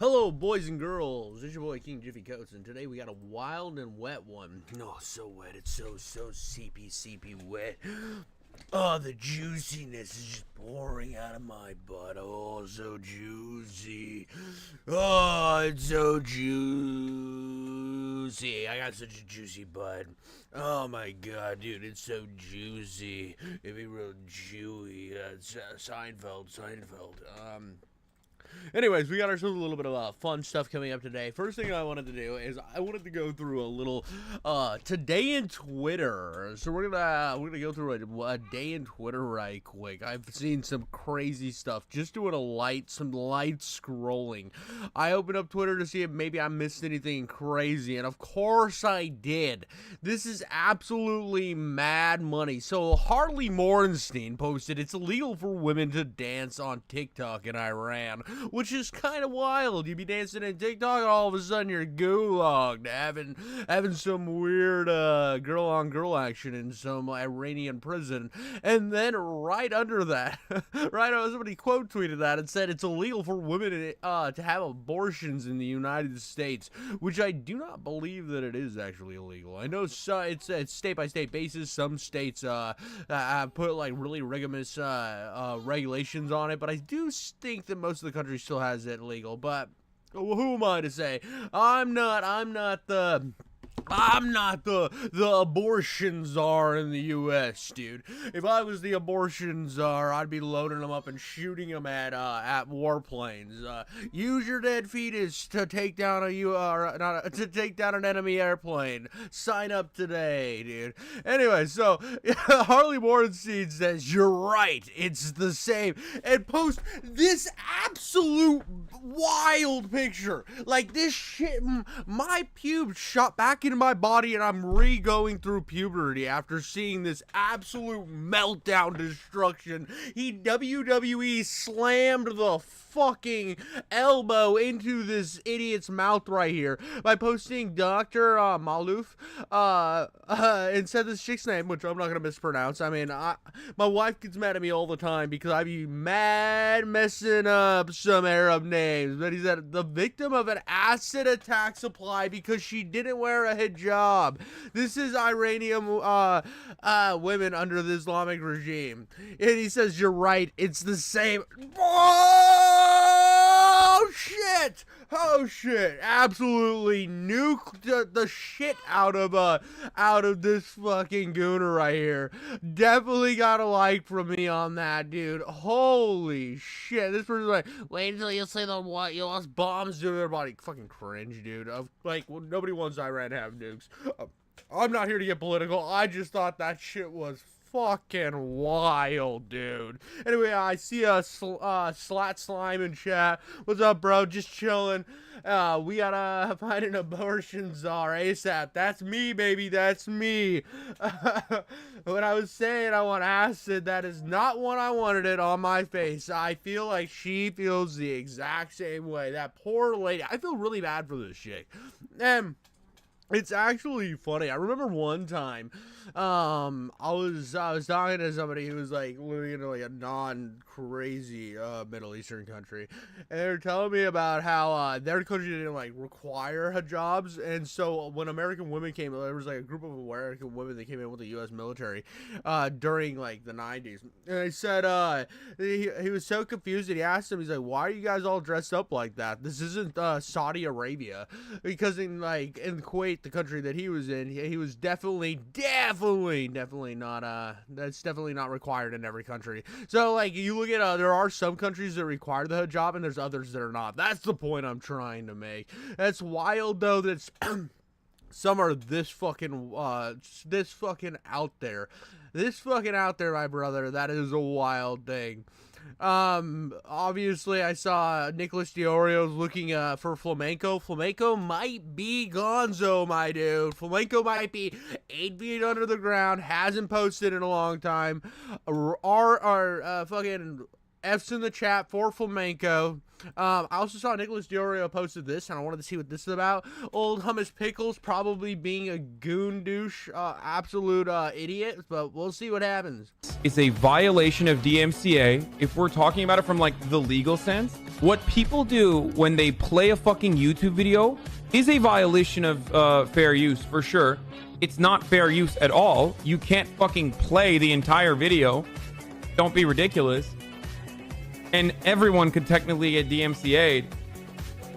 Hello, boys and girls. It's your boy King Jiffy Coates, and today we got a wild and wet one. Oh, so wet. It's so seepy wet. Oh, the juiciness is just pouring out of my butt. Oh, so juicy. Oh, it's so juicy. I got such a juicy butt. Oh my god, dude, it's so juicy. It'd be real chewy. Seinfeld. Anyways, we got ourselves a little bit of fun stuff coming up today. First thing I wanted to do is I wanted to go through a little today in Twitter. So we're gonna go through a day in Twitter right quick. I've seen some crazy stuff. Just doing some light scrolling. I opened up Twitter to see if maybe I missed anything crazy, and of course I did. This is absolutely mad money. So Harley Morenstein posted it's illegal for women to dance on TikTok in Iran, which is kind of wild. You be dancing in TikTok, and all of a sudden you're gulagged, having some weird girl-on-girl action in some Iranian prison. And then right under that, somebody quote tweeted that and said it's illegal for women to have abortions in the United States, which I do not believe that it is actually illegal. I know it's state-by-state basis. Some states have put like really rigorous regulations on it, but I do think that most of the country still has it legal. But who am I to say? I'm not the abortion czar in the U.S., dude. If I was the abortion czar, I'd be loading them up and shooting them at warplanes. Use your dead fetus to take down an enemy airplane. Sign up today, dude. Anyway, so Harley Morenstein says you're right. It's the same, and post this absolute wild picture. Like this shit, my pubes shot back into my body, and I'm going through puberty after seeing this absolute meltdown destruction. He WWE slammed the fucking elbow into this idiot's mouth right here by posting Dr. Malouf and said this chick's name, which I'm not gonna mispronounce. I mean, my wife gets mad at me all the time because I be mad messing up some Arab names. But he said the victim of an acid attack supply because she didn't wear a hijab. This is Iranian women under the Islamic regime. And he says, you're right, it's the same. Oh shit! Absolutely nuked the shit out of this fucking gooner right here. Definitely got a like from me on that, dude. Holy shit! This person's like, wait until you see the what you lost bombs to their body. Fucking cringe, dude. Nobody wants Iran to have nukes. I'm not here to get political. I just thought that shit was fucking wild, dude. Anyway, I see a Slat Slime in chat. What's up, bro? Just chilling. We gotta find an abortion czar ASAP. That's me, baby. That's me. When I was saying I want acid, that is not what I wanted it on my face. I feel like she feels the exact same way. That poor lady. I feel really bad for this chick. And it's actually funny. I remember one time, I was talking to somebody who was like living in like a non-crazy Middle Eastern country, and they were telling me about how their country didn't like require hijabs, and so when American women came, there was like a group of American women that came in with the U.S. military during like the 90s, and they said he was so confused that he asked them, he's like, why are you guys all dressed up like that? This isn't Saudi Arabia, because in Kuwait, the country that he was in, he was definitely not that's definitely not required in every country. So like you look at there are some countries that require the hijab and there's others that are not. That's the point I'm trying to make. That's wild though. That's some are this fucking out there, my brother. That is a wild thing. Obviously I saw Nicholas Diorio's looking for Flamenco. Flamenco might be gonzo, my dude. Flamenco might be 8 feet under the ground, hasn't posted in a long time. Our fucking F's in the chat for Flamenco. I also saw Nicholas Diorio posted this, and I wanted to see what this is about. Old Hummus Pickles probably being a goon douche, absolute idiot, but we'll see what happens. It's a violation of DMCA if we're talking about it from like the legal sense. What people do when they play a fucking YouTube video is a violation of fair use for sure. It's not fair use at all. You can't fucking play the entire video. Don't be ridiculous. And everyone could technically get DMCA'd.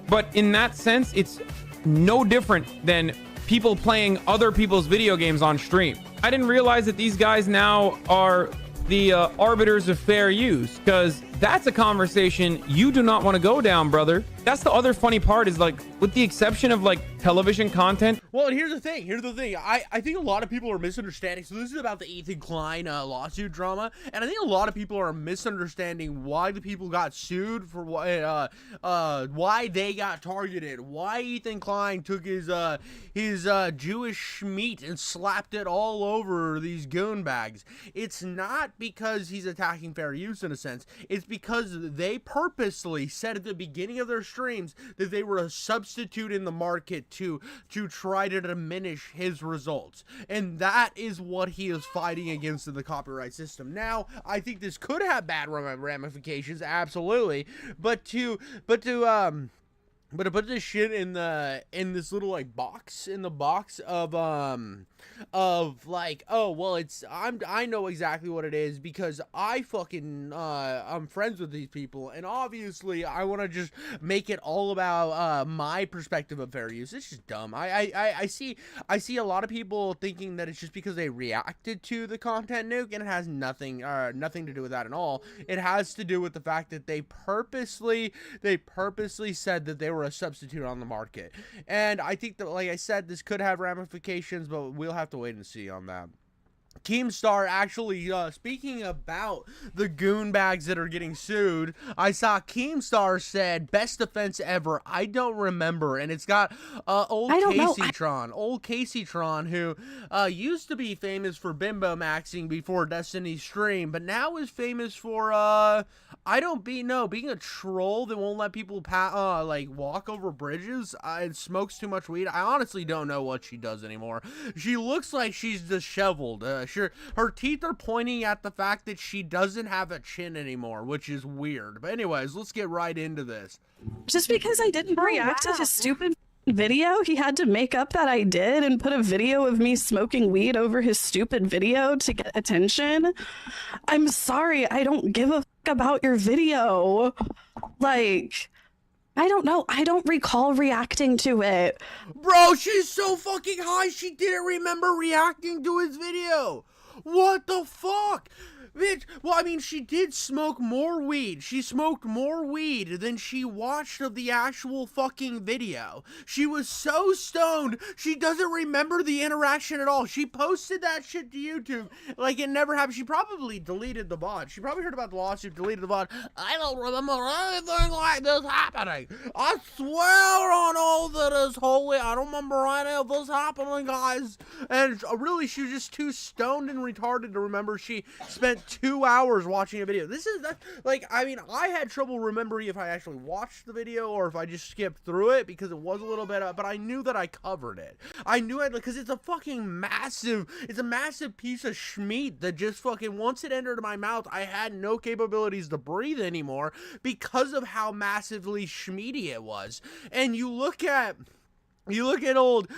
But in that sense, it's no different than people playing other people's video games on stream. I didn't realize that these guys now are the arbiters of fair use, because that's a conversation you do not want to go down, brother. That's the other funny part, is like, with the exception of like television content. Well, and here's the thing. I think a lot of people are misunderstanding. So this is about the Ethan Klein lawsuit drama, and I think a lot of people are misunderstanding why the people got sued, for why they got targeted, why Ethan Klein took his Jewish meat and slapped it all over these goon bags. It's not because he's attacking fair use in a sense. It's because they purposely said at the beginning of their streams that they were a substitute in the market to try to diminish his results, and that is what he is fighting against in the copyright system. Now, I think this could have bad ramifications, absolutely, but to put this shit in this little like box, in the box of like, oh well, I know exactly what it is because I fucking I'm friends with these people, and obviously I want to just make it all about my perspective of fair use. It's just dumb. I see a lot of people thinking that it's just because they reacted to the content nuke, and it has nothing to do with that at all. It has to do with the fact that they purposely said that they were a substitute on the market, and I think that, like I said, this could have ramifications, but we'll have to wait and see on that. Keemstar, actually, speaking about the goon bags that are getting sued, I saw Keemstar said, best defense ever, I don't remember, and it's got old Casey Tron, who used to be famous for bimbo maxing before Destiny's stream, but now is famous for, being a troll that won't let people like walk over bridges, and smokes too much weed. I honestly don't know what she does anymore. She looks like she's disheveled. Sure, her teeth are pointing at the fact that she doesn't have a chin anymore, which is weird. But anyways, let's get right into this. Just because I didn't react to his stupid video, he had to make up that I did and put a video of me smoking weed over his stupid video to get attention. I'm sorry, I don't give a fuck about your video. Like, I don't know. I don't recall reacting to it. Bro, she's so fucking high, she didn't remember reacting to his video. What the fuck? Bitch, well, I mean, she did smoke more weed. She smoked more weed than she watched of the actual fucking video. She was so stoned, she doesn't remember the interaction at all. She posted that shit to YouTube like it never happened. She probably deleted the VOD. She probably heard about the lawsuit, deleted the VOD. I don't remember anything like this happening. I swear on all that is holy, I don't remember any of this happening, guys. And really, she was just too stoned and retarded to remember she spent 2 hours watching a video. Like, I mean, I had trouble remembering if I actually watched the video or if I just skipped through it because it was a little bit but I knew that I covered it. I knew because it's a fucking massive piece of schmeat that just fucking, once it entered my mouth, I had no capabilities to breathe anymore because of how massively schmeaty it was. And you look at old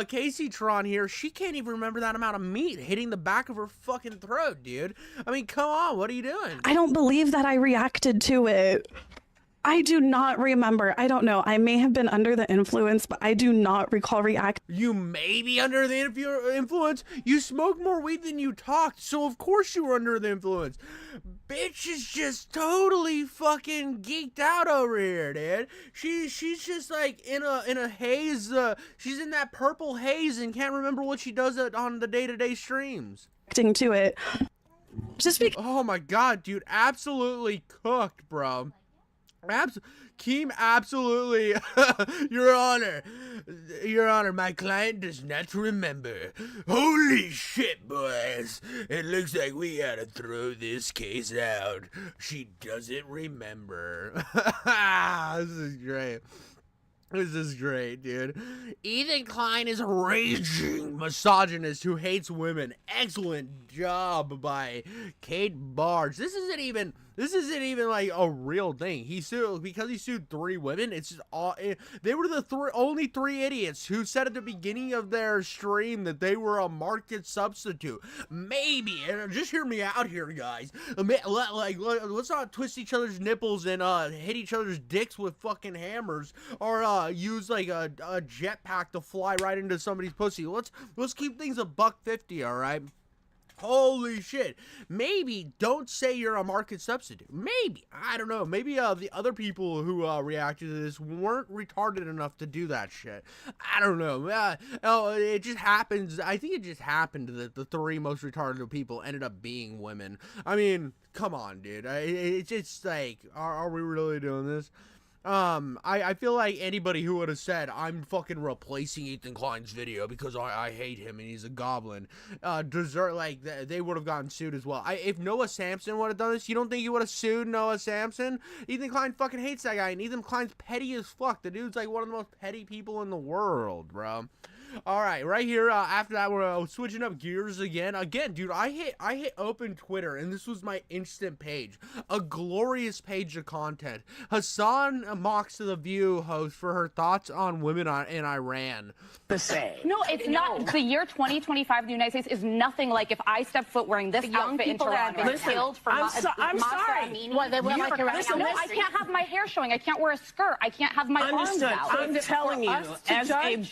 Casey Tron here, she can't even remember that amount of meat hitting the back of her fucking throat, dude. I mean, come on, what are you doing? I don't believe that I reacted to it. I do not remember. I don't know. I may have been under the influence, but I do not recall reacting. You may be under the influence. You smoked more weed than you talked, so of course you were under the influence. Bitch is just totally fucking geeked out over here, dude. She's just like in a haze. She's in that purple haze and can't remember what she does on the day-to-day streams. To it. Just because. Oh my god, dude, absolutely cooked, bro. Keem, absolutely. Your Honor. Your Honor, my client does not remember. Holy shit, boys. It looks like we gotta throw this case out. She doesn't remember. This is great. This is great, dude. Ethan Klein is a raging misogynist who hates women. Excellent job by Kate Barge. This isn't even like a real thing. He sued because he sued 3 women. It's just all they were the only 3 idiots who said at the beginning of their stream that they were a market substitute. Maybe, and just hear me out here, guys. Let's not twist each other's nipples and hit each other's dicks with fucking hammers, or use like a jetpack to fly right into somebody's pussy. Let's keep things $1.50, all right? Holy shit. Maybe don't say you're a market substitute. Maybe. I don't know. Maybe the other people who reacted to this weren't retarded enough to do that shit. I don't know. It just happens. I think it just happened that the 3 most retarded people ended up being women. I mean, come on, dude. It's just like, are we really doing this? I feel like anybody who would have said, I'm fucking replacing Ethan Klein's video because I hate him and he's a goblin, they would have gotten sued as well. If Noah Samson would have done this, you don't think he would have sued Noah Samson? Ethan Klein fucking hates that guy, and Ethan Klein's petty as fuck. The dude's like one of the most petty people in the world, bro. Alright, right here, after that, we're switching up gears again. Again, dude, I hit open Twitter, and this was my instant page. A glorious page of content. Hassan mocks The View host for her thoughts on women in Iran. To say. No, it's not. The year 2025 in the United States is nothing like if I step foot wearing this outfit into Iran and killed for I'm sorry. What, they wear like Iranian? No, I can't have my hair showing. I can't wear a skirt. I can't have my arms out. I'm telling you, as a...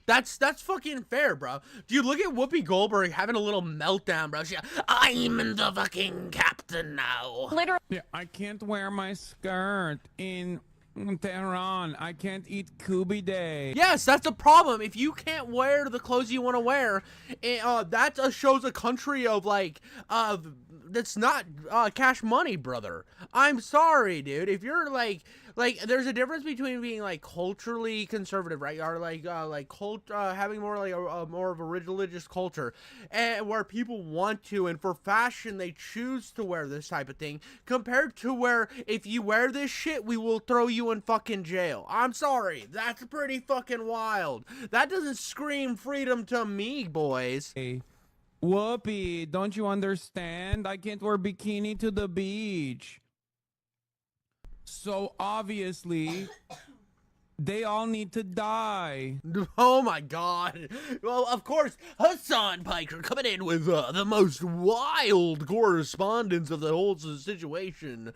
That's fucking fair, bro. Dude, look at Whoopi Goldberg having a little meltdown, bro. I'm the fucking captain now. Literally. Yeah, I can't wear my skirt in Tehran. I can't eat Kubi Day. Yes, that's a problem. If you can't wear the clothes you want to wear, that shows a country of like, that's not cash money, brother. I'm sorry, dude. If you're like there's a difference between being like culturally conservative, right, or having more like a more of a religious culture, and where people want to, and for fashion they choose to wear this type of thing, compared to where if you wear this shit we will throw you in fucking jail. I'm sorry, that's pretty fucking wild. That doesn't scream freedom to me, boys. Hey, Whoopi, don't you understand? I can't wear bikini to the beach. So obviously, they all need to die. Oh my god. Well, of course, Hassan Piker coming in with the most wild correspondence of the whole situation.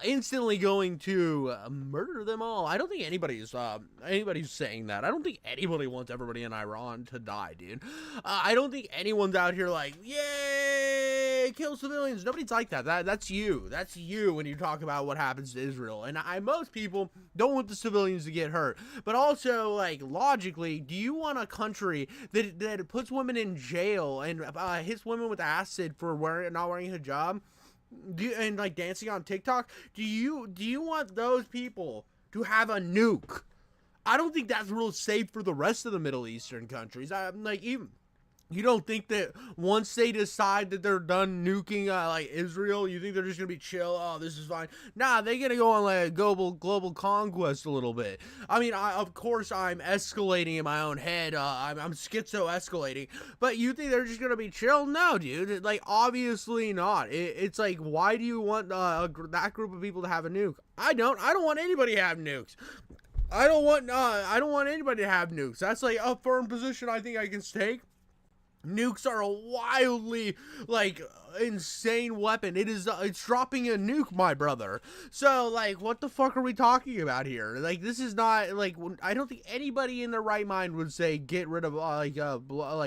Instantly going to murder them all. I don't think anybody's saying that. I don't think anybody wants everybody in Iran to die, dude. I don't think anyone's out here like, yay, kill civilians. Nobody's like that. That's you. That's you when you talk about what happens to Israel. And most people don't want the civilians to get hurt. But also, like, logically, do you want a country that puts women in jail and hits women with acid for not wearing a hijab and like dancing on TikTok? Do you want those people to have a nuke? I don't think that's real safe for the rest of the Middle Eastern countries. You don't think that once they decide that they're done nuking like Israel, you think they're just gonna be chill? Oh, this is fine. Nah, they're gonna go on like a global conquest a little bit. I mean, of course I'm escalating in my own head. I'm schizo escalating. But you think they're just gonna be chill? No, dude. Like, obviously not. It's like, why do you want that group of people to have a nuke? I don't want anybody to have nukes. I don't want anybody to have nukes. That's like a firm position I think I can take. Nukes are a wildly, like, insane weapon. It's dropping a nuke, my brother. So, like, what the fuck are we talking about here? Like, this is not, like, I don't think anybody in their right mind would say get rid of,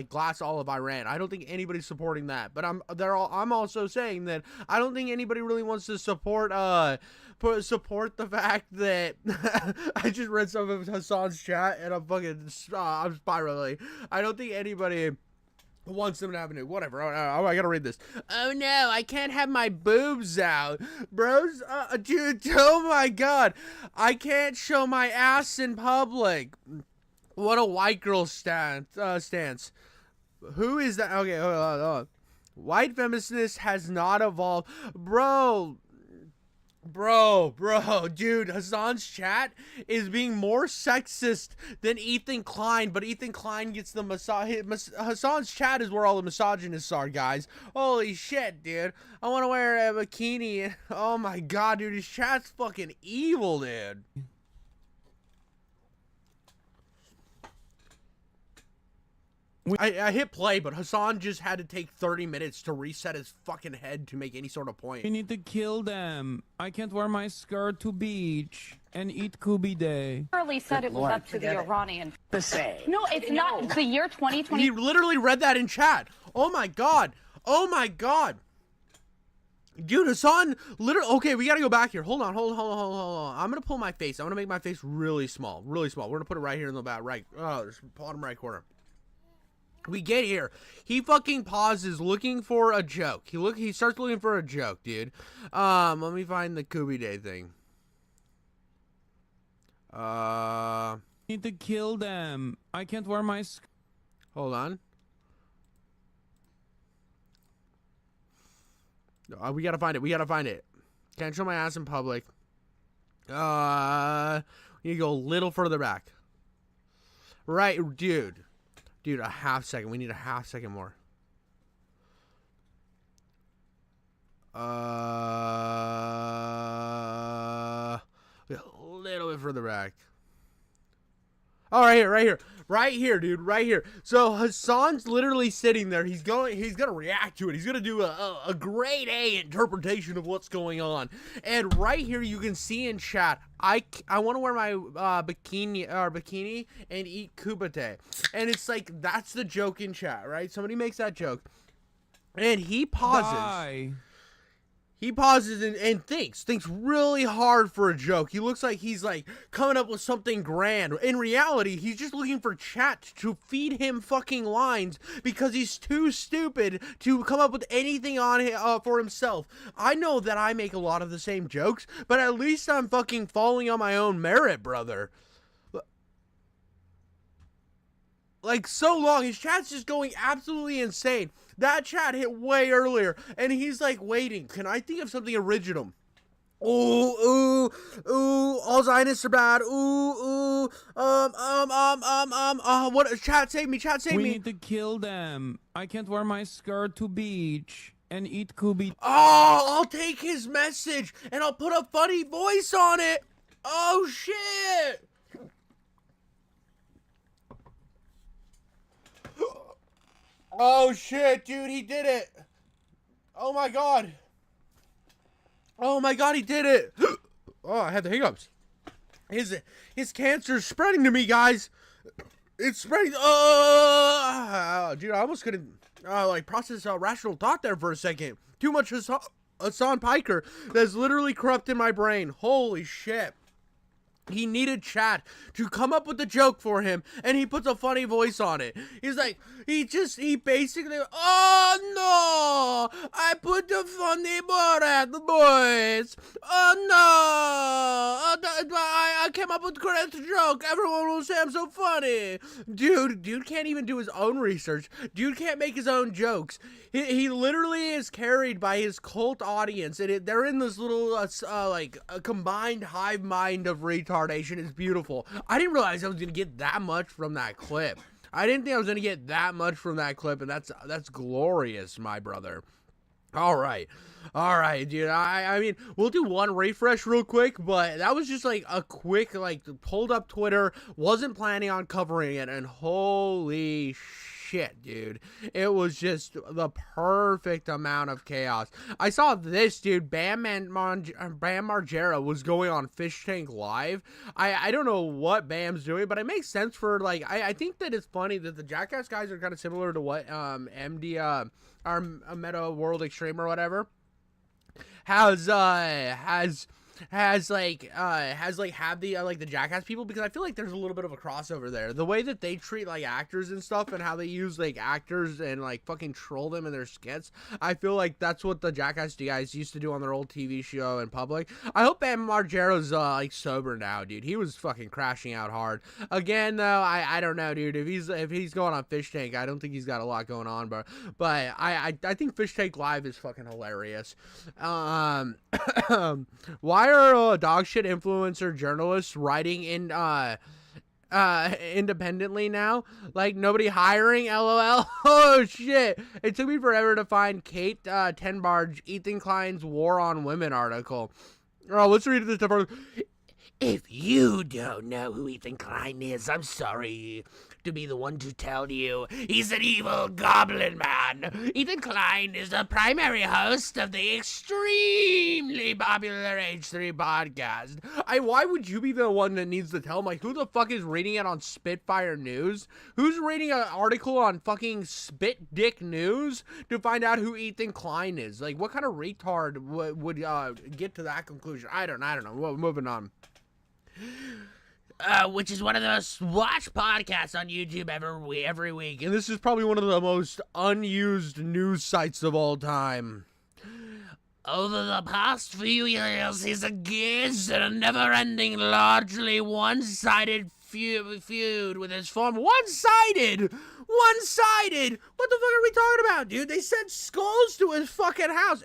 glass all of Iran. I don't think anybody's supporting that. But I'm also saying that I don't think anybody really wants to support the fact that I just read some of Hassan's chat and I'm spiraling. I don't think anybody 17th Avenue, whatever. I gotta read this. Oh no, I can't have my boobs out, bros. Dude, oh my god, I can't show my ass in public. What a white girl stance. Who is that? Okay, hold on. White feminist has not evolved, bro. Dude, Hassan's chat is being more sexist than Ethan Klein, but Ethan Klein gets the Hassan's chat is where all the misogynists are, guys. Holy shit, dude. I want to wear a bikini. Oh my god, dude, his chat's fucking evil, dude. I hit play, but Hassan just had to take 30 minutes to reset his fucking head to make any sort of point. We need to kill them. I can't wear my skirt to beach and eat Kubi Day. Early said it was up to the Iranian. To say. No, it's not. The year 2020. He literally read that in chat. Oh my god. Oh my god. Dude, Hassan literally. Okay, we gotta go back here. Hold on. I'm gonna pull my face. I'm gonna make my face really small. Really small. We're gonna put it right here in the back. Right. Oh, there's bottom right corner. We get here. He fucking pauses looking for a joke. He starts looking for a joke, dude. Let me find the Kubi Day thing. Need to kill them. I can't wear my Hold on. We gotta find it. Can't show my ass in public. We need to go a little further back. Right, dude. Dude, a half second. We need a half second more. A little bit further back. Oh, right here, dude, right here. So Hassan's literally sitting there. He's gonna react to it. He's gonna do a grade A interpretation of what's going on. And right here, you can see in chat, I want to wear my bikini and eat kubate. And it's like, that's the joke in chat, right? Somebody makes that joke, and he pauses. Die. He pauses and thinks really hard for a joke. He looks like he's like coming up with something grand. In reality, he's just looking for chat to feed him fucking lines because he's too stupid to come up with anything on for himself. I know that I make a lot of the same jokes, but at least I'm fucking falling on my own merit, brother. Like, so long. His chat's just going absolutely insane. That chat hit way earlier, and he's like waiting. Can I think of something original? Ooh, all Zionists are bad. What? Chat, save me, We need to kill them. I can't wear my skirt to beach and eat Kubi. Oh, I'll take his message, and I'll put a funny voice on it. Oh, shit. Oh shit, dude, he did it. Oh my god. Oh my god, he did it. Oh, I had the hiccups. His cancer's spreading to me, guys. It's spreading. Dude, I almost couldn't like process rational thought there for a second. Too much Hassan Piker that's literally corrupted my brain. Holy shit. He needed chat to come up with a joke for him, and he puts a funny voice on it. He's like, he basically, oh no, I put the funny voice. Oh no, I came up with the correct joke. Everyone will say I'm so funny. Dude can't even do his own research. Dude can't make his own jokes. He literally is carried by his cult audience, and they're in this little, like, a combined hive mind of retardation. It's beautiful. I didn't realize I was going to get that much from that clip. I didn't think I was going to get that much from that clip, and that's glorious, my brother. All right, dude. I mean, we'll do one refresh real quick, but that was just like a quick, like, pulled up Twitter, wasn't planning on covering it, and holy shit, dude. It was just the perfect amount of chaos. I saw this, dude. Bam Margera was going on Fish Tank Live. I don't know what Bam's doing, but it makes sense for, like, I think that it's funny that the Jackass guys are kind of similar to what MD, our Meta World Extreme or whatever, has has have the like the Jackass people, because I feel like there's a little bit of a crossover there. The way that they treat like actors and stuff, and how they use like actors and like fucking troll them in their skits. I feel like that's what the Jackass guys used to do on their old TV show in public. I hope Bam Margera's like sober now, dude. He was fucking crashing out hard. Again, though, I don't know, dude. If he's going on Fish Tank, I don't think he's got a lot going on, but I think Fish Tank Live is fucking hilarious. Why are dog shit influencer journalists writing in independently now? Like, nobody hiring, lol. Oh shit, it took me forever to find Kate Tenbarge Ethan Klein's War on Women article. Oh, let's read this stuff. If you don't know who Ethan Klein is, I'm sorry to be the one to tell you. He's an evil goblin man. Ethan Klein is the primary host of the extremely popular H3 podcast. Why would you be the one that needs to tell him? Like, who the fuck is reading it on Spitfire News? Who's reading an article on fucking Spit Dick News to find out who Ethan Klein is? Like, what kind of retard would get to that conclusion? I don't know. Well, moving on. Which is one of the most watched podcasts on YouTube every week. And this is probably one of the most unused news sites of all time. Over the past few years, he's engaged in a never-ending, largely one-sided feud with his former... One-sided! One-sided! What the fuck are we talking about, dude? They sent skulls to his fucking house.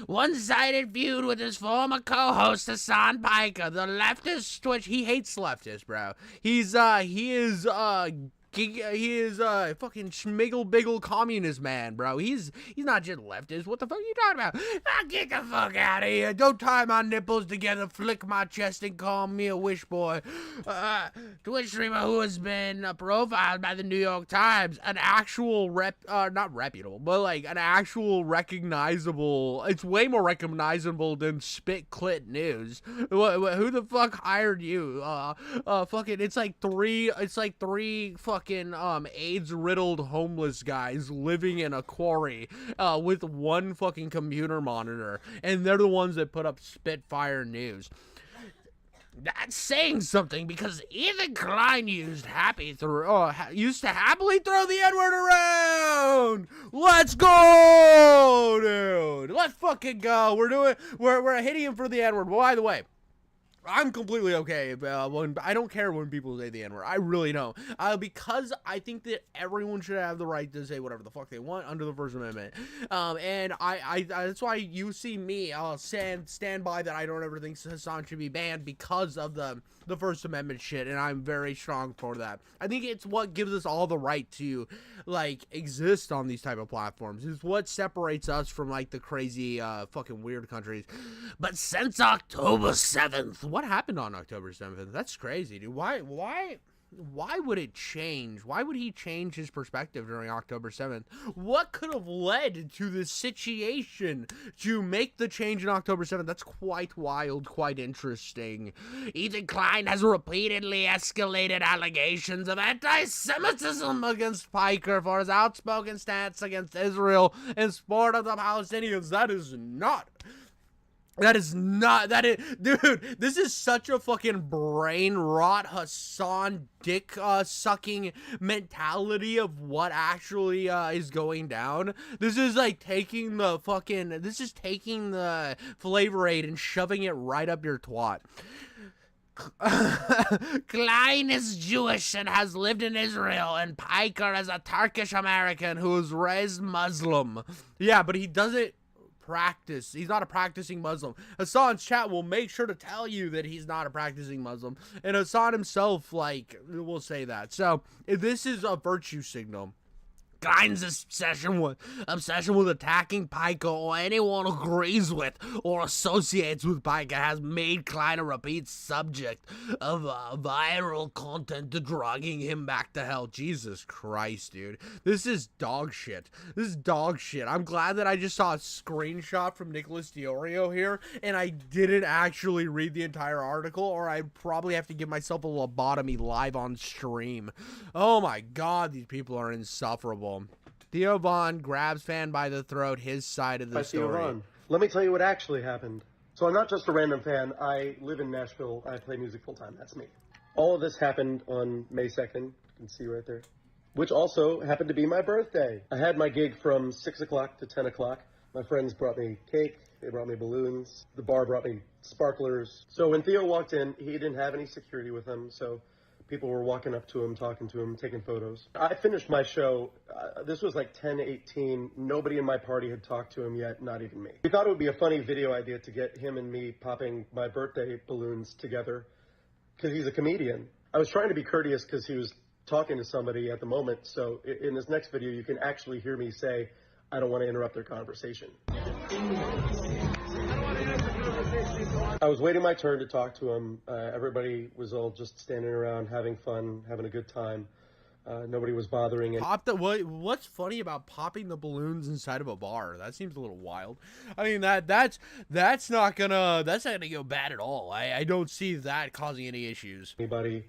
One-sided feud with his former co-host, Hassan Piker, the leftist Twitch. He hates leftists, bro. He is fucking schmiggle-biggle communist man, bro. He's not just leftist. What the fuck are you talking about? Get the fuck out of here. Don't tie my nipples together, flick my chest, and call me a wish boy. Twitch streamer who has been profiled by the New York Times. An actual not reputable, but like an actual recognizable. It's way more recognizable than Spit Clit News. Who the fuck hired you? Fucking, it's like three fucking AIDS-riddled homeless guys living in a quarry with one fucking computer monitor, and they're the ones that put up Spitfire News. That's saying something, because Ethan Klein used to happily throw the N-word around. Let's go, dude. Let's fucking go. We're hitting him for the N-word. By the way, I'm completely okay when I don't care when people say the N-word. I really don't. Because I think that everyone should have the right to say whatever the fuck they want under the First Amendment. And I that's why you see me stand by that. I don't ever think Hassan should be banned because of the First Amendment shit, and I'm very strong for that. I think it's what gives us all the right to like exist on these type of platforms. It's what separates us from like the crazy fucking weird countries. But since October 7th, what happened on October 7th? That's crazy, dude. Why would it change? Why would he change his perspective during October 7th? What could have led to this situation to make the change in October 7th? That's quite wild, quite interesting. Ethan Klein has repeatedly escalated allegations of anti-Semitism against Piker for his outspoken stance against Israel in support of the Palestinians. Dude, this is such a fucking brain rot Hassan dick sucking mentality of what actually is going down. This is taking the Flavor Aid and shoving it right up your twat. Klein is Jewish and has lived in Israel, and Piker is a Turkish American who was raised Muslim. Yeah, but he doesn't practice. He's not a practicing Muslim. Hassan's chat will make sure to tell you that he's not a practicing Muslim, and Hassan himself will say that. So this is a virtue signal. Klein's obsession with attacking Piker or anyone who agrees with or associates with Piker has made Klein a repeat subject of viral content dragging him back to hell. Jesus Christ, dude. This is dog shit. I'm glad that I just saw a screenshot from Nicholas Diorio here, and I didn't actually read the entire article, or I'd probably have to give myself a lobotomy live on stream. Oh my god, these people are insufferable. Theo Von grabs fan by the throat, his side of the story. Theo Von, let me tell you what actually happened. So I'm not just a random fan. I live in Nashville. I play music full time. That's me. All of this happened on May 2nd. You can see right there. Which also happened to be my birthday. I had my gig from 6 o'clock to 10 o'clock. My friends brought me cake. They brought me balloons. The bar brought me sparklers. So when Theo walked in, he didn't have any security with him. So people were walking up to him, talking to him, taking photos. I finished my show. This was like 10:18. Nobody in my party had talked to him yet, not even me. We thought it would be a funny video idea to get him and me popping my birthday balloons together because he's a comedian. I was trying to be courteous because he was talking to somebody at the moment. So in this next video, you can actually hear me say, I don't want to interrupt their conversation. I was waiting my turn to talk to him. Everybody was all just standing around, having fun, having a good time. Nobody was bothering him. What's funny about popping the balloons inside of a bar? That seems a little wild. I mean, that's not gonna go bad at all. I don't see that causing any issues. Anybody?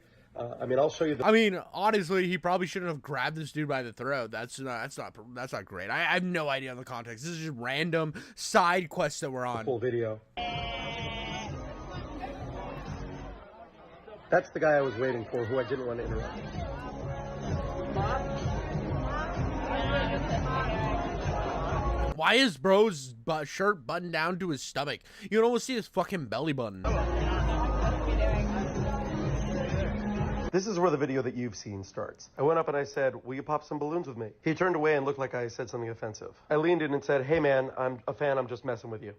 I mean, I'll show you. I mean, honestly, he probably shouldn't have grabbed this dude by the throat. That's not great. I have no idea on the context. This is just random side quests that we're on. Full video. That's the guy I was waiting for, who I didn't want to interrupt. Why is bro's shirt buttoned down to his stomach? You can almost see his fucking belly button. This is where the video that you've seen starts. I went up and I said, will you pop some balloons with me? He turned away and looked like I said something offensive. I leaned in and said, hey man, I'm a fan, I'm just messing with you.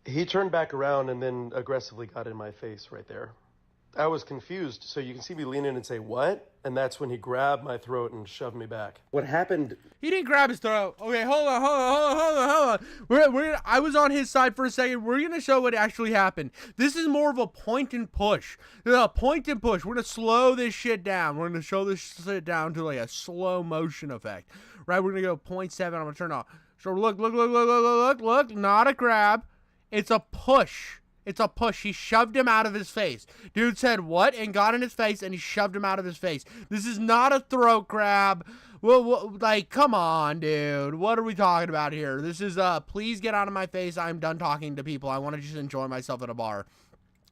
He turned back around and then aggressively got in my face right there. I was confused, so you can see me lean in and say, what? And that's when he grabbed my throat and shoved me back. What happened? He didn't grab his throat. Okay, hold on. I was on his side for a second. We're going to show what actually happened. This is more of a point and push. Point and push. We're going to slow this shit down. We're going to show this shit down to like a slow motion effect. Right? We're going to go 0.7. I'm going to turn off. So look. Not a grab. It's a push. It's a push. He shoved him out of his face. Dude said what and got in his face and he shoved him out of his face. This is not a throat grab. Well, like, come on, dude. What are we talking about here? This is, please get out of my face. I'm done talking to people. I want to just enjoy myself at a bar.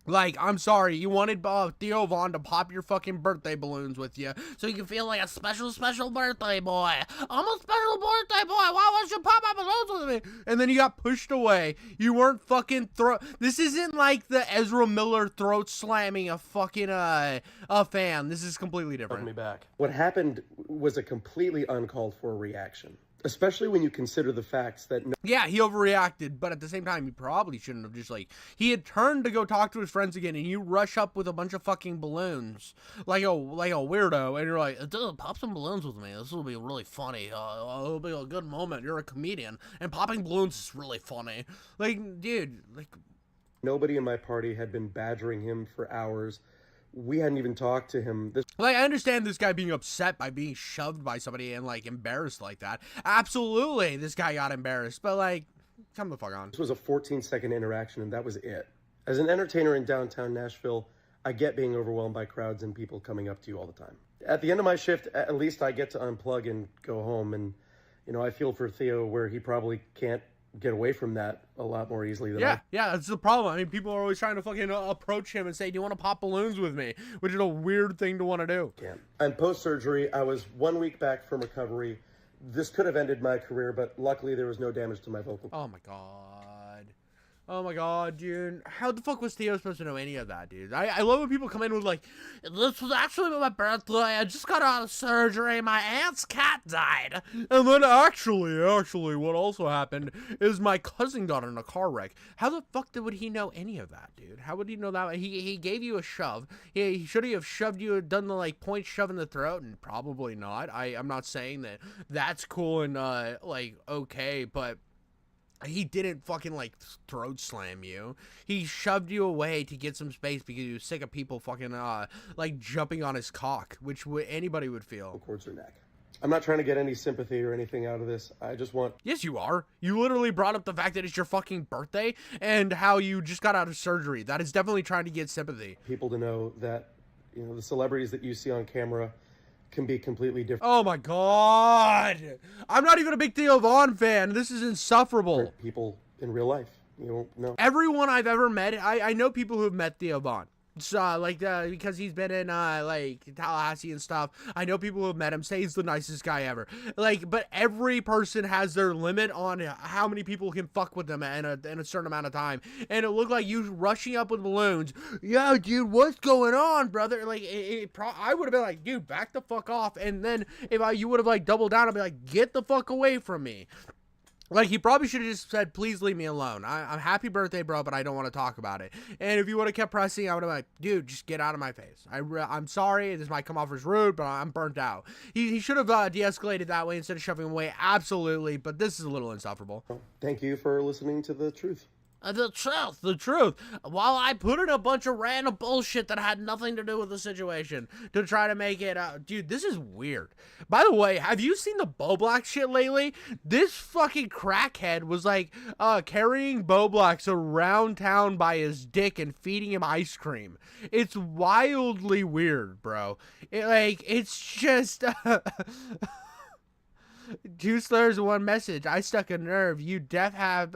Like, I'm sorry, you wanted Theo Von to pop your fucking birthday balloons with you so you can feel like a special birthday boy. I'm a special birthday boy. Why won't you pop my balloons with me? And then you got pushed away. You weren't fucking This isn't like the Ezra Miller throat slamming a fucking a fan. This is completely different. Me back. What happened was a completely uncalled for reaction. Especially when you consider the facts that... Yeah, he overreacted, but at the same time, he probably shouldn't have just, like... He had turned to go talk to his friends again, and you rush up with a bunch of fucking balloons. Like a weirdo, and you're like, pop some balloons with me. This will be really funny. It'll be a good moment. You're a comedian. And popping balloons is really funny. Like, dude, like... Nobody in my party had been badgering him for hours. We hadn't even talked to him. Like, I understand this guy being upset by being shoved by somebody and, like, embarrassed like that. Absolutely, this guy got embarrassed. But, like, come the fuck on. This was a 14-second interaction, and that was it. As an entertainer in downtown Nashville, I get being overwhelmed by crowds and people coming up to you all the time. At the end of my shift, at least I get to unplug and go home. And, you know, I feel for Theo where he probably can't get away from that a lot more easily than I. Yeah, that's the problem. I mean, people are always trying to fucking approach him and say, do you want to pop balloons with me? Which is a weird thing to want to do. Yeah. And post-surgery, I was 1 week back from recovery. This could have ended my career, but luckily there was no damage to my vocal. Oh my god. Oh my god, dude. How the fuck was Theo supposed to know any of that, dude? I love when people come in with like, this was actually my birthday. I just got out of surgery. My aunt's cat died. And then actually, what also happened is my cousin got in a car wreck. How the fuck would he know any of that, dude? How would he know that? He gave you a shove. Should he have shoved you, done the like point shove in the throat? And probably not. I'm not saying that that's cool and like okay, but he didn't fucking, like, throat slam you. He shoved you away to get some space because he was sick of people fucking, like, jumping on his cock, which anybody would feel. Towards her neck. I'm not trying to get any sympathy or anything out of this. I just want... Yes, you are. You literally brought up the fact that it's your fucking birthday and how you just got out of surgery. That is definitely trying to get sympathy. People to know that, you know, the celebrities that you see on camera can be completely different. Oh my god! I'm not even a big Theo Von fan. This is insufferable. People in real life. You won't know. Everyone I've ever met, I know people who've met Theo Von. So, because he's been in, Tallahassee and stuff. I know people who have met him say he's the nicest guy ever. But every person has their limit on how many people can fuck with them in a certain amount of time. And it looked like you rushing up with balloons. Yo, dude, what's going on, brother? I would have been like, dude, back the fuck off. And then if you would have, doubled down, I'd be like, get the fuck away from me. He probably should have just said, please leave me alone. I'm happy birthday, bro, but I don't want to talk about it. And if you would have kept pressing, I would have been like, dude, just get out of my face. I'm sorry. This might come off as rude, but I'm burnt out. He should have de-escalated that way instead of shoving him away. Absolutely. But this is a little insufferable. Thank you for listening to the truth. The truth. While I put in a bunch of random bullshit that had nothing to do with the situation to try to make it, dude, this is weird. By the way, have you seen the Bo Black shit lately? This fucking crackhead was carrying Bo Blacks around town by his dick and feeding him ice cream. It's wildly weird, bro. It's just. Two slurs, one message. I stuck a nerve. You def have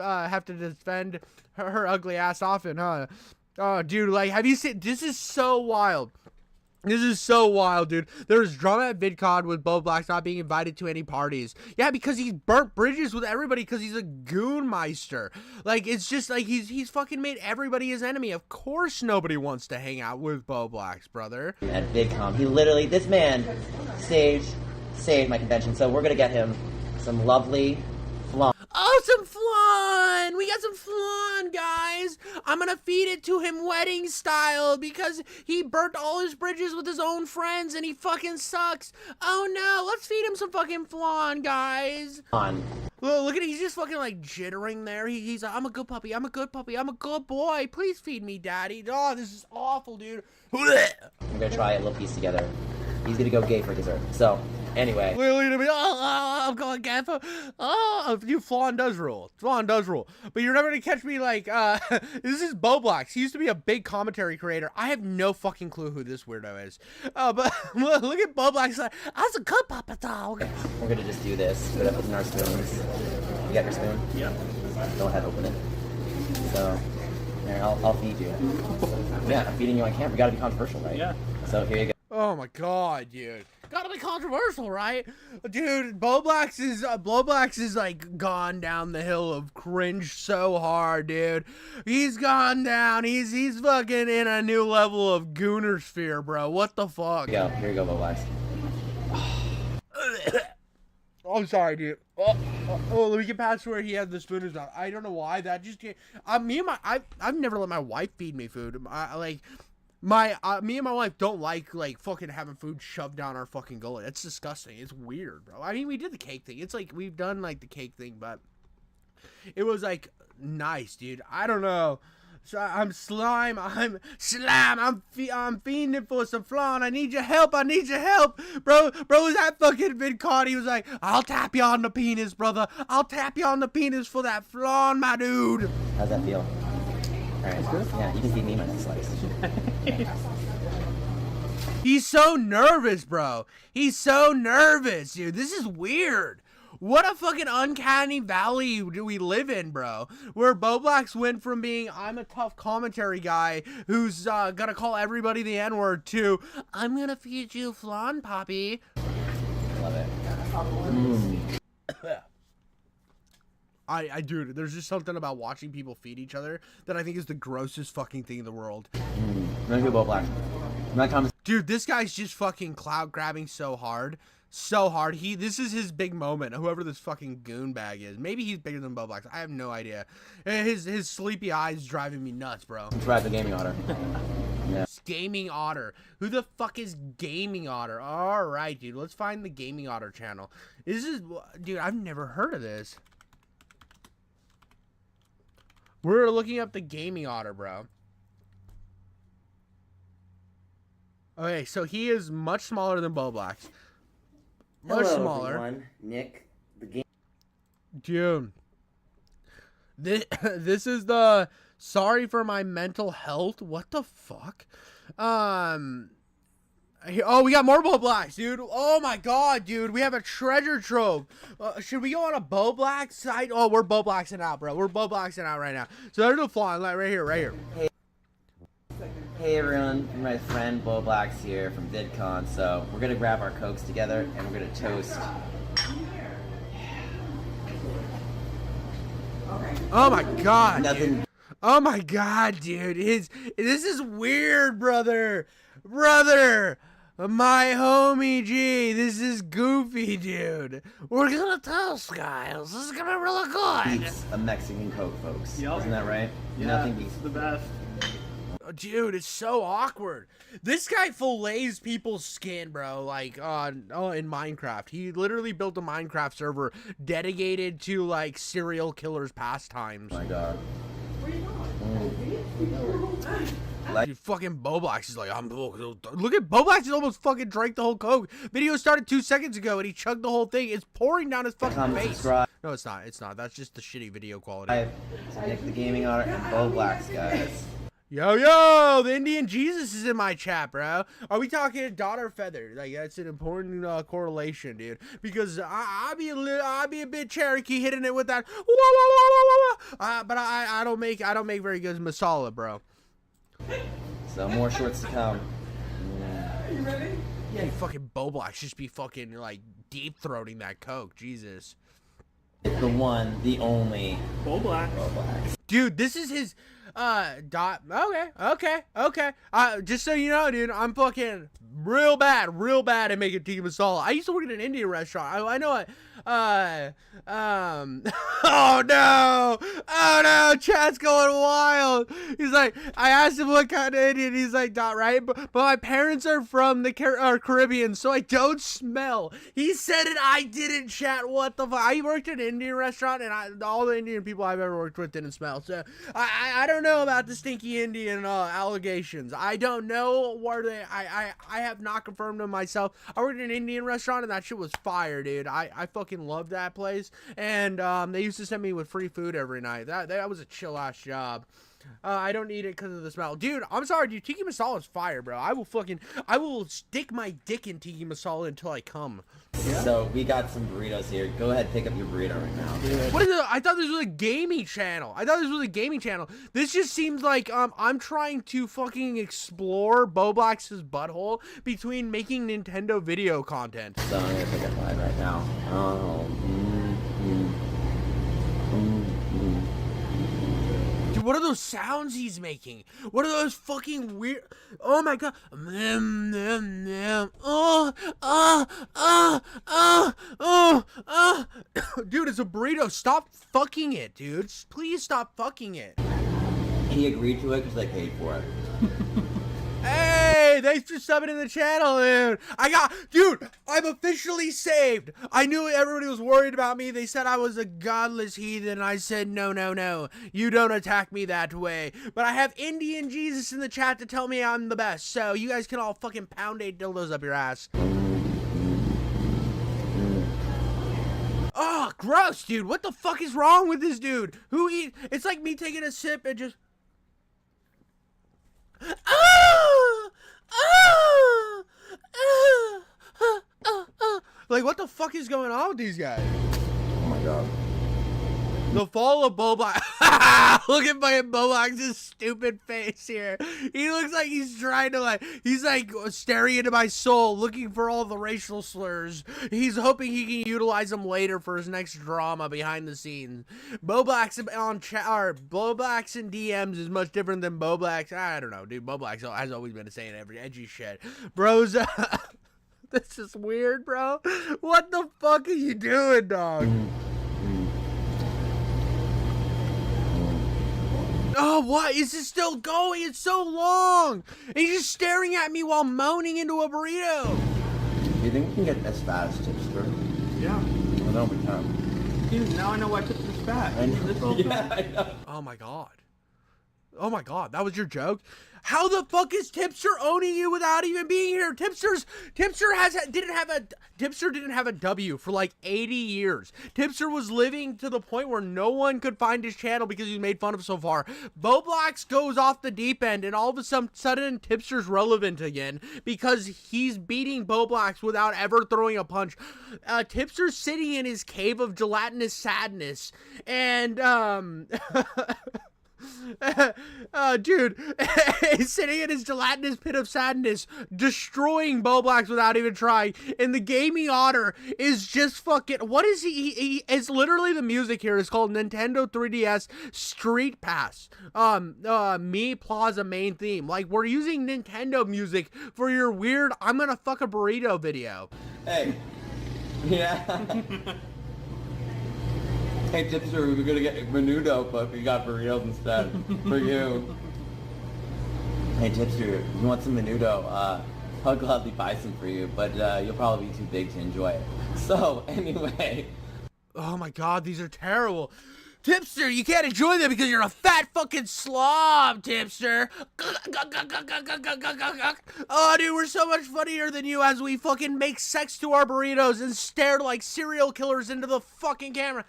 to defend her ugly ass often, huh? Oh, dude, have you seen? This is so wild. This is so wild, dude. There's drama at VidCon with Bo Black not being invited to any parties. Yeah, because he's burnt bridges with everybody because he's a goonmeister. It's just he's fucking made everybody his enemy. Of course nobody wants to hang out with Bo Black's brother. At VidCon, this man saved my convention, so we're gonna get him some lovely flan. Oh, some flan! We got some flan, guys! I'm gonna feed it to him wedding style because he burnt all his bridges with his own friends and he fucking sucks. Oh no, let's feed him some fucking flan, guys. Look at it, he's just fucking jittering there. He's like, I'm a good puppy, I'm a good puppy, I'm a good boy. Please feed me, daddy. Oh, this is awful, dude. We're gonna try a little piece together. He's gonna go gay for dessert. So, anyway. I'm going gay for. Flan does rule. Flan does rule. But you're never gonna catch me this is Bo Black. He used to be a big commentary creator. I have no fucking clue who this weirdo is. But look at Bo Black's like, that's a good papa dog. We're gonna just do this. Put it in our spoons. You got your spoon? Yeah. Go ahead, open it. So, here, I'll feed you. Yeah, I'm feeding you on camera. We gotta be controversial, right? Yeah. So, here you go. Oh my god, dude. Gotta be controversial, right? Dude, Bo Black's is gone down the hill of cringe so hard, dude. He's gone down. He's fucking in a new level of gooner sphere, bro. What the fuck? Here you go, Bo Black. Oh, I'm sorry, dude. Let me get past where he had the spoon in his mouth. I don't know why that just came. I've never let my wife feed me food. Me and my wife don't like fucking having food shoved down our fucking gullet. It's disgusting. It's weird, bro. I mean, we did the cake thing. It's we've done the cake thing, but it was nice, dude. I don't know. So I'm slime. I'm fiending for some flan. I need your help. Bro was that fucking VidCon. He was like, I'll tap you on the penis, brother. I'll tap you on the penis for that flan, my dude. How's that feel? Alright, yeah, you can feed me my next slice. He's so nervous, bro. He's so nervous, dude. This is weird. What a fucking uncanny valley do we live in, bro? Where Bo Blacks went from being, I'm a tough commentary guy who's gonna call everybody the N-word to, I'm gonna feed you flan, Poppy. Love it. Dude, there's just something about watching people feed each other that I think is the grossest fucking thing in the world. Let me go Black. Dude, this guy's just fucking clout grabbing so hard. This is his big moment, whoever this fucking goon bag is. Maybe he's bigger than Bo Black. I have no idea. His sleepy eyes driving me nuts, bro. Try the gaming otter. Yeah. Gaming Otter. Who the fuck is Gaming Otter? Alright, dude. Let's find the Gaming Otter channel. Dude, I've never heard of this. We're looking up the Gaming Otter, bro. Okay, so he is much smaller than Bo Black's. Much smaller. Everyone. Nick, the game. Dude. This is the sorry for my mental health. What the fuck? Oh, we got more Bo Blacks, dude. Oh my god, dude. We have a treasure trove. Should we go on a Bo Black site? Oh, we're Bo Blacksing out, bro. We're Bo Blacksing out right now. So there's the fly, like right here, right here. Hey everyone, my friend Bo Black's here from VidCon. So we're gonna grab our cokes together and we're gonna toast. Oh my god, Nothing. dude. Oh my god, dude. This is weird, brother. Brother. My homie G, this is goofy, dude. We're gonna toast, guys. This is gonna be really good. Beats a Mexican Coke, folks. Yep. Isn't that right? Yeah, Nothing beats the best. Dude, it's so awkward. This guy fillets people's skin, bro, like in Minecraft. He literally built a Minecraft server dedicated to like serial killers' pastimes. Oh my god. Dude, fucking Boblax is like, look at Boblax, he almost fucking drank the whole Coke. Video started 2 seconds ago and he chugged the whole thing. It's pouring down his fucking face. Subscribe. No, it's not. It's not. That's just the shitty video quality. Nick the Gaming Art and Bo Blacks, guys. Yo, the Indian Jesus is in my chat, bro. Are we talking dot or feather? Like, that's an important correlation, dude. Because I'll be a bit Cherokee hitting it with that. But I don't make very good masala, bro. So more shorts to come. You ready? Yeah, fucking Boblax just be fucking like deep throating that Coke, Jesus. The one, the only Bo Black. Bo Blacks. Dude, this is his dot. Okay. Just so you know, dude, I'm fucking real bad at making tikka masala. I used to work at an Indian restaurant. I know it. Oh no, chat's going wild. He's like, I asked him what kind of Indian. He's like, dot, right? But my parents are from the Caribbean, so I don't smell. He said it, I didn't, chat. What the fuck? I worked at an Indian restaurant, and all the Indian people I've ever worked with didn't smell. So I don't know about the stinky Indian allegations. I don't know where they. I have not confirmed them myself. I worked at an Indian restaurant, and that shit was fire, dude. I fucking loved that place, and they used to send me with free food every night. That was a chill ass job. I don't eat it because of the smell. Dude, I'm sorry, dude. Tiki masala is fire, bro. I will stick my dick in tiki masala until I come. Yeah. So we got some burritos here. Go ahead, pick up your burrito right now. What is it? I thought this was a gaming channel. This just seems like I'm trying to fucking explore Boblax's butthole between making Nintendo video content. So I'm gonna pick up mine right now. Oh. Dude, what are those sounds he's making? What are those fucking weird? Oh my god! Dude, it's a burrito. Stop fucking it, dude. Please stop fucking it. He agreed to it because I paid for it. Hey, thanks for subbing in the channel, dude. Dude, I'm officially saved. I knew everybody was worried about me. They said I was a godless heathen. I said, no. You don't attack me that way. But I have Indian Jesus in the chat to tell me I'm the best. So you guys can all fucking pound 8 dildos up your ass. Oh, gross, dude. What the fuck is wrong with this dude? It's like me taking a sip and just... Like, what the fuck is going on with these guys? Oh my god. The fall of Boblax. Look at my Boblax's stupid face here. He looks like he's trying to he's like staring into my soul, looking for all the racial slurs. He's hoping he can utilize them later for his next drama behind the scenes. Boblax on chat, or Boblax in DMs is much different than Boblax. I don't know, dude. Boblax has always been saying every edgy shit. Bros, this is weird, bro. What the fuck are you doing, dog? Oh, what? Is this still going? It's so long. And he's just staring at me while moaning into a burrito. Do you think we can get as fast as Tipster? Yeah. I know we can. Dude, now I know why Tipster's fat. I know. I know. Oh my god. Oh my god, that was your joke? How the fuck is Tipster owning you without even being here? Tipster didn't have a W for like 80 years. Tipster was living to the point where no one could find his channel because he made fun of so far. Boblax goes off the deep end and all of a sudden Tipster's relevant again because he's beating Boblax without ever throwing a punch. Tipster's sitting in his cave of gelatinous sadness and dude, he's sitting in his gelatinous pit of sadness, destroying Boblax without even trying. And the gaming otter is just fucking. What is he? It's literally the music here is called Nintendo 3DS Street Pass. Me Plaza main theme. Like we're using Nintendo music for your weird "I'm gonna fuck a burrito" video. Hey. Yeah. Hey, Tipster, we were gonna get menudo, but we got burritos instead. For you. Hey, Tipster, you want some menudo? I'll gladly buy some for you, but you'll probably be too big to enjoy it. So, anyway. Oh my god, these are terrible. Tipster, you can't enjoy them because you're a fat fucking slob, Tipster. Oh, dude, we're so much funnier than you as we fucking make sex to our burritos and stare like serial killers into the fucking camera.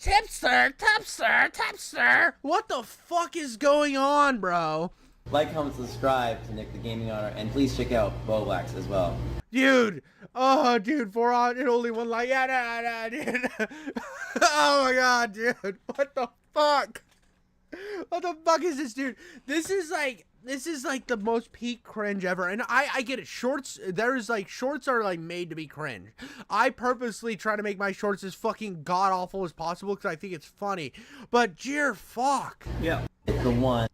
Tipster, Tipster, Tipster. What the fuck is going on, bro? Like, comment, subscribe to Nick the Gaming Honor, and please check out Boblax as well. Dude. Oh, dude, 4 on and only 1 like. Yeah, nah, dude. Oh my god, dude. What the fuck? What the fuck is this, dude? This is like the most peak cringe ever. And I get it. Shorts are like made to be cringe. I purposely try to make my shorts as fucking god awful as possible because I think it's funny. But dear fuck. Yeah. It's the one.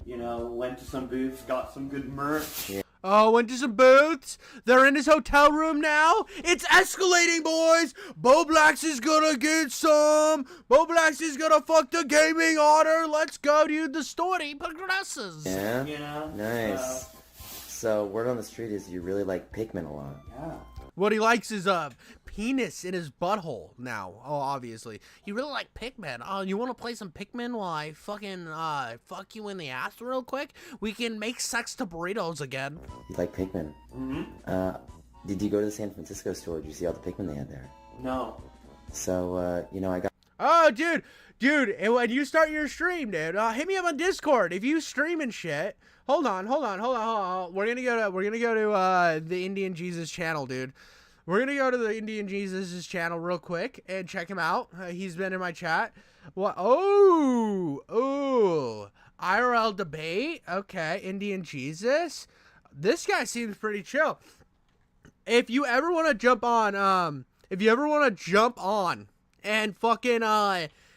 You know, went to some booths, got some good merch. Yeah. Oh, went to some booths. They're in his hotel room now. It's escalating, boys. Boblax is gonna get some. Boblax is gonna fuck the gaming otter. Let's go, dude. The story progresses. Yeah? Yeah. Nice. So, word on the street is you really like Pikmin a lot. Yeah. What he likes is penis in his butthole now. Oh, obviously. You really like Pikmin. Oh, you want to play some Pikmin while I fucking fuck you in the ass real quick? We can make sex to burritos again. You like Pikmin? Mm-hmm. Did you go to the San Francisco store? Did you see all the Pikmin they had there? No. So, you know, I got... Oh, dude, and when you start your stream, dude, hit me up on Discord. If you stream and shit, hold on. We're gonna go to the Indian Jesus channel, dude. We're gonna go to the Indian Jesus' channel real quick and check him out. He's been in my chat. What? Oh, IRL debate. Okay, Indian Jesus. This guy seems pretty chill. If you ever want to jump on, and fucking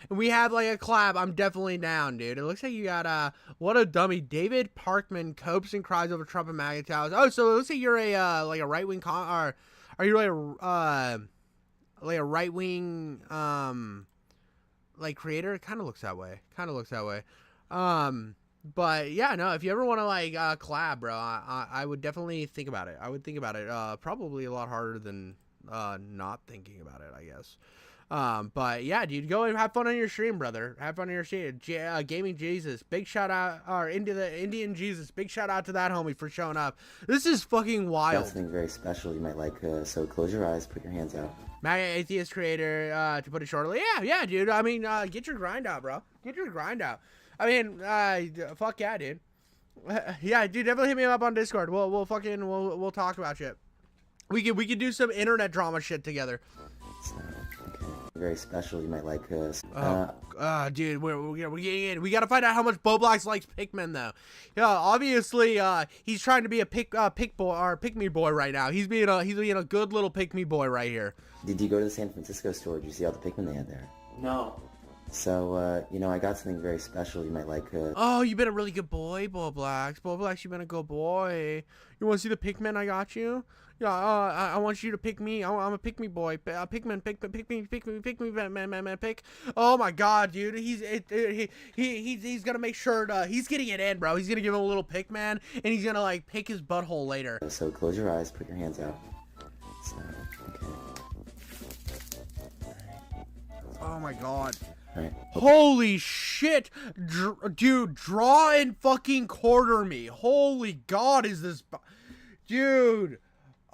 we have like a collab, I'm definitely down, dude. It looks like you got what a dummy. David Parkman copes and cries over Trump and MAGA towers. Oh, so it looks like you're a like a right wing or are you like a right wing like creator? It kind of looks that way. But yeah, no, if you ever want to like collab, bro, I would definitely think about it. I would think about it. Probably a lot harder than not thinking about it, I guess. But yeah, dude, go and have fun on your stream, brother. Have fun on your stream. Gaming Jesus, big shout out, or into the Indian Jesus, big shout out to that homie for showing up. This is fucking wild. Got something very special you might like, so close your eyes, put your hands out. MAGA atheist creator, to put it shortly. Yeah, dude. I mean, get your grind out, bro. Get your grind out. I mean, fuck yeah, dude. Yeah, dude, definitely hit me up on Discord. We'll talk about shit. We could do some internet drama shit together. Very special you might like, dude, we're getting in. We gotta find out how much Boblax likes Pikmin though. Yeah, obviously he's trying to be a pick me boy right now. He's being a good little pick me boy right here. Did you go to the San Francisco store? Did you see all the Pikmin they had there? No. So, you know, I got something very special you might like, Oh, you've been a really good boy, Boblax. Boblax, you've been a good boy. You want to see the Pikmin I got you? Yeah, I want you to pick me. I'm a pick me boy. Pikmin, pick me, man, pick. Oh my god, dude. He's gonna make sure he's getting it in, bro. He's gonna give him a little Pikmin, and he's gonna like pick his butthole later. So close your eyes, put your hands out. So, okay. Oh my god. Alright. Holy shit, dude, draw and fucking quarter me. Holy God, is this, dude.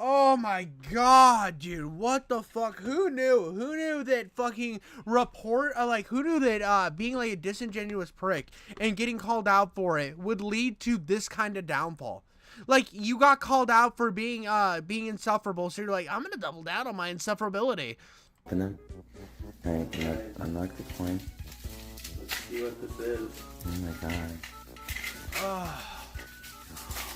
Oh my God, dude, what the fuck? Who knew? Who knew that fucking who knew that being like a disingenuous prick and getting called out for it would lead to this kind of downfall? Like, you got called out for being insufferable, so you're like, I'm gonna double down on my insufferability. Open them. Alright, unlock the coin. Let's see what this is. Oh my God.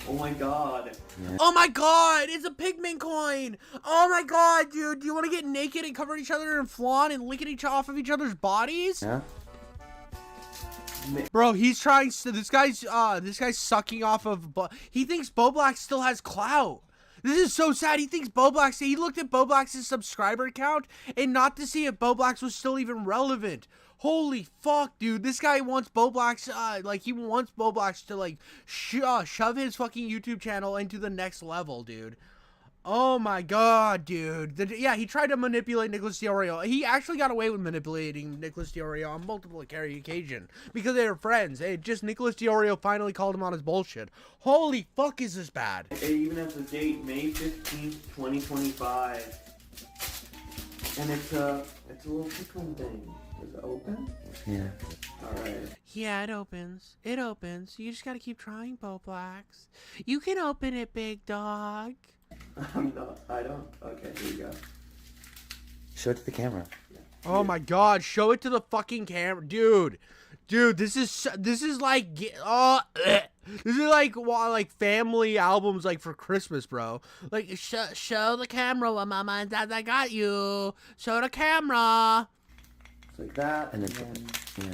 Oh my God. Yeah. Oh my God, it's a pigment coin. Oh my God, dude, do you want to get naked and cover each other in flan and licking off of each other's bodies? Yeah. Bro, he's trying to, this guy's sucking off of, he thinks Boblax still has clout. This is so sad. He thinks Boblax, he looked at Boblax's subscriber count and not to see if Boblax was still even relevant. Holy fuck, dude. This guy wants Boblax, he wants Boblax to, like, shove his fucking YouTube channel into the next level, dude. Oh my God, dude. Yeah, he tried to manipulate Nicholas Diorio. He actually got away with manipulating Nicholas Diorio on multiple occasions because they were friends. Just Nicholas Diorio finally called him on his bullshit. Holy fuck, is this bad? It even has the date, May 15th, 2025. And it's a little Pikmin thing. Is it open? Yeah. Alright. Yeah, it opens. It opens. You just gotta keep trying, Boblax. You can open it, big dog. I don't. Okay, here you go. Show it to the camera. Oh my God, show it to the fucking camera. Dude, this is like, this is like family albums, like, for Christmas, bro. Like, show the camera what mama and dad, I got you. Show the camera. It's like that, And then yeah.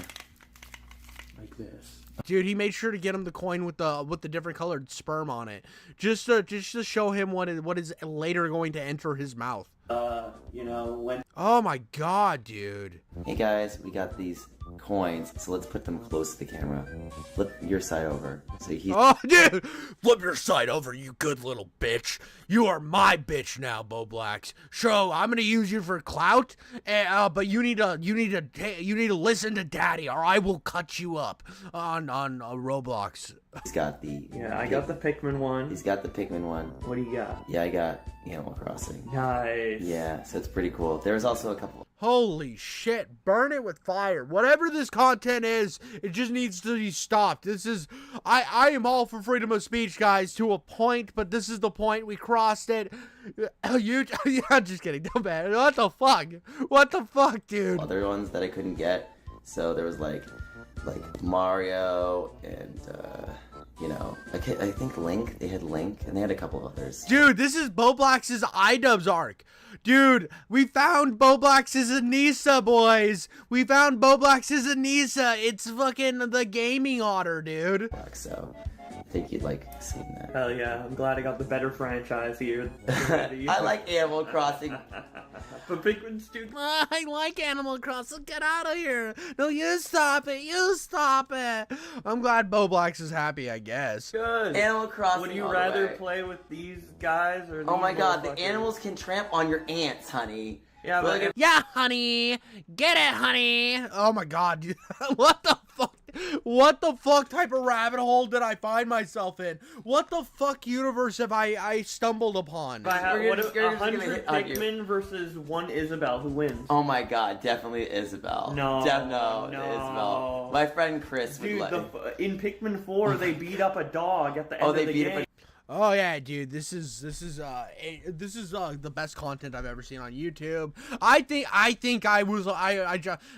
like this. Dude, he made sure to get him the coin with the different colored sperm on it, just to show him what is later going to enter his mouth. When. Oh my God, dude. Hey guys, we got these coins, so let's put them close to the camera. Flip your side over. So he's. Oh, dude, flip your side over, you good little bitch. You are my bitch now, Boblax. So I'm gonna use you for clout, but you need to listen to Daddy, or I will cut you up on Roblox. He's got the. Yeah, I got the Pikmin one. He's got the Pikmin one. What do you got? Yeah, I got Animal Crossing. Nice. Yeah, so it's pretty cool. There's also a couple. Holy shit, burn it with fire. Whatever this content is, it just needs to be stopped. This is, I am all for freedom of speech, guys, to a point, but this is the point. We crossed it. I'm just kidding. Don't bad. What the fuck? What the fuck, dude? Other ones that I couldn't get. So there was like Mario and I think Link. They had Link and they had a couple others. Dude, this is Boblax's iDubbbz arc. Dude, we found Boblax's Anissa, boys. We found Boblax's Anissa. It's fucking the gaming otter, dude. So I think you'd like seeing that. Hell yeah, I'm glad I got the better franchise here. I like Animal Crossing. But Pikmin's too. I like Animal Crossing. Get out of here. No, you stop it. You stop it. I'm glad Boblax is happy, I guess. Good. Animal Crossing. Would you all the rather way. play with these guys or these Oh my God, the motherfuckers? animals can tramp on your ants, honey. Yeah, but if Yeah, honey. Get it, honey. Oh my God, dude. What the fuck? What the fuck type of rabbit hole did I find myself in? What the fuck universe have I stumbled upon? I have, We're what just if gonna 100 hit on you. Pikmin versus 1 Isabel, who wins? Oh my God, definitely Isabel. No, no, no. Isabel. My friend Chris would Dude, let. in Pikmin 4, they beat up a dog at the end Oh, of they the beat game. up Oh yeah, dude, this is the best content I've ever seen on YouTube. I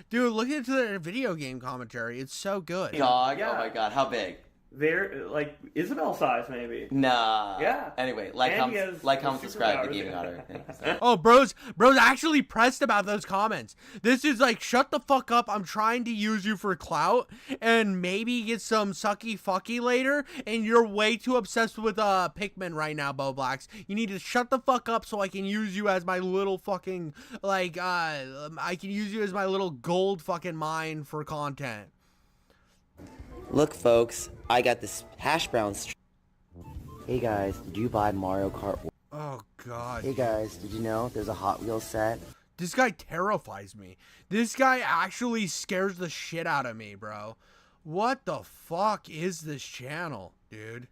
dude, look into the video game commentary. It's so good. Dog. Yeah. Oh my God, how big? They're like Isabel size, maybe. Nah. Yeah. Anyway, And he has comment, the subscribe to superpowers. Gaming Otter. Thank you, sir. Oh, bros actually pressed about those comments. This is like, shut the fuck up. I'm trying to use you for clout and maybe get some sucky fucky later. And you're way too obsessed with Pikmin right now, Boblax. You need to shut the fuck up so I can use you as my little fucking I can use you as my little gold fucking mine for content. Look, folks, I got this hash brown. Hey guys, did you buy Mario Kart? Oh God. Hey guys, did you know there's a Hot Wheels set? This guy terrifies me. This guy actually scares the shit out of me, bro. What the fuck is this channel, dude?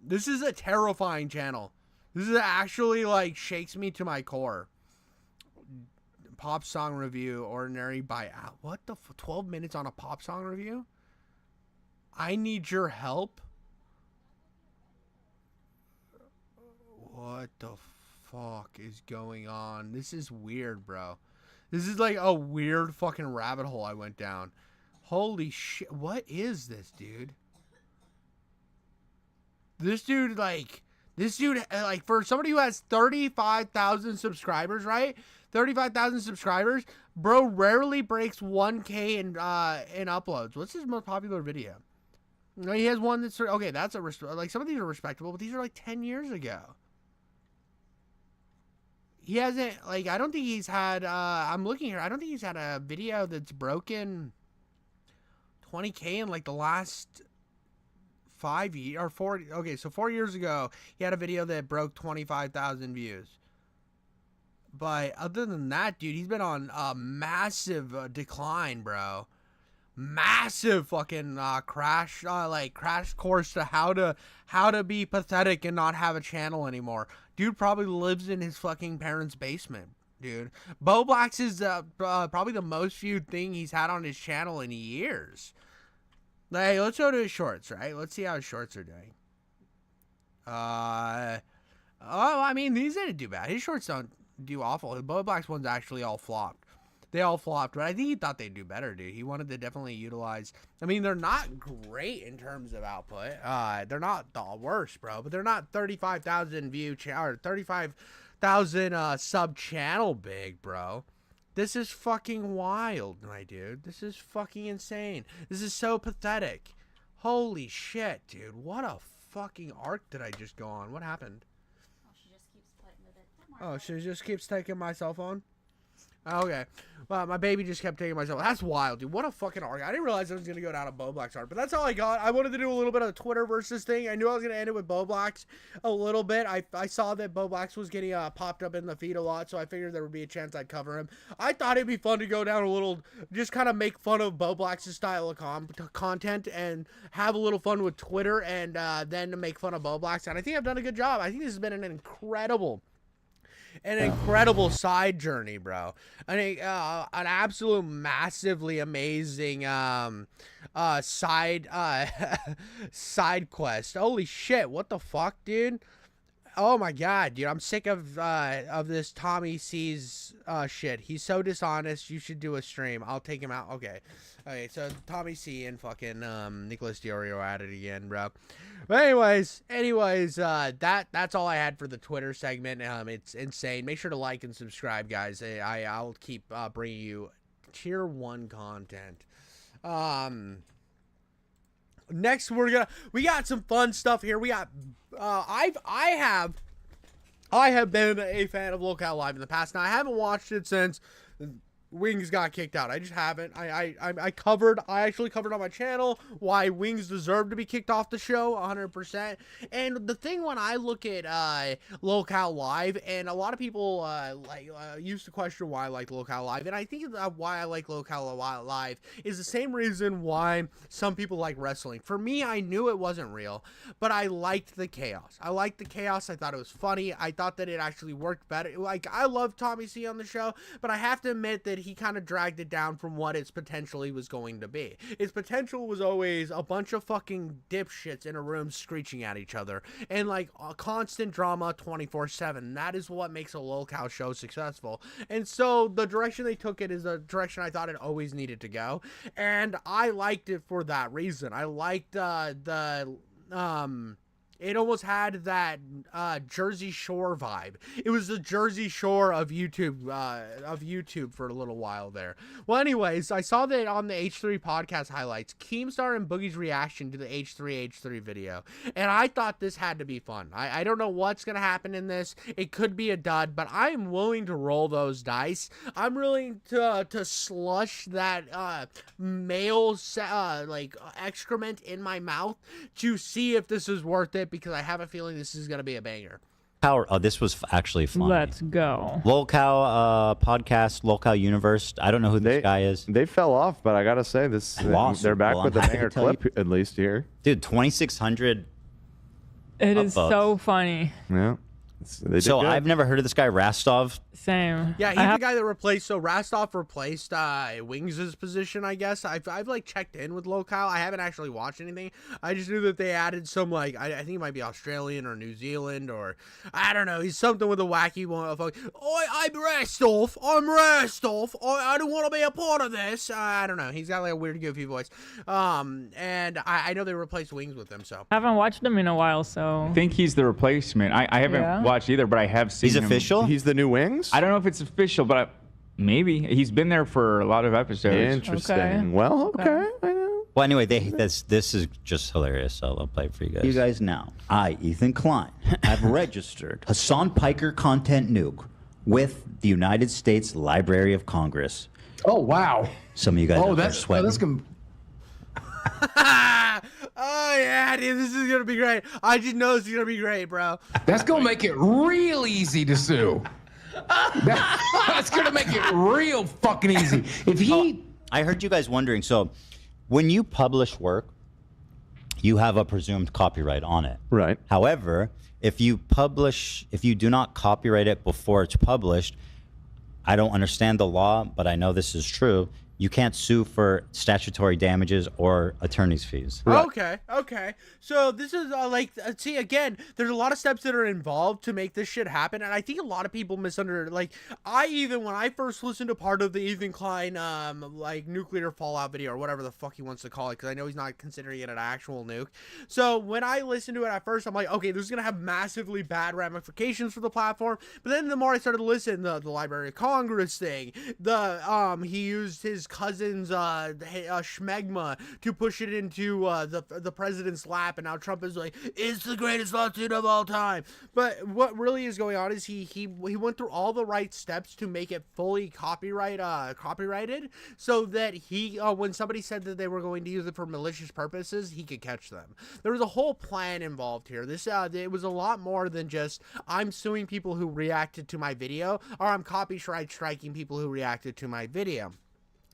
This is a terrifying channel. This is actually, like, shakes me to my core. Pop song review, ordinary by... What the... 12 minutes on a pop song review? I need your help? What the fuck is going on? This is weird, bro. This is like a weird fucking rabbit hole I went down. Holy shit. What is this, dude? This dude, like, for somebody who has 35,000 subscribers, right? 35,000 subscribers, bro rarely breaks 1K in uploads. What's his most popular video? No, he has one that's, okay, that's like, some of these are respectable, but these are like 10 years ago. He hasn't, like, I don't think he's had, I'm looking here, I don't think he's had a video that's broken 20K in, like, the last 5 years, or 4, okay, so 4 years ago, he had a video that broke 25,000 views. But other than that, dude, he's been on a massive decline, bro. Massive fucking crash course to how to be pathetic and not have a channel anymore. Dude probably lives in his fucking parents' basement, dude. Bo Black's is probably the most viewed thing he's had on his channel in years. Like, let's go to his shorts, right? Let's see how his shorts are doing. Oh, I mean, these didn't do bad. His shorts don't do awful. Bo Black's ones actually all flopped. They all flopped, but I think he thought they'd do better, dude. He wanted to definitely utilize... I mean, they're not great in terms of output. They're not the worst, bro, but they're not 35,000 view... or 35,000 sub channel big, bro. This is fucking wild, my dude. This is fucking insane. This is so pathetic. Holy shit, dude. What a fucking arc did I just go on? What happened? Oh, she just keeps playing with it. Oh, she just keeps taking my cell phone? Okay. Well, my baby just kept taking my cell phone. That's wild, dude. What a fucking arc. I didn't realize I was going to go down a Bo Black's arc, but that's all I got. I wanted to do a little bit of a Twitter versus thing. I knew I was going to end it with Bo Black's a little bit. I saw that Bo Black's was getting popped up in the feed a lot, so I figured there would be a chance I'd cover him. I thought it'd be fun to go down a little, just kind of make fun of Bo Black's style of content and have a little fun with Twitter and then to make fun of Bo Black's. And I think I've done a good job. I think this has been an incredible side journey, bro. An absolute massively amazing side side quest. Holy shit, what the fuck, dude? Oh my god, dude, I'm sick of this Tommy C's shit. He's so dishonest. You should do a stream. I'll take him out. Okay, so Tommy C and fucking Nicholas Diorio are at it again, bro. But anyways, that's all I had for the Twitter segment. It's insane. Make sure to like and subscribe, guys. I'll keep bringing you tier 1 content. Next we got some fun stuff here. We got I have been a fan of Locale Live in the past. Now I haven't watched it since Wings got kicked out. I just haven't. I actually covered on my channel why Wings deserved to be kicked off the show 100%. And the thing when I look at Locale Live, and a lot of people used to question why I like Locale Live, and I think why I like Locale Live is the same reason why some people like wrestling. For me, I knew it wasn't real, but I liked the chaos. I liked the chaos. I thought it was funny. I thought that it actually worked better. Like, I love Tommy C on the show, but I have to admit that he kind of dragged it down from what its potentially was going to be. Its potential was always a bunch of fucking dipshits in a room screeching at each other and like a constant drama 24/7. That is what makes a Locale show successful. And so the direction they took it is the direction I thought it always needed to go, and I liked it for that reason. I liked it almost had that Jersey Shore vibe. It was the Jersey Shore of YouTube for a little while there. Well, anyways, I saw that on the H3 podcast highlights, Keemstar and Boogie's reaction to the H3H3 video, and I thought this had to be fun. I don't know what's gonna happen in this. It could be a dud, but I am willing to roll those dice. I'm willing to slush that male like excrement in my mouth to see if this is worth it, because I have a feeling this is going to be a banger. Oh, this was actually fun. Let's go. Lolcow podcast, Lolcow Universe. I don't know who this guy is. They fell off, but I gotta say this. They're back with the banger clip at least here. Dude, 2,600. It is so funny. Yeah. So I've never heard of this guy Rastov. Same. Yeah, he's the guy that replaced. So Rastov replaced Wings' position, I guess. I've like checked in with Lolcow. I haven't actually watched anything. I just knew that they added some like I think it might be Australian or New Zealand or I don't know. He's something with a wacky one. I'm Rastov. I'm Rastov. I don't want to be a part of this. I don't know. He's got like a weird goofy voice. And I know they replaced Wings with him. So Haven't watched him in a while, so. I think he's the replacement. I haven't watched either, but I have seen him. He's official? He's the new Wings? I don't know if it's official, but maybe. He's been there for a lot of episodes. Interesting. Okay. Well, okay. Well, anyway, this is just hilarious, so I'll play it for you guys. You guys now. I, Ethan Klein, have registered Hassan Piker Content Nuke with the United States Library of Congress. Oh, wow. Some of you guys are sweating. That's gonna... Oh yeah, dude, this is gonna be great. I just know this is gonna be great, bro. That's gonna make it real easy to sue. That's gonna make it real fucking easy. If he, I heard you guys wondering. So, when you publish work, you have a presumed copyright on it. Right. However, if you do not copyright it before it's published, I don't understand the law, but I know this is true. You can't sue for statutory damages or attorney's fees. Right. Okay. So this is see, again, there's a lot of steps that are involved to make this shit happen, and I think a lot of people misunderstand. Like, when I first listened to part of the Ethan Klein like nuclear fallout video or whatever the fuck he wants to call it, because I know he's not considering it an actual nuke. So when I listened to it at first, I'm like, okay, this is gonna have massively bad ramifications for the platform. But then the more I started to listen, the Library of Congress thing, he used his cousin's schmegma to push it into the president's lap, and now Trump is like, it's the greatest lawsuit of all time. But what really is going on is he went through all the right steps to make it fully copyrighted, so that when somebody said that they were going to use it for malicious purposes, he could catch them. There was a whole plan involved here. This it was a lot more than just I'm suing people who reacted to my video, or I'm copyright striking people who reacted to my video.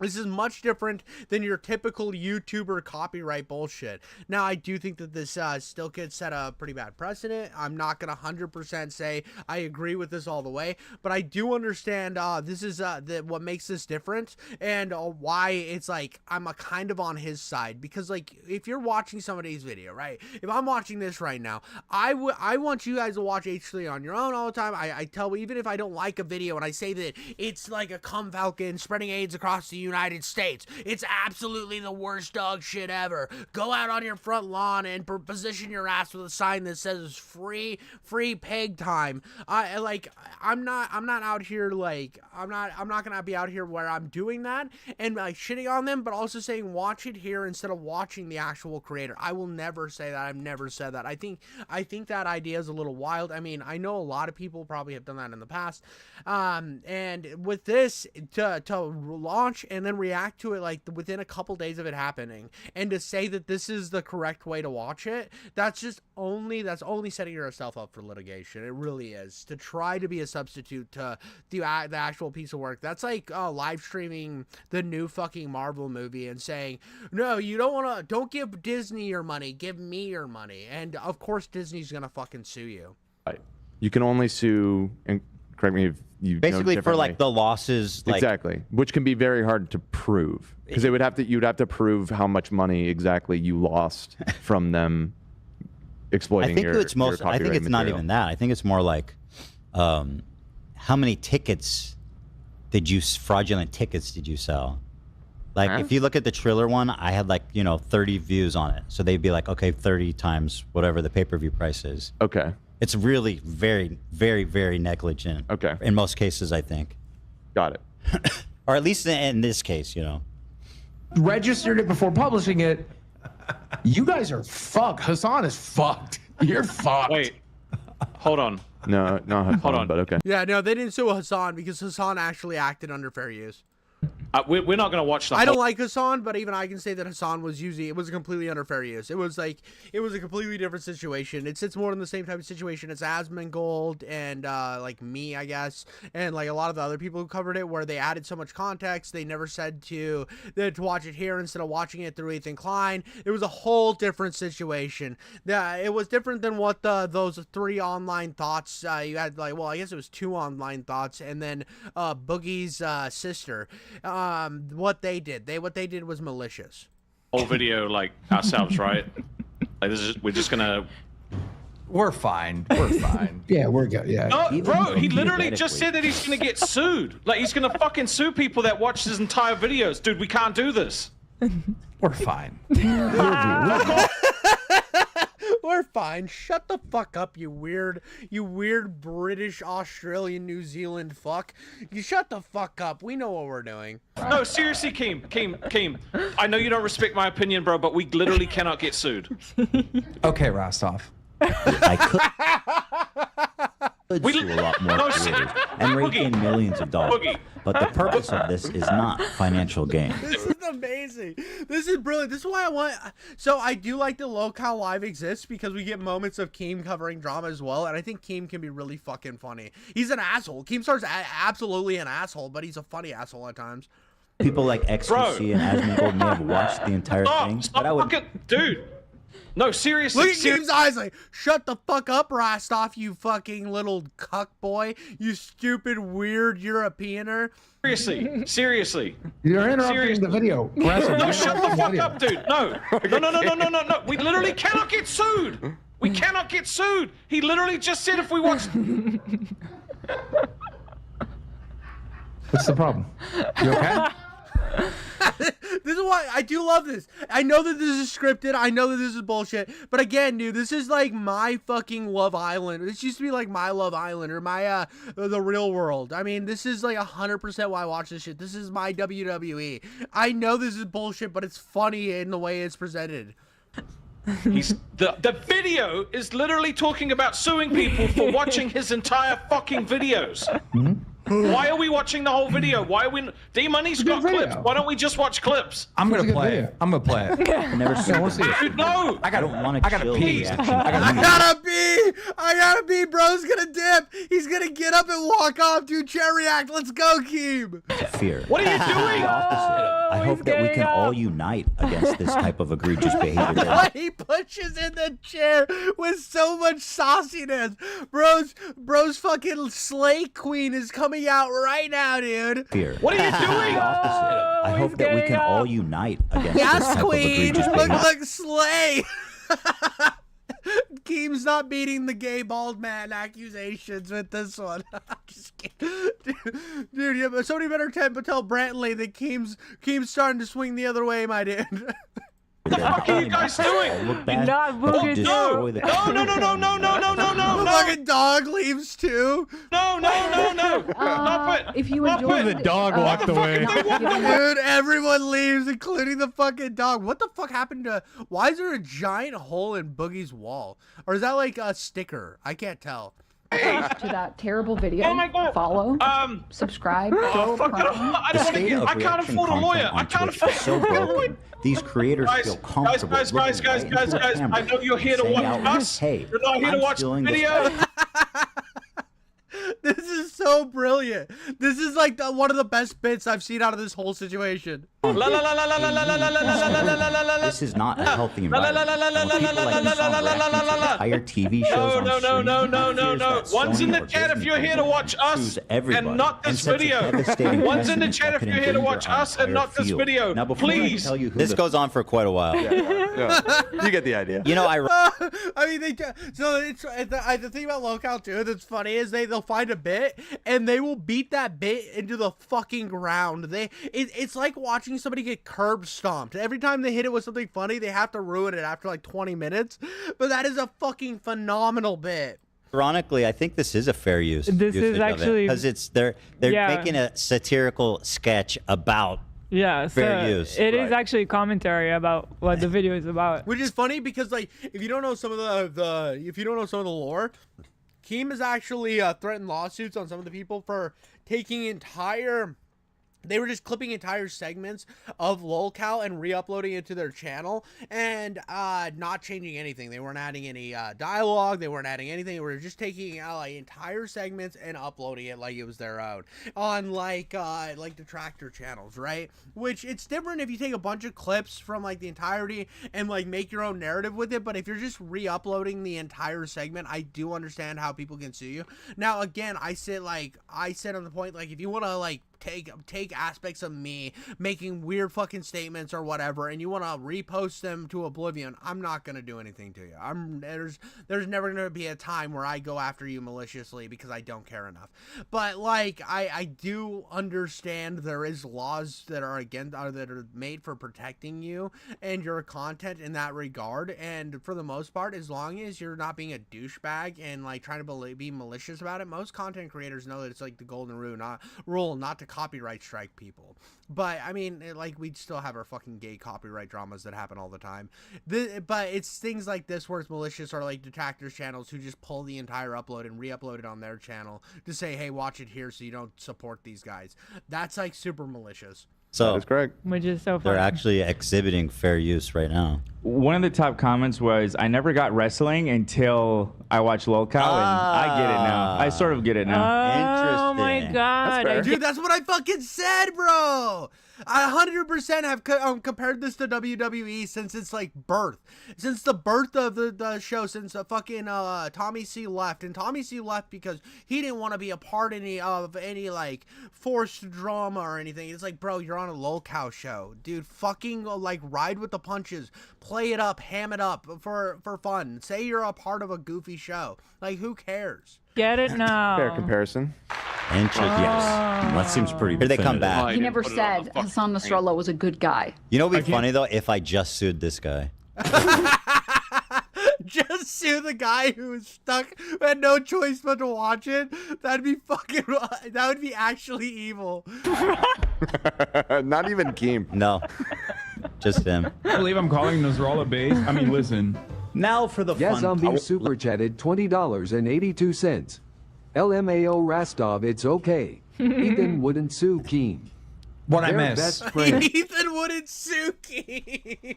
This is much different than your typical YouTuber copyright bullshit. Now, I do think that this still could set a pretty bad precedent. I'm not going to 100% say I agree with this all the way, but I do understand this is what makes this different, and why it's like I'm kind of on his side. Because, like, if you're watching somebody's video, right? If I'm watching this right now, I want you guys to watch H3 on your own all the time. I tell, even if I don't like a video and I say that it's like a cum falcon spreading AIDS across the United States, it's absolutely the worst dog shit ever. Go out on your front lawn and position your ass with a sign that says free peg time. I'm not out here like I'm not gonna be out here where I'm doing that and like shitting on them, but also saying watch it here instead of watching the actual creator. I will never say that. I've never said that. I think that idea is a little wild. I mean, I know a lot of people probably have done that in the past, and with this to launch and then react to it like within a couple days of it happening, and to say that this is the correct way to watch it, that's only setting yourself up for litigation. It really is. To try to be a substitute to the actual piece of work, that's like live streaming the new fucking Marvel movie and saying, no, you don't give Disney your money, give me your money. And of course Disney's gonna fucking sue you. Right. You can only sue, and correct me if you basically for like the losses, like, exactly, which can be very hard to prove, because you'd have to prove how much money exactly you lost from them exploiting your I think it's not material. even that. I think it's more like how many fraudulent tickets did you sell? Like if you look at the Triller one, I had 30 views on it, so they'd be like, okay, 30 times whatever the pay-per-view price is. Okay. It's really very, very, very negligent. Okay. In most cases, I think. Got it. Or at least in this case, Registered it before publishing it. You guys are fucked. Hassan is fucked. You're fucked. Wait. Hold on. No, not Hassan, but okay. Yeah, no, they didn't sue Hassan because Hassan actually acted under fair use. We're not going to watch the I don't whole- like Hassan, but even I can say that Hassan was using it was completely under fair use. It was a completely different situation. It sits more in the same type of situation as Asmongold and like me, I guess, and like a lot of the other people who covered it, where they added so much context. They never said to watch it here instead of watching it through Ethan Klein. It was a whole different situation. It was different than what those 3 online thoughts you had. Like, well, I guess it was 2 online thoughts, and then Boogie's sister. What they did was malicious. whole video like ourselves, right? Like we're just gonna. We're fine. We're fine. Yeah, we're good. Yeah. No, bro, he literally just said that he's gonna get sued. Like he's gonna fucking sue people that watch his entire videos. Dude, we can't do this. We're fine. We're fine. Shut the fuck up, you weird British, Australian, New Zealand fuck. You shut the fuck up. We know what we're doing. No, seriously, Keem. I know you don't respect my opinion, bro, but we literally cannot get sued. Okay, Rostov. Could sue a lot more creators and rake in millions of dollars. But the purpose of this is not financial gain. This is amazing. This is brilliant. This is why I want. So I do like the Locale Live exists because we get moments of Keem covering drama as well, and I think Keem can be really fucking funny. He's an asshole. Keemstar's absolutely an asshole, but he's a funny asshole at times. People like XQC and Asmongold may have watched the entire thing, but I would. Dude. No, seriously. Look at Keem's eyes like, shut the fuck up, Rostov, you fucking little cuck boy. You stupid, weird Europeaner. Seriously. You're interrupting the video. No, shut the fuck up, dude. No. We literally cannot get sued. We cannot get sued. He literally just said if we watch... What's the problem? You okay? This is why I do love this. I know that this is scripted. I know that this is bullshit. But again, dude, this is like my fucking Love Island. This used to be like my Love Island or my The Real World. I mean, this is like 100% why I watch this shit. This is my WWE. I know this is bullshit, but it's funny in the way it's presented. The video is literally talking about suing people for watching his entire fucking videos. Why are we watching the whole video? Why are we? D-Money's got clips. Why don't we just watch clips? I'm gonna play it. I'm gonna play it. Never seen it. Dude, no! I gotta pee. I gotta pee. Bro's gonna dip. He's gonna get up and walk off, dude. Cherry act. Let's go, Keem. Fear. What are you doing? I hope that we can all unite against this type of egregious behavior. He pushes in the chair with so much sauciness. Bro's fucking slay queen is coming out right now, dude. Fear. What are you doing? I hope that we can all unite against this type of egregious behavior. Look, slay. Keem's not beating the gay bald man accusations with this one. Just kidding. Dude, yeah, but somebody better tell Brantley that Keem's starting to swing the other way, my dude. What the fuck are you guys doing? Not Boogie. No. The fucking dog leaves too. No. Stop it. If you enjoy The dog walked away. Dude, everyone leaves, including the fucking dog. What the fuck happened to... Why is there a giant hole in Boogie's wall? Or is that like a sticker? I can't tell. to that terrible video, Oh my God. follow, subscribe, Oh, go fuck it. Prime. The I can't afford a lawyer. I can't afford is so broken. These creators feel comfortable. Guys. I know you're here to watch us. Hey, You're not here to watch the video. This is so brilliant. This is like one of the best bits I've seen out of this whole situation. This is not a healthy environment. Entire TV shows No. One's in the chat if you're here to watch us and not this video. One's in the chat if you're here to watch us and not this video. Now, before please. I tell you who this goes on for quite a while. You get the idea. You know, I mean, the thing about Locale too that's funny is they'll find a bit and they will beat that bit into the fucking ground. It's like watching somebody get curb stomped. Every time they hit it with something funny, they have to ruin it after like 20 minutes. But that is a fucking phenomenal bit. Ironically, I think this is a fair use. This is actually because they're making a satirical sketch about. Yeah, so fair use. It is actually commentary about what the video is about. Which is funny because, like, if you don't know some of the lore, Keem has actually threatened lawsuits on some of the people for taking entire They were just clipping entire segments of lolcow and re-uploading it to their channel and not changing anything. They weren't adding any dialogue. They weren't adding anything. They were just taking like entire segments and uploading it like it was their own on like detractor channels, right? Which it's different if you take a bunch of clips from like the entirety and like make your own narrative with it. But if you're just re-uploading the entire segment, I do understand how people can sue you. Now, again, I sit on the point, like, if you want to like take aspects of me making weird fucking statements or whatever and you want to repost them to oblivion, I'm not going to do anything to you. There's never going to be a time where I go after you maliciously because I don't care enough. But like I do understand there is laws that are that are made for protecting you and your content in that regard, and for the most part, as long as you're not being a douchebag and like trying to be malicious about it, most content creators know that it's like the golden rule not to copyright strike people. But I mean, like, we still have our fucking gay copyright dramas that happen all the time. But it's things like this where it's malicious, or like detractors channels who just pull the entire upload and re-upload it on their channel to say, hey, watch it here so you don't support these guys. That's like super malicious. So that's correct. Which is so funny. They're actually exhibiting fair use right now. One of the top comments was, I never got wrestling until I watched lolcow, and I get it now. I sort of get it now. Oh my god. Dude, that's what I fucking said, bro. I 100% have compared this to WWE since its like birth. Since the birth of the show, since fucking Tommy C left. And Tommy C left because he didn't want to be a part of any like forced drama or anything. It's like, bro, you're on a lolcow show. Dude, fucking like ride with the punches. Play it up, ham it up for fun. Say you're a part of a goofy show. Like, who cares? Get it now. Fair comparison. Interesting. Yes. That seems pretty. Here they come definitive. back. He never said Hassan Nasrallah was a good guy. You know what'd be funny though? If I just sued this guy. Just sue the guy who was stuck, who had no choice but to watch it. That'd be fucking. That would be actually evil. Not even Keem. No. Just him. I believe I'm calling Nasrallah base. I mean, listen. Now for the fun. Zombie super chatted $20.82. LMAO Rastov, it's okay. Ethan wouldn't sue Keem. What I Their miss? best friend. Ethan wouldn't sue Keem.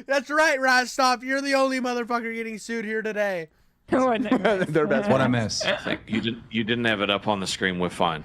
That's right, Rostov. You're the only motherfucker getting sued here today. Their best What I miss? You didn't have it up on the screen. We're fine.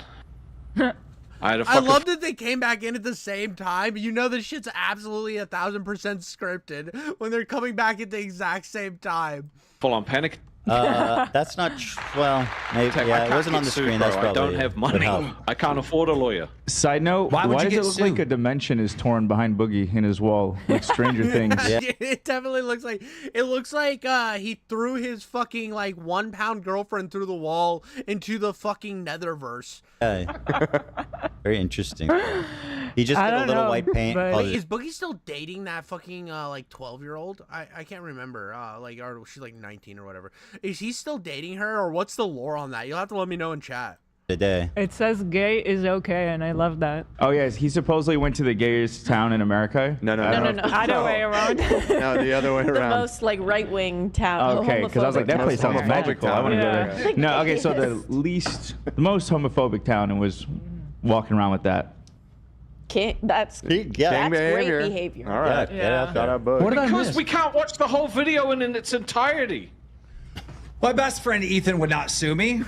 I love that they came back in at the same time. You know this shit's absolutely 1000% scripted when they're coming back at the exact same time. Full on panic. That's not well. Maybe yeah, it wasn't on the screen. That's probably. I don't have money. I can't afford a lawyer. Side note: Why would you does get it look sued? like a dimension is torn behind Boogie in his wall, like Stranger Things? Yeah. It definitely looks like he threw his fucking like 1 pound girlfriend through the wall into the fucking netherverse. Very interesting. He just I did a don't little know, white paint. but- called Wait, it- is Boogie still dating that fucking like 12-year-old? I can't remember. Or she's like 19 or whatever. Is he still dating her, or what's the lore on that? You'll have to let me know in chat. Today. It says gay is okay, and I love that. Oh yes, he supposedly went to the gayest town in America. No. Other way around. No, the other way The around. most like right-wing town. Okay, because I was like, that place sounds homophobic magical. I town. want to Yeah. go there. No, okay, so the most homophobic town, and was walking around with that. That's Gang great behavior. behavior. All right. Yeah. Shout out, Boog. What did I Because miss? we can't watch the whole video in its entirety. My best friend Ethan would not sue me.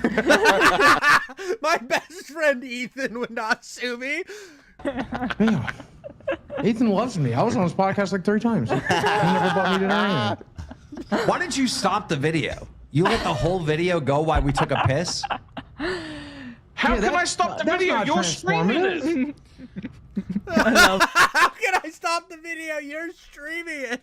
My best friend Ethan would not sue me. Yeah. Ethan loves me. I was on his podcast like 3 times. He never bought me dinner anyway. Why did you stop the video? You let the whole video go while we took a piss? How can I stop the that's video? not You're streaming it. How can I stop the video? You're streaming it.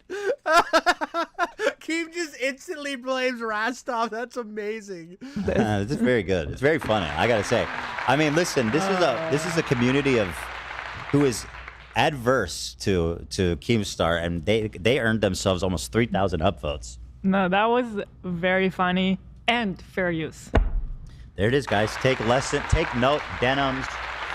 Keem just instantly blames Rastov. That's amazing. This is very good. It's very funny. I gotta say. I mean, listen. This is a community of who is adverse to Keemstar, and they earned themselves almost 3,000 upvotes. No, that was very funny and fair use. There it is, guys. Take note. Denims,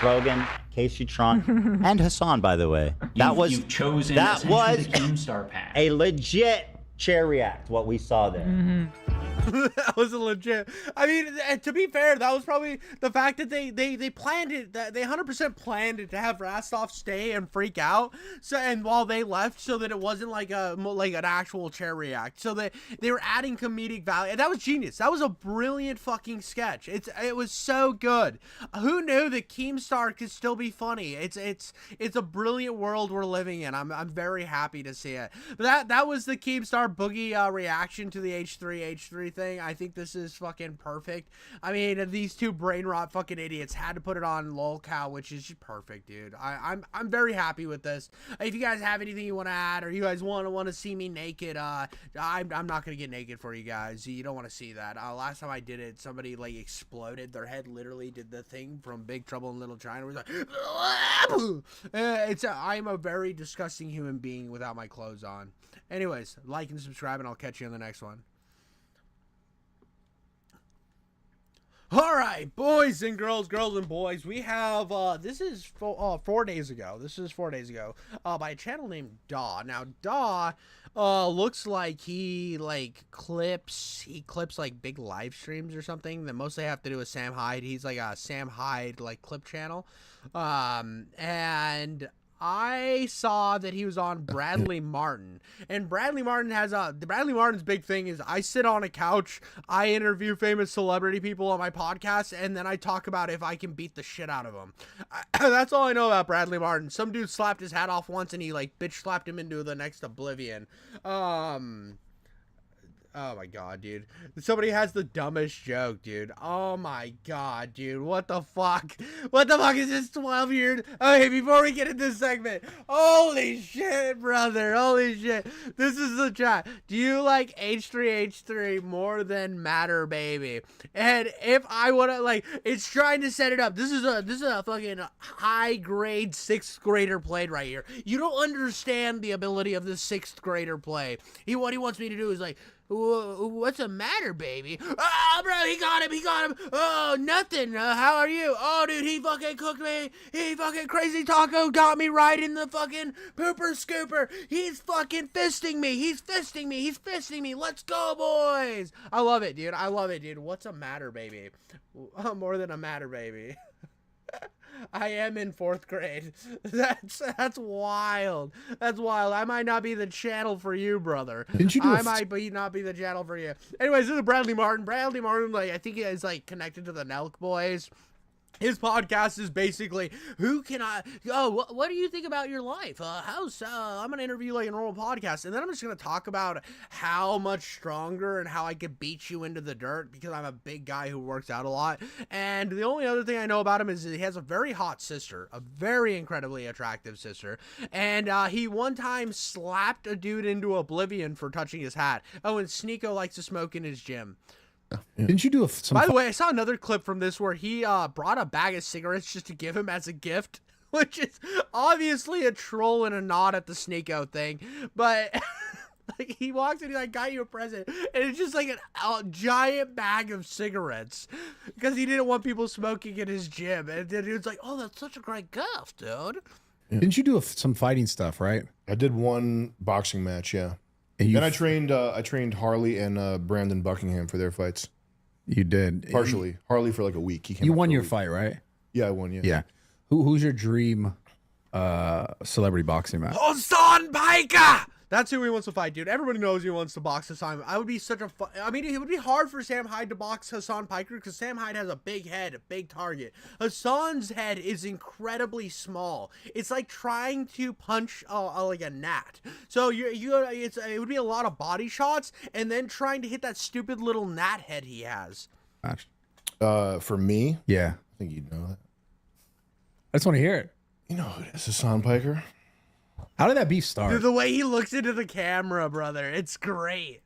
Rogan, Casey Tron, and Hassan. By the way, You've chosen that was the Keemstar path. a legit chair react. What we saw there. Mm-hmm. That was a legit. I mean, to be fair, that was probably the fact that they planned it. That they 100% planned it to have Rastov stay and freak out. So and while they left, so that it wasn't like an actual chair react. So they were adding comedic value. And that was genius. That was a brilliant fucking sketch. It was so good. Who knew that Keemstar could still be funny? It's a brilliant world we're living in. I'm very happy to see it. But that was the Keemstar Boogie reaction to the H3H3 thing. I think this is fucking perfect. I mean, these two brain rot fucking idiots had to put it on lolcow, which is perfect, dude. I'm very happy with this. If you guys have anything you want to add, or you guys want to see me naked, I'm not gonna get naked for you guys. You don't want to see that. Last time I did it, somebody like exploded. Their head literally did the thing from Big Trouble in Little China. It was like, I'm a very disgusting human being without my clothes on. Anyways, like and subscribe, and I'll catch you in the next one. All right, boys and girls and boys, we have, this is 4 days ago. This is 4 days ago, by a channel named Daw. Now, Daw, looks like he clips like big live streams or something that mostly have to do with Sam Hyde. He's like a Sam Hyde, like, clip channel. And I saw that he was on Bradley Martin, and Bradley Martin's big thing is I sit on a couch, I interview famous celebrity people on my podcast, and then I talk about if I can beat the shit out of them. That's all I know about Bradley Martin. Some dude slapped his hat off once, and he like bitch slapped him into the next oblivion. Oh my god, dude. Somebody has the dumbest joke, dude. Oh my god, dude. What the fuck? What the fuck is this 12-year? Okay, before we get into this segment. Holy shit, brother. Holy shit. This is the chat. Do you like H3H3 more than Matter Baby? And if I want to, like, it's trying to set it up. This is a fucking high grade 6th grader played right here. You don't understand the ability of this 6th grader play. What he wants me to do is like, what's the matter, baby? Oh, bro, he got him. Oh, nothing. How are you? Oh, dude, he fucking cooked me. He fucking crazy taco got me right in the fucking pooper scooper. He's fucking fisting me. He's fisting me. Let's go, boys. I love it, dude. What's a matter, baby? More than a matter, baby. I am in 4th grade. That's wild. That's wild. I might not be the channel for you, brother. Didn't you do I might not be the channel for you. Anyways, this is Bradley Martin. Bradley Martin, like, I think he is like connected to the Nelk Boys. His podcast is basically, what do you think about your life? I'm going to interview like a normal podcast, and then I'm just going to talk about how much stronger and how I could beat you into the dirt because I'm a big guy who works out a lot. And the only other thing I know about him is that he has a very hot sister, a very incredibly attractive sister. And he one time slapped a dude into oblivion for touching his hat. Oh, and Sneeko likes to smoke in his gym. Didn't you do some? By the way, I saw another clip from this where he brought a bag of cigarettes just to give him as a gift, which is obviously a troll and a nod at the Sneeko thing. But like, he walks in, he's like, "Got you a present," and it's just like a giant bag of cigarettes because he didn't want people smoking in his gym. And the dude's like, "Oh, that's such a great gift, dude." Didn't you do some fighting stuff, right? I did one boxing match, yeah. And I trained Harley and Brandon Buckingham for their fights. You did partially. Harley for like a week. You won your fight, right? Yeah, I won. Yeah. Yeah. Who's your dream celebrity boxing match? Hassan Piker! That's who he wants to fight, dude. Everybody knows he wants to box Hassan. I would be such a I mean, it would be hard for Sam Hyde to box Hassan Piker because Sam Hyde has a big head, a big target. Hassan's head is incredibly small. It's like trying to punch like a gnat. So it would be a lot of body shots and then trying to hit that stupid little gnat head he has. For me, yeah, I think you'd know that. I just want to hear it. You know who it is, Hassan Piker. How did that beef start? Dude, the way he looks into the camera, brother, it's great.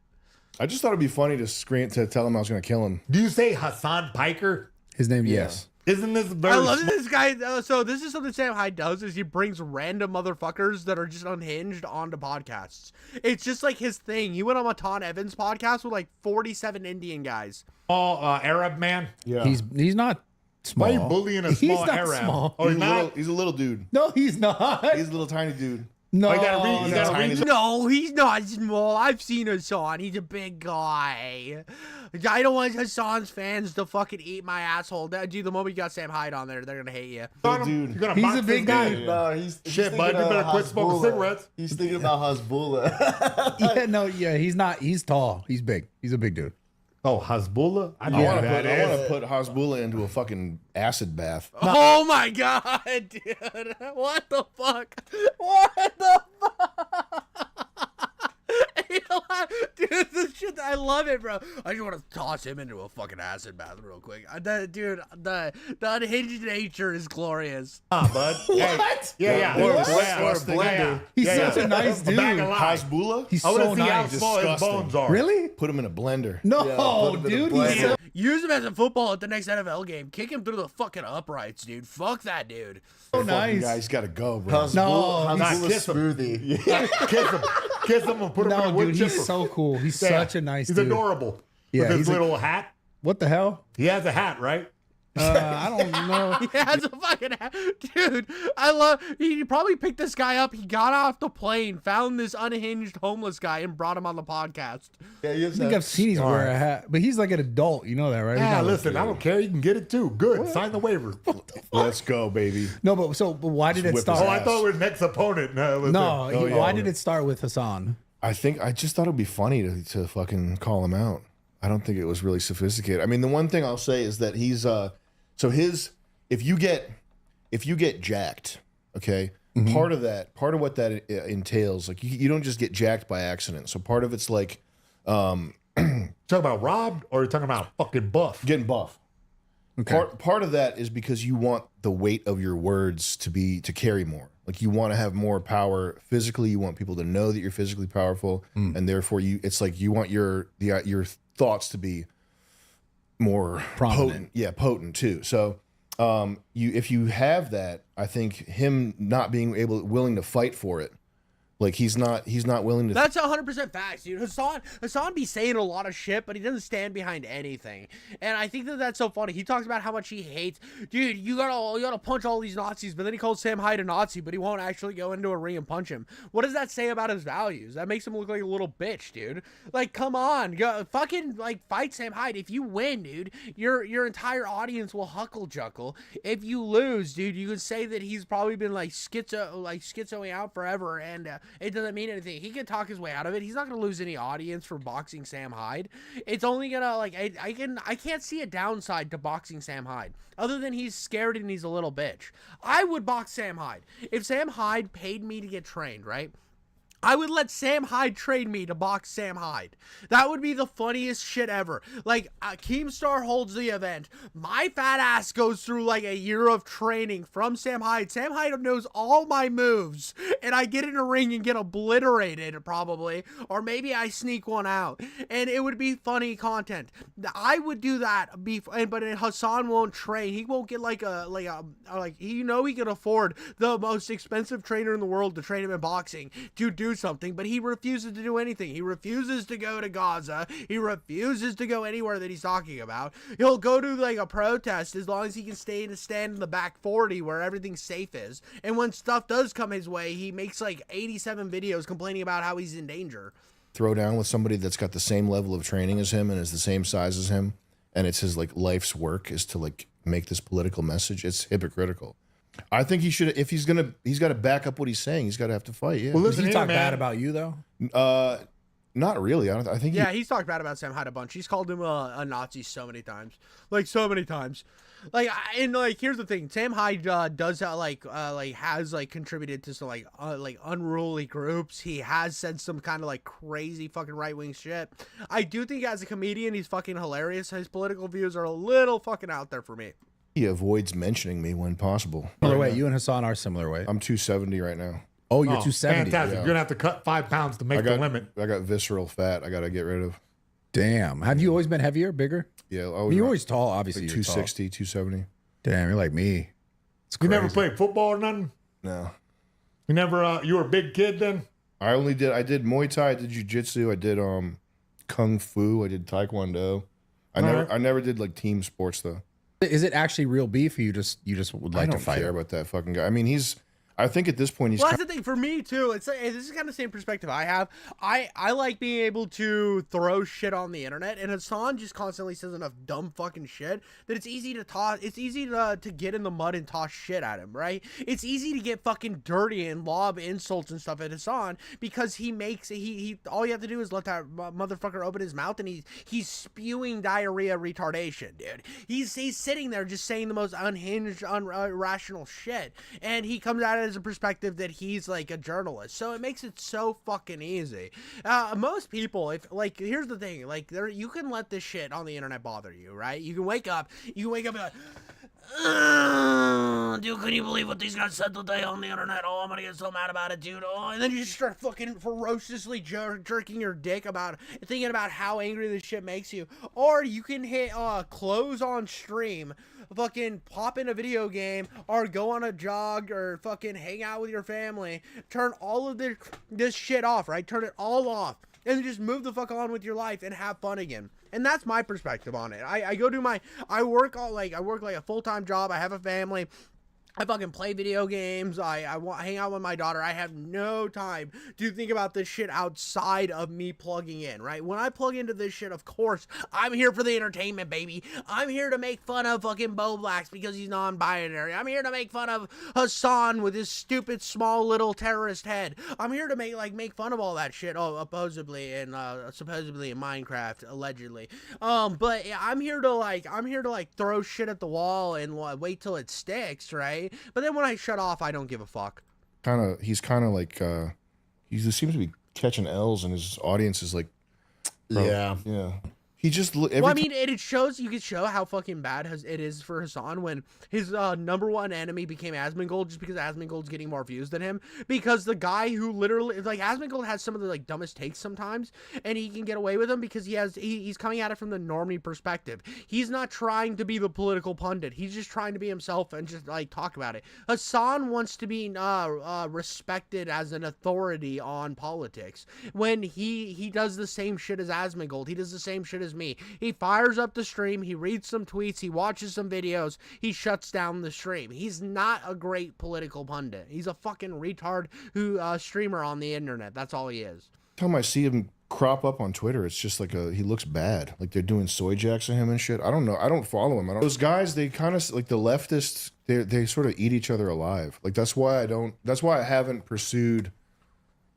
I just thought it'd be funny to tell him I was going to kill him. Do you say Hassan Piker? His name, yes. Isn't this very I love this guy. So this is something Sam Hyde does is he brings random motherfuckers that are just unhinged onto podcasts. It's just like his thing. He went on Matan Evans' podcast with like 47 Indian guys. Arab man? Yeah. He's not small. Why are you bullying a small He's not Arab? small. Oh, he's not? He's a little dude. No, he's not. He's a little tiny dude. No, No, he's not small. I've seen Hassan. He's a big guy. I don't want Hassan's fans to fucking eat my asshole. Dude, the moment you got Sam Hyde on there, they're gonna hate you. Dude, he's a big guy. No, he's shit, bud. You better quit smoking cigarettes. He's thinking about Hasbulla. He's not. He's tall. He's big. He's a big dude. Oh, Hasbulla? I want to put Hasbulla into a fucking acid bath. Oh my god, dude. What the fuck? What the fuck? Dude, this shit, I love it, bro. I just want to toss him into a fucking acid bath real quick. Dude, the unhinged nature is glorious. Bud. What? Yeah. Or a blender. He's such a nice dude. Hasbulla? He's I want so to see how nice. small his Disgusting. bones are. Really? Put him in a blender. No, dude. He's so, Use him as a football at the next NFL game. Kick him through the fucking uprights, dude. Fuck that dude. so nice. Guy's got to go, bro. Hasbulla kiss him. smoothie. Kiss him and put him in a No, wood dude. chipper. He's so cool. He's Yeah. such a nice He's dude. adorable. Yeah, With his he's little hat. What the hell? He has a hat, right? I don't know. He has a fucking dude. I love. He probably picked this guy up. He got off the plane, found this unhinged homeless guy, and brought him on the podcast. Yeah, I think I've seen he's wearing a hat, but he's like an adult. You know that, right? He's Yeah, not listen, I don't care. You can get it too. Good. Sign the waiver. Let's go, baby. No, but why did it Whip his start? Oh, I thought it was next opponent. No, listen. Why did it start with Hassan? I just thought it'd be funny to fucking call him out. I don't think it was really sophisticated. I mean, the one thing I'll say is that he's if you get jacked, okay, part of what that entails, like you don't just get jacked by accident. So part of it's like, talking about robbed or you're talking about fucking buff? Getting buff. Okay. Part of that is because you want the weight of your words to carry more. Like you want to have more power physically. You want people to know that you're physically powerful, and therefore it's like you want your thoughts to be more Prominent. potent. Yeah, potent too. So if you have that, I think him not being willing to fight for it, like he's not willing to. That's 100% facts, dude. Hassan be saying a lot of shit, but he doesn't stand behind anything. And I think that's so funny. He talks about how much he hates. Dude, you gotta punch all these Nazis, but then he calls Sam Hyde a Nazi, but he won't actually go into a ring and punch him. What does that say about his values? That makes him look like a little bitch, dude. Like, come on, go fucking fight Sam Hyde. If you win, dude, your entire audience will huckle juckle. If you lose, dude, you could say that he's probably been schizoing out forever, and it doesn't mean anything. He can talk his way out of it. He's not gonna lose any audience for boxing Sam Hyde. It's only gonna I can't see a downside to boxing Sam Hyde other than he's scared and he's a little bitch. I would box Sam Hyde if Sam Hyde paid me to get trained, right? I would let Sam Hyde train me to box Sam Hyde. That would be the funniest shit ever. Like, Keemstar holds the event. My fat ass goes through like a year of training from Sam Hyde. Sam Hyde knows all my moves. And I get in a ring and get obliterated, probably. Or maybe I sneak one out. And it would be funny content. I would do that. But Hassan won't train. He won't get he can afford the most expensive trainer in the world to train him in boxing to do something, but he refuses to do anything. He refuses to go to Gaza. He refuses to go anywhere that he's talking about. He'll go to a protest as long as he can stand in the back 40 where everything safe is. And when stuff does come his way, he makes 87 videos complaining about how he's in danger. Throw down with somebody that's got the same level of training as him and is the same size as him, and it's his life's work is to make this political message. It's hypocritical. I think he should. If he's got to back up what he's saying. He's got to have to fight. Yeah. Well, listen, he talk bad about you though? Not really. I think. Yeah, he's talked bad about Sam Hyde a bunch. He's called him a Nazi so many times. So many times. Here's the thing. Sam Hyde does has contributed to some unruly groups. He has said some kind of crazy fucking right wing shit. I do think as a comedian he's fucking hilarious. His political views are a little fucking out there for me. He avoids mentioning me when possible. Similar weight. You and Hassan are similar weight. I'm 270 right now. Oh, you're 270. Fantastic. Yeah. You're gonna have to cut 5 pounds to make the limit. I got visceral fat. I got to get rid of. Damn. Have you always been heavier, bigger? Yeah. You're always tall. Obviously, 260, 270. Damn, you're like me. You never played football or nothing? No. You never. You were a big kid then? I did Muay Thai. I did jiu-jitsu. I did kung fu. I did taekwondo. I never did team sports though. Is it actually real beef? Or you just would like to fight? I don't care about that fucking guy. I mean, I think at this point he's. Well, that's the thing for me too. It's like, this is kind of the same perspective I have. I like being able to throw shit on the internet, and Hassan just constantly says enough dumb fucking shit that it's easy to toss. It's easy to get in the mud and toss shit at him, right? It's easy to get fucking dirty and lob insults and stuff at Hassan because he all you have to do is let that motherfucker open his mouth and he's spewing diarrhea retardation, dude. He's sitting there just saying the most unhinged, irrational shit, and he comes at it as a perspective that he's like a journalist, so it makes it so fucking easy. Most people, if like, here's the thing, like, you can let this shit on the internet bother you, right? You can wake up and be like, dude, can you believe what these guys said today on the internet? Oh, I'm gonna get so mad about it, dude. Oh, and then you just start fucking ferociously jerking your dick about thinking about how angry this shit makes you. Or you can hit close on stream, fucking pop in a video game, or go on a jog, or fucking hang out with your family. Turn all of this shit off, right? Turn it all off, and just move the fuck on with your life and have fun again. And that's my perspective on it. I work like a full-time job. I have a family. I fucking play video games. I hang out with my daughter. I have no time to think about this shit outside of me plugging in, right? When I plug into this shit, of course, I'm here for the entertainment, baby. I'm here to make fun of fucking Bo Blacks because he's non-binary. I'm here to make fun of Hassan with his stupid, small, little terrorist head. I'm here to make fun of all that shit, supposedly in Minecraft, allegedly. But I'm here to throw shit at the wall and wait till it sticks, right? But then when I shut off, I don't give a fuck. He's kind of like, he seems to be catching L's, and his audience is like, bro, yeah. He just well, I mean, it shows, you can show how fucking bad it is for Hassan when his number one enemy became Asmongold, just because Asmongold's getting more views than him. Because the guy who literally, like, Asmongold has some of the like dumbest takes sometimes, and he can get away with them because he's coming at it from the normie perspective. He's not trying to be the political pundit. He's just trying to be himself and just like talk about it. Hassan wants to be respected as an authority on politics. When he does the same shit as Asmongold, he does the same shit as me. He fires up the stream, he reads some tweets, he watches some videos, he shuts down the stream. He's not a great political pundit. He's a fucking retard streamer on the internet. That's all he is. Every time I see him crop up on Twitter, it's just like he looks bad. Like they're doing soy jacks to him and shit. I don't know. I don't follow him. Those guys, they kind of like the leftists. They sort of eat each other alive. Like that's why I haven't pursued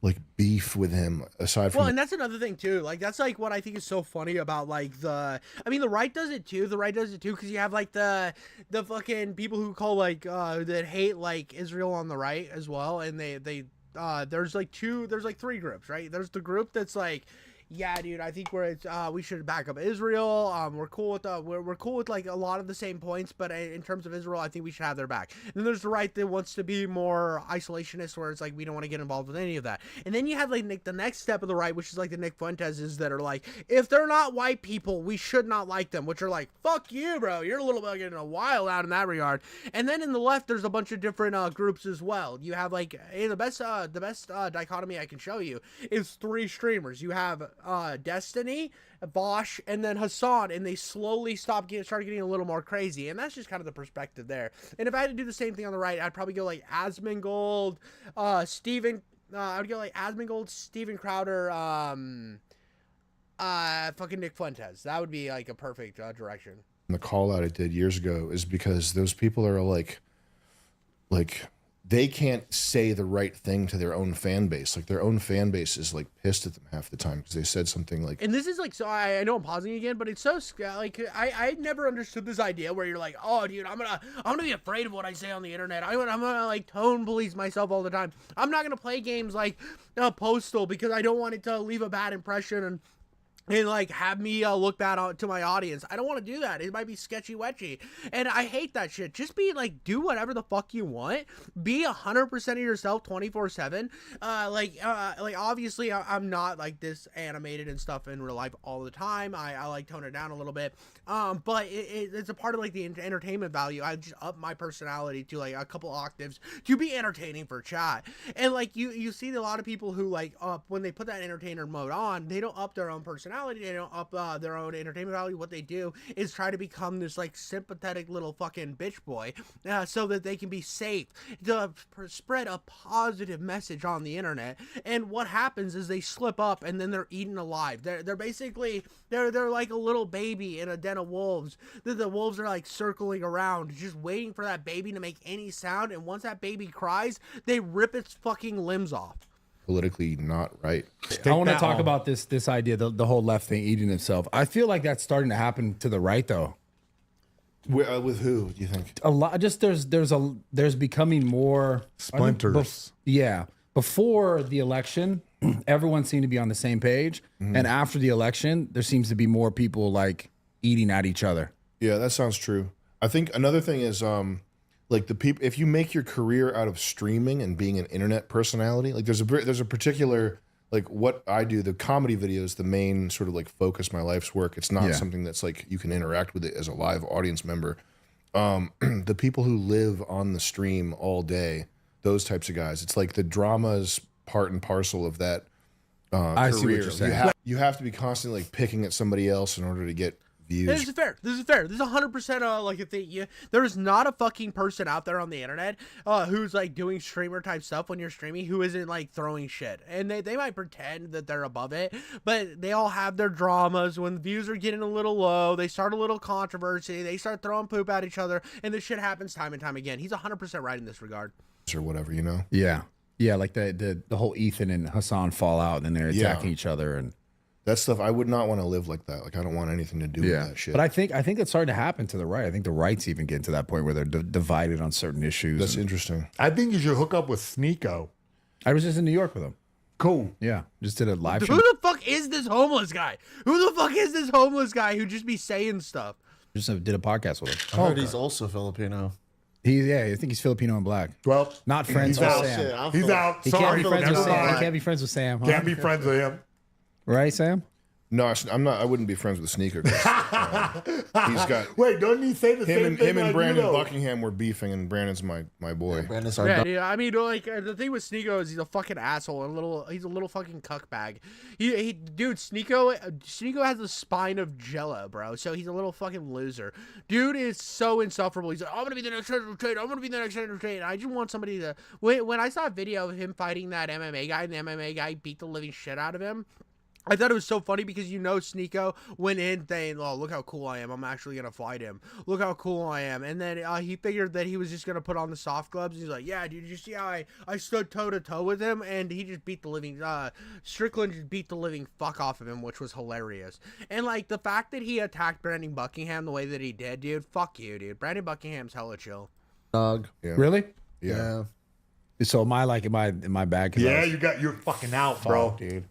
like beef with him aside from. Well, and that's another thing too. Like that's like what I think is so funny about like the right does it too. The right does it too because you have like the fucking people who call like that hate like Israel on the right as well, and they there's like three groups, right? There's the group that's like, yeah, dude, I think we should back up Israel. We're cool with we're cool with like a lot of the same points, but in terms of Israel, I think we should have their back. And then there's the right that wants to be more isolationist, where it's like we don't want to get involved with any of that. And then you have like the next step of the right, which is like the Nick Fuenteses that are like, if they're not white people, we should not like them. Which are like, fuck you, bro. You're a little bit getting a wild out in that regard. And then in the left, there's a bunch of different groups as well. You have like the best dichotomy I can show you is three streamers. You have Destiny, Bosch, and then Hassan, and they slowly start getting a little more crazy, and that's just kind of the perspective there. And if I had to do the same thing on the right, I'd probably go like Asmongold, Steven, I would go like Asmongold, Steven Crowder, fucking Nick Fuentes. That would be like a perfect direction. The call out I did years ago is because those people are like they can't say the right thing to their own fan base. Like their own fan base is like pissed at them half the time because they said something like. And this is like, so I know I'm pausing again, but it's so like I never understood this idea where you're like, oh dude, I'm gonna be afraid of what I say on the internet. I'm gonna like tone police myself all the time. I'm not gonna play games like Postal because I don't want it to leave a bad impression and like have me look bad to my audience. I don't want to do that. It might be sketchy wetchy, and I hate that shit. Just be like, do whatever the fuck you want. Be 100% of yourself 24/7. Like obviously I'm not like this animated and stuff in real life all the time. I like tone it down a little bit. But it's a part of like the entertainment value. I just up my personality to like a couple octaves to be entertaining for chat. And like you see a lot of people who like when they put that entertainer mode on, they don't up their own personality. personality. They don't up their own entertainment value. What they do is try to become this like sympathetic little fucking bitch boy, so that they can be safe, to spread a positive message on the internet. And what happens is they slip up and then they're eaten alive. They're basically they're like a little baby in a den of wolves. The wolves are like circling around, just waiting for that baby to make any sound. And once that baby cries, they rip its fucking limbs off. Politically not right. I want to talk about this idea, the whole left thing eating itself. I feel like that's starting to happen to the right though. With who do you think? A lot. Just there's becoming more splinters. Yeah. Before the election, everyone seemed to be on the same page, and after the election, there seems to be more people like eating at each other. Yeah, that sounds true. I think another thing is like the people. If you make your career out of streaming and being an internet personality, like there's a particular like what I do. The comedy video is the main sort of like focus my life's work. It's not something that's like you can interact with it as a live audience member. The people who live on the stream all day, those types of guys. It's like the drama's part and parcel of that I career. see what you're saying. You have to be constantly like picking at somebody else in order to get views. This is fair. This is fair. This is 100% like a thing. There is not a fucking person out there on the internet who's like doing streamer type stuff when you're streaming who isn't like throwing shit. And they might pretend that they're above it, but they all have their dramas. When the views are getting a little low, they start a little controversy. They start throwing poop at each other, and this shit happens time and time again. He's 100% right in this regard. Or whatever, you know. Yeah, like the whole Ethan and Hassan fall out, and they're attacking each other, and that stuff. I would not want to live like that. Like I don't want anything to do with that shit. But I think it's starting to happen to the right. I think the right's even getting to that point where they're divided on certain issues. That's interesting. I think you should hook up with Sneeko. I was just in New York with him. Cool. Yeah, just did a live Who show. the fuck is this homeless guy? Who the fuck is this homeless guy who just be saying stuff? Just did a podcast with him. I heard he's also Filipino. I think he's Filipino and black. Well, not friends with Sam. He's out. He Sorry, can't be friends with never Sam. mind. He can't be friends with Sam. Huh? Can't be friends with him. Right, Sam? No, I'm not. I wouldn't be friends with Sneaker. He's got. Wait, don't you say the same thing? Him and like Brandon you know? Buckingham were beefing, and Brandon's my boy. Brandon's Yeah, I mean, like the thing with Sneeko is he's a fucking asshole and he's a little fucking cuckbag. Dude, Sneeko has the spine of Jello, bro. So he's a little fucking loser. Dude is so insufferable. He's like, I'm gonna be the next Andrew Tate. I'm gonna be the next Andrew Tate. And I just want somebody to. When I saw a video of him fighting that MMA guy, and the MMA guy beat the living shit out of him, I thought it was so funny because Sneeko went in saying, oh, look how cool I am. I'm actually going to fight him. Look how cool I am. And then he figured that he was just going to put on the soft gloves. He's like, yeah, dude, you see how I stood toe-to-toe with him? And he just beat the living, Strickland just beat the living fuck off of him, which was hilarious. And, like, the fact that he attacked Brandon Buckingham the way that he did, dude, fuck you, dude. Brandon Buckingham's hella chill. Dog. Yeah. Really? Yeah. So am I bad? 'Cause Yeah, you're fucking out, bro. Dude.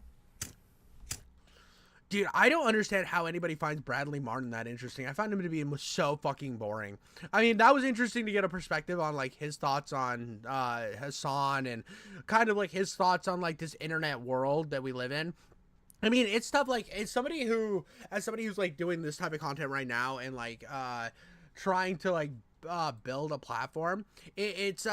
Dude, I don't understand how anybody finds Bradley Martin that interesting. I find him to be so fucking boring. I mean, that was interesting to get a perspective on, like, his thoughts on Hassan and kind of, like, his thoughts on, like, this internet world that we live in. I mean, it's stuff like, as somebody who's, like, doing this type of content right now and, like, trying to, like, build a platform, it's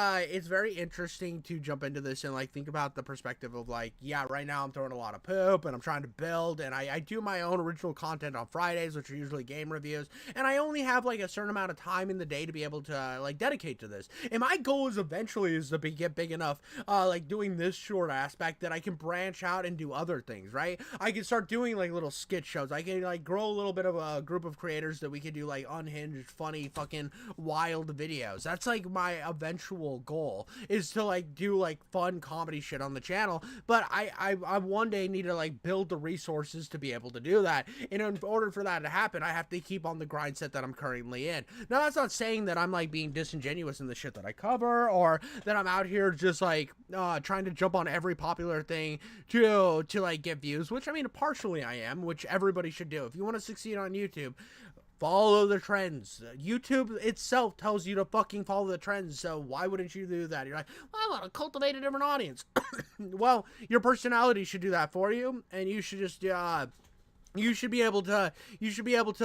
very interesting to jump into this and like think about the perspective of like, yeah, right now I'm throwing a lot of poop and I'm trying to build, and I do my own original content on Fridays, which are usually game reviews, and I only have like a certain amount of time in the day to be able to like dedicate to this. And my goal is eventually to get big enough like doing this short aspect that I can branch out and do other things, right? I can start doing like little skit shows. I can like grow a little bit of a group of creators that we could do like unhinged, funny, fucking wild videos. That's like my eventual goal, is to like do like fun comedy shit on the channel. But I one day need to like build the resources to be able to do that. And in order for that to happen, I have to keep on the grind set that I'm currently in. Now, that's not saying that I'm like being disingenuous in the shit that I cover, or that I'm out here just like trying to jump on every popular thing to like get views, which I mean partially I am, which everybody should do. If you want to succeed on YouTube, follow the trends. YouTube itself tells you to fucking follow the trends, so why wouldn't you do that? You're like, well, I want to cultivate a different audience. Well, your personality should do that for you, and you should just you should be able to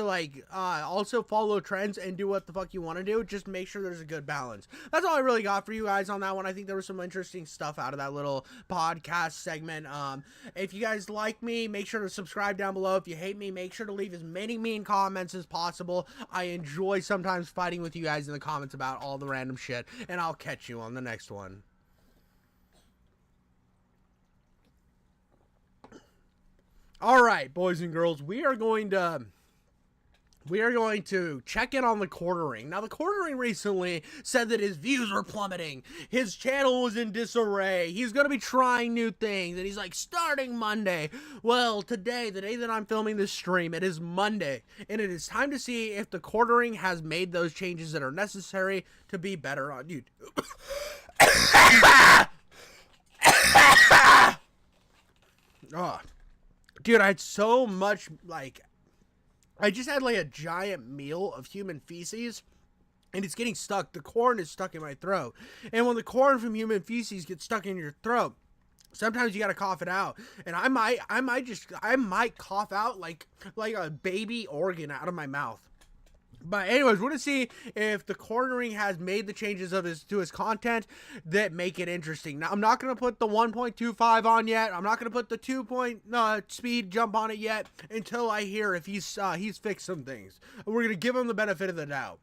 like also follow trends and do what the fuck you want to do. Just make sure there's a good balance. That's all I really got for you guys on that one. I think there was some interesting stuff out of that little podcast segment. If you guys like me, make sure to subscribe down below. If you hate me, make sure to leave as many mean comments as possible. I enjoy sometimes fighting with you guys in the comments about all the random shit, and I'll catch you on the next one. All right, boys and girls, we are going to check in on the quartering. Now, the quartering recently said that his views were plummeting. His channel was in disarray. He's going to be trying new things, and he's like, starting Monday. Well, today, the day that I'm filming this stream, it is Monday, and it is time to see if the quartering has made those changes that are necessary to be better on YouTube. Oh. Dude, I had so much, like, I just had, like, a giant meal of human feces, and it's getting stuck. The corn is stuck in my throat. And when the corn from human feces gets stuck in your throat, sometimes you gotta cough it out. And I might cough out, like a baby organ out of my mouth. But anyways, we're going to see if the quartering has made the changes to his content that make it interesting. Now, I'm not going to put the 1.25 on yet. I'm not going to put the 2 speed jump on it yet until I hear if he's fixed some things. We're going to give him the benefit of the doubt.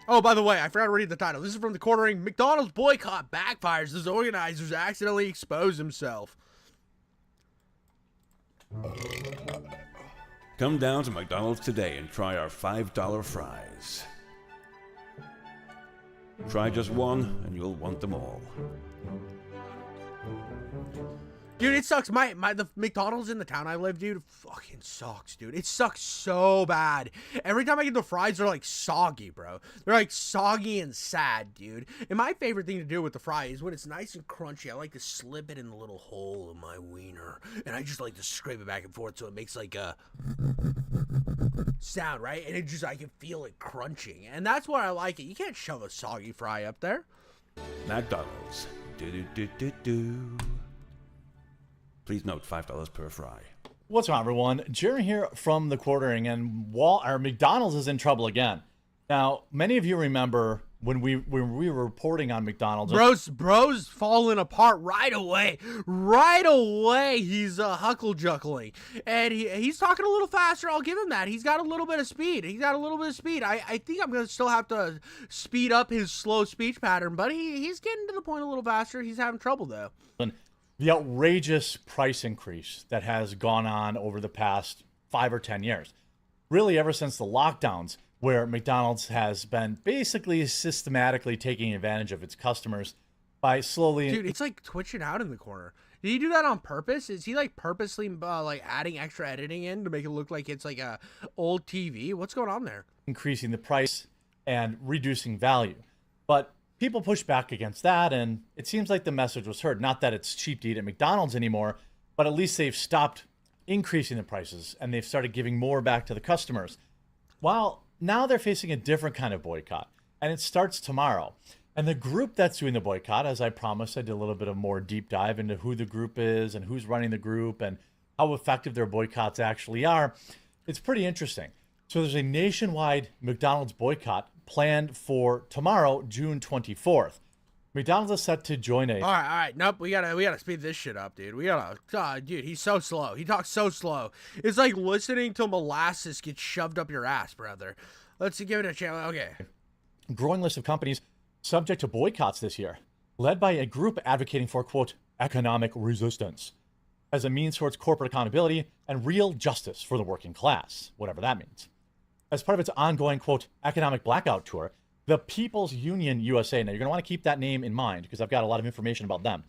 Oh, by the way, I forgot to read the title. This is from the quartering. McDonald's boycott backfires as organizers accidentally expose himself. Come down to McDonald's today and try our $5 fries. Try just one and you'll want them all. Dude, it sucks. The McDonald's in the town I live, dude, fucking sucks, dude. It sucks so bad. Every time I get the fries, they're like soggy, bro. They're like soggy and sad, dude. And my favorite thing to do with the fry is when it's nice and crunchy, I like to slip it in the little hole of my wiener. And I just like to scrape it back and forth so it makes like a sound, right? And I can feel it crunching. And that's why I like it. You can't shove a soggy fry up there. McDonald's. Do-do-do-do-do. Please note, $5 per fry. What's wrong, everyone? Jerry here from the quartering, and McDonald's is in trouble again. Now, many of you remember when we were reporting on McDonald's. Bro's falling apart right away. Right away, he's huckle-juckling. And he's talking a little faster. I'll give him that. He's got a little bit of speed. I think I'm going to still have to speed up his slow speech pattern, but he's getting to the point a little faster. He's having trouble, though. The outrageous price increase that has gone on over the past 5 or 10 years. Really, ever since the lockdowns, where McDonald's has been basically systematically taking advantage of its customers by slowly... Dude, it's like twitching out in the corner. Did he do that on purpose? Is he like purposely like adding extra editing in to make it look like it's like a old TV? What's going on there? Increasing the price and reducing value. But people push back against that, and it seems like the message was heard. Not that it's cheap to eat at McDonald's anymore, but at least they've stopped increasing the prices, and they've started giving more back to the customers. Well, now they're facing a different kind of boycott, and it starts tomorrow. And the group that's doing the boycott, as I promised, I did a little bit of more deep dive into who the group is and who's running the group and how effective their boycotts actually are. It's pretty interesting. So there's a nationwide McDonald's boycott planned for tomorrow, June 24th. McDonald's is set to join a... All right. Nope, we gotta speed this shit up, dude. Dude, he's so slow. He talks so slow. It's like listening to molasses get shoved up your ass, brother. Let's give it a chance. Okay. Growing list of companies subject to boycotts this year, led by a group advocating for, quote, economic resistance as a means towards corporate accountability and real justice for the working class, whatever that means. As part of its ongoing, quote, economic blackout tour, the People's Union USA, now you're going to want to keep that name in mind because I've got a lot of information about them.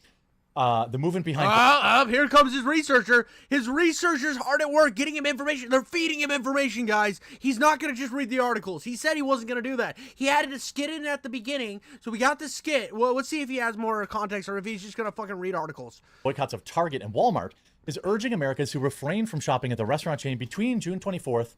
The movement behind... here comes his researcher. His researcher's hard at work getting him information. They're feeding him information, guys. He's not going to just read the articles. He said he wasn't going to do that. He added a skit in at the beginning, so we got the skit. Well, let's see if he has more context or if he's just going to fucking read articles. Boycotts of Target and Walmart is urging Americans to refrain from shopping at the restaurant chain between June 24th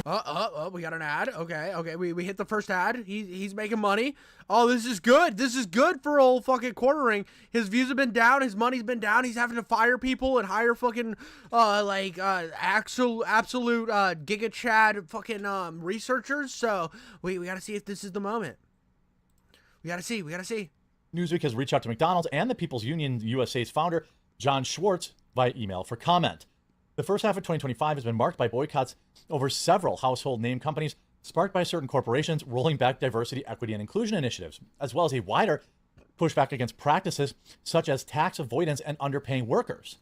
We got an ad. Okay. We hit the first ad. He's making money. Oh, this is good. This is good for old fucking Quartering. His views have been down. His money's been down. He's having to fire people and hire fucking absolute Giga Chad fucking researchers. So we gotta see if this is the moment. We gotta see. Newsweek has reached out to McDonald's and the People's Union USA's founder, John Schwartz, via email for comment. The first half of 2025 has been marked by boycotts over several household name companies, sparked by certain corporations rolling back diversity, equity, and inclusion initiatives, as well as a wider pushback against practices such as tax avoidance and underpaying workers.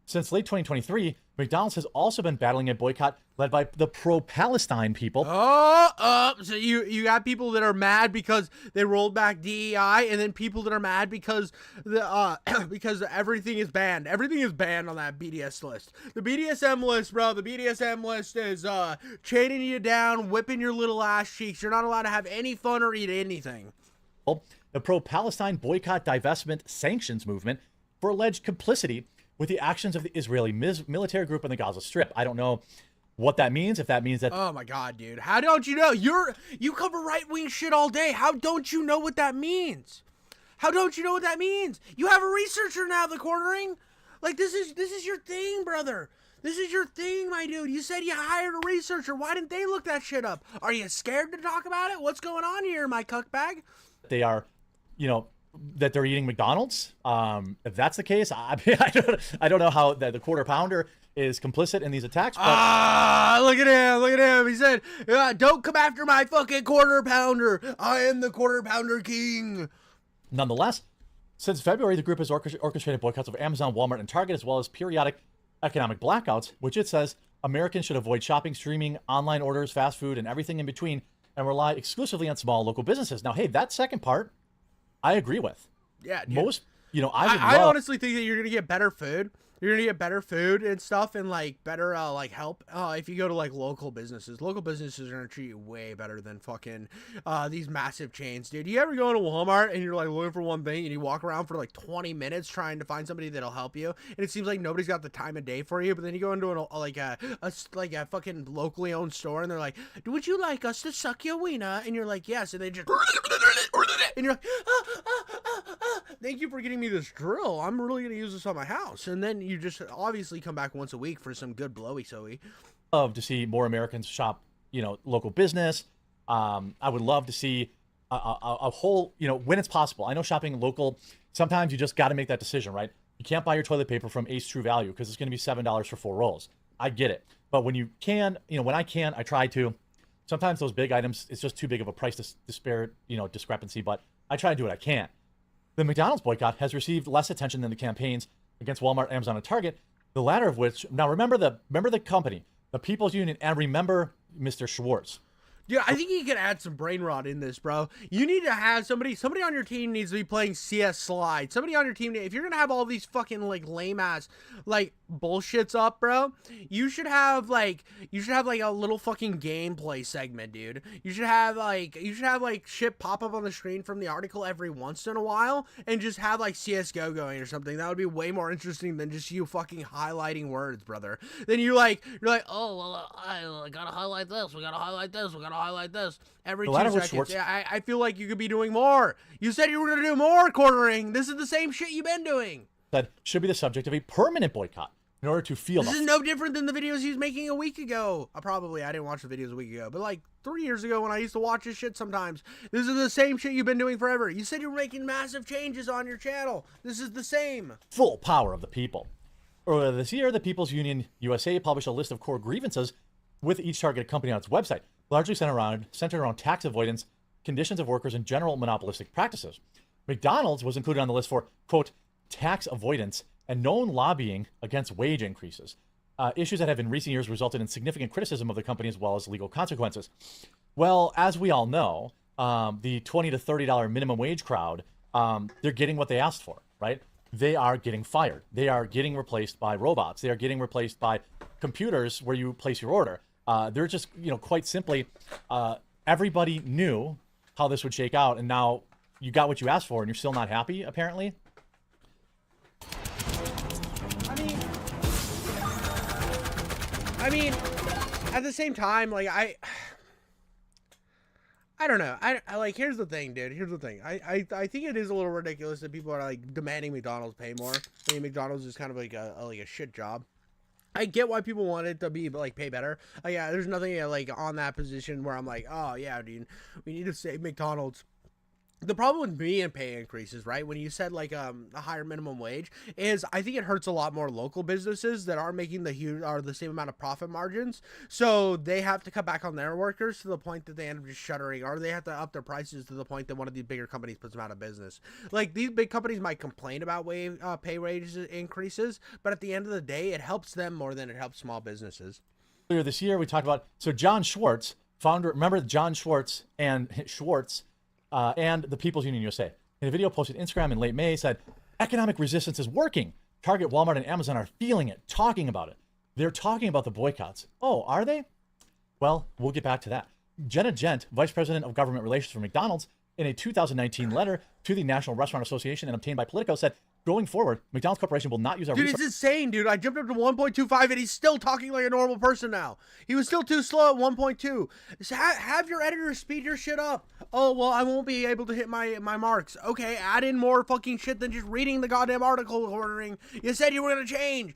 Since late 2023, McDonald's has also been battling a boycott led by the pro-Palestine people. So you got people that are mad because they rolled back DEI, and then people that are mad because because everything is banned. Everything is banned on that BDS list. The BDSM list, bro. The BDSM list is chaining you down, whipping your little ass cheeks. You're not allowed to have any fun or eat anything. The pro-Palestine boycott, divestment, sanctions movement for alleged complicity with the actions of the Israeli military group in the Gaza Strip. I don't know what that means. If that means that... Oh my God, dude. How don't you know? You cover right-wing shit all day. How don't you know what that means? How don't you know what that means? You have a researcher now, the Quartering. Like, this is your thing, brother. This is your thing, my dude. You said you hired a researcher. Why didn't they look that shit up? Are you scared to talk about it? What's going on here, my cuckbag? They are, that they're eating McDonald's. If that's the case, I don't know how the quarter pounder is complicit in these attacks. But... look at him. He said, don't come after my fucking quarter pounder. I am the quarter pounder king. Nonetheless, since February, the group has orchestrated boycotts of Amazon, Walmart, and Target, as well as periodic economic blackouts, which it says Americans should avoid shopping, streaming, online orders, fast food, and everything in between, and rely exclusively on small local businesses. Now, hey, that second part, I agree with. Yeah, dude. Most, I honestly think that you're gonna get better food. You're gonna get better food and stuff, and like better help if you go to like local businesses. Local businesses are gonna treat you way better than fucking these massive chains, dude. You ever go to Walmart and you're like looking for one thing and you walk around for like 20 minutes trying to find somebody that'll help you, and it seems like nobody's got the time of day for you. But then you go into a fucking locally owned store and they're like, "Would you like us to suck your wiener?" And you're like, "Yes," and they just and you're like, "Thank you for getting me this drill. I'm really gonna use this on my house." And then you just obviously come back once a week for some good blowy soey. Love to see more Americans shop, local business. I would love to see a whole, when it's possible. I know shopping local, sometimes you just got to make that decision, right? You can't buy your toilet paper from Ace True Value because it's going to be $7 for 4 rolls. I get it. But when you can, when I can, I try to. Sometimes those big items, it's just too big of a price discrepancy, but I try to do what I can. The McDonald's boycott has received less attention than the campaigns against Walmart, Amazon, and Target, the latter of which, now remember the company, the People's Union, and remember Mr. Schwartz. Yeah, I think you can add some brain rot in this, bro. You need to have somebody on your team needs to be playing CS Slide. Somebody on your team, if you're gonna have all these fucking like lame ass like bullshits up, bro, you should have like a little fucking gameplay segment, dude. You should have like shit pop up on the screen from the article every once in a while, and just have like CS:GO going or something. That would be way more interesting than just you fucking highlighting words, brother. Then you're like, oh well, I gotta highlight this. We gotta highlight this. We gotta highlight this every 2 seconds. Yeah, I feel like you could be doing more. You said you were gonna do more, Quartering. This is the same shit you've been doing. That should be the subject of a permanent boycott in order to feel. This is no different than the videos he was making a week ago. I didn't watch the videos a week ago, but like 3 years ago when I used to watch his shit sometimes. This is the same shit you've been doing forever. You said you were making massive changes on your channel. This is the same. Full power of the people. Earlier this year, the People's Union USA published a list of core grievances with each targeted company on its website, largely centered around tax avoidance, conditions of workers, and general monopolistic practices. McDonald's was included on the list for, quote, tax avoidance and known lobbying against wage increases, issues that have in recent years resulted in significant criticism of the company as well as legal consequences. Well, as we all know, the $20 to $30 minimum wage crowd, they're getting what they asked for, right? They are getting fired. They are getting replaced by robots. They are getting replaced by computers where you place your order. They're just, quite simply, everybody knew how this would shake out, and now you got what you asked for, and you're still not happy, apparently. I mean, at the same time, like I don't know. I like, here's the thing, dude. Here's the thing. I think it is a little ridiculous that people are like demanding McDonald's pay more. I mean, McDonald's is kind of like a shit job. I get why people want it to be like pay better. Yeah, there's nothing like on that position where I'm like, oh yeah, dude, we need to save McDonald's. The problem with me and pay increases, right? When you said like a higher minimum wage, is I think it hurts a lot more local businesses that are making the same amount of profit margins. So they have to cut back on their workers to the point that they end up just shuttering, or they have to up their prices to the point that one of these bigger companies puts them out of business. Like, these big companies might complain about pay wage increases, but at the end of the day, it helps them more than it helps small businesses. Earlier this year, we talked about, so John Schwartz, founder, remember John Schwartz and the People's Union USA. In a video posted on Instagram in late May, said, economic resistance is working. Target, Walmart, and Amazon are feeling it, talking about it. They're talking about the boycotts. Oh, are they? Well, we'll get back to that. Jenna Gent, Vice President of Government Relations for McDonald's, in a 2019 letter to the National Restaurant Association and obtained by Politico, said, going forward, McDonald's Corporation will not use our Dude, it's insane, dude. I jumped up to 1.25 and he's still talking like a normal person now. He was still too slow at 1.2. So have your editor speed your shit up. Oh, well, I won't be able to hit my marks. Okay, add in more fucking shit than just reading the goddamn article ordering. You said you were going to change.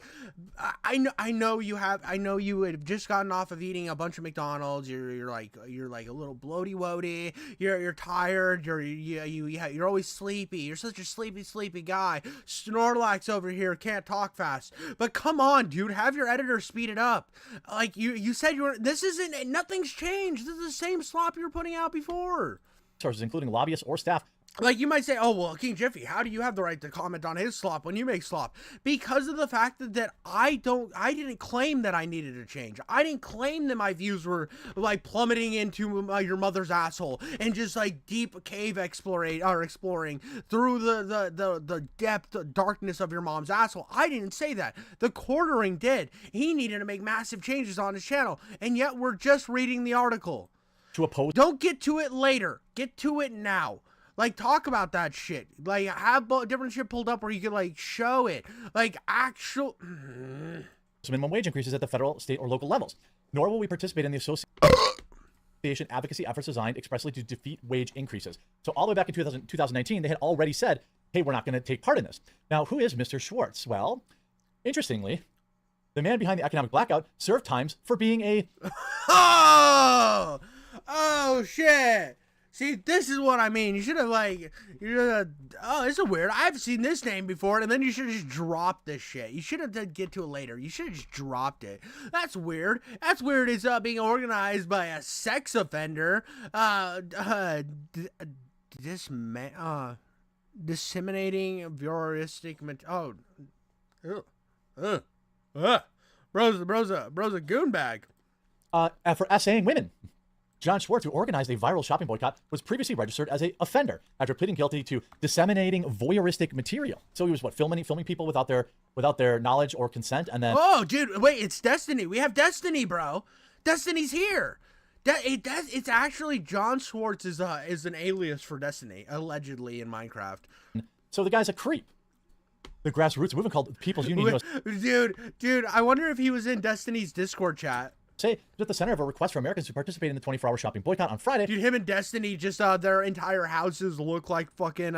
I know you have. I know you had just gotten off of eating a bunch of McDonald's. You're like a little bloaty woaty. You're tired. You're always sleepy. You're such a sleepy guy. Snorlax over here can't talk fast. But come on, dude, have your editor speed it up. Like you said, nothing's changed. This is the same slop you were putting out before. Sources, including lobbyists or staff. Like, you might say, oh, well, King Jiffy, how do you have the right to comment on his slop when you make slop? Because of the fact that I didn't claim that I needed to change. I didn't claim that my views were like plummeting into your mother's asshole and just like deep cave exploring through the depth, darkness of your mom's asshole. I didn't say that. The Quartering did. He needed to make massive changes on his channel, and yet we're just reading the article. To oppose. Don't get to it later. Get to it now. Like, talk about that shit. Like, have different shit pulled up where you can, like, show it. Like, actual... minimum wage increases at the federal, state, or local levels. Nor will we participate in the association advocacy efforts designed expressly to defeat wage increases. So all the way back in 2019, they had already said, hey, we're not going to take part in this. Now, who is Mr. Schwartz? Well, interestingly, the man behind the economic blackout served times for being a... Oh, shit. See, this is what I mean. You should have, oh, this is weird. I've seen this name before, and then you should have just dropped this shit. You should have get to it later. You should have just dropped it. That's weird. That's weird. It's being organized by a sex offender. Disseminating voyeuristic bro's a goonbag. For essaying women. John Schwartz, who organized a viral shopping boycott, was previously registered as an offender after pleading guilty to disseminating voyeuristic material. So he was filming people without their knowledge or consent, and then... Oh, dude, wait, it's Destiny. We have Destiny, bro. Destiny's here. It's actually John Schwartz is an alias for Destiny, allegedly, in Minecraft. So the guy's a creep. The grassroots movement called People's Union. Dude, I wonder if he was in Destiny's Discord chat. Say, at the center of a request for Americans to participate in the 24-hour shopping boycott on Friday. Dude, him and Destiny, just their entire houses look like fucking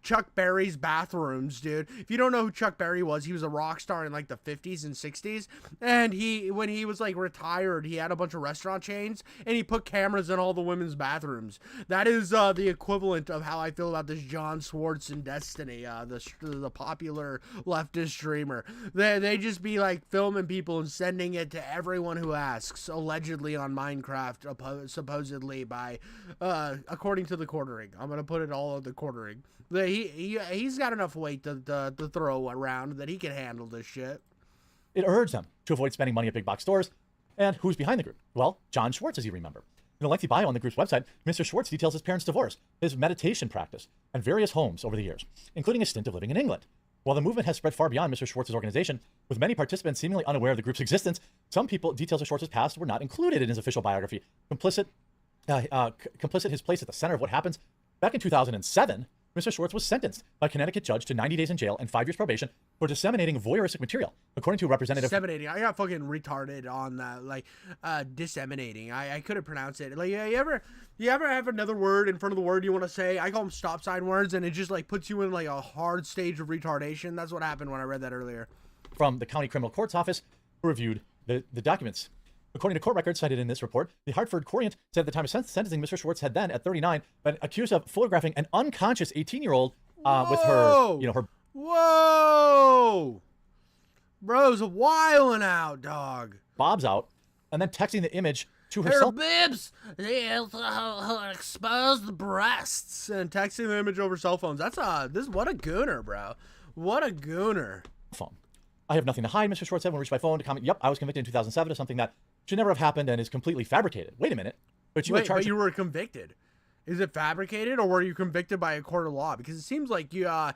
Chuck Berry's bathrooms, dude. If you don't know who Chuck Berry was, he was a rock star in like the 50s and 60s. And when he was like retired, he had a bunch of restaurant chains and he put cameras in all the women's bathrooms. That is the equivalent of how I feel about this John Schwartz and Destiny, the popular leftist streamer. They just be like filming people and sending it to everyone who asks. Allegedly on Minecraft, supposedly by, according to the Quartering. I'm gonna put it all on the Quartering. He's got enough weight to throw around that he can handle this shit. It urged them to avoid spending money at big box stores. And who's behind the group? Well, John Schwartz, as you remember. In a lengthy bio on the group's website, Mr. Schwartz details his parents' divorce, his meditation practice, and various homes over the years, including a stint of living in England. While the movement has spread far beyond Mr. Schwartz's organization, with many participants seemingly unaware of the group's existence, some details of Schwartz's past were not included in his official biography. Complicit his place at the center of what happens. Back in 2007, Mr. Schwartz was sentenced by a Connecticut judge to 90 days in jail and 5 years probation for disseminating voyeuristic material, according to a representative. Disseminating. I got fucking retarded on that. Like, disseminating. I couldn't pronounce it. Like, you ever have another word in front of the word you want to say? I call them stop sign words, and it just like puts you in like a hard stage of retardation. That's what happened when I read that earlier. From the County Criminal Court's office, who reviewed the documents. According to court records cited in this report, the Hartford Courant said at the time of sentencing, Mr. Schwartz had then, at 39, been accused of photographing an unconscious 18-year-old with her, her. Whoa! Bro's wilding out, dog. Bobs out, and then texting the image to herself. Her bibs! Expose the breasts. And texting the image over cell phones. What a gooner, bro. What a gooner. Phone. I have nothing to hide, Mr. Schwartz said when reached by phone to comment, yep, I was convicted in 2007 of something that should never have happened and is completely fabricated. Wait a minute. But you were convicted. Is it fabricated, or were you convicted by a court of law? Because it seems like you had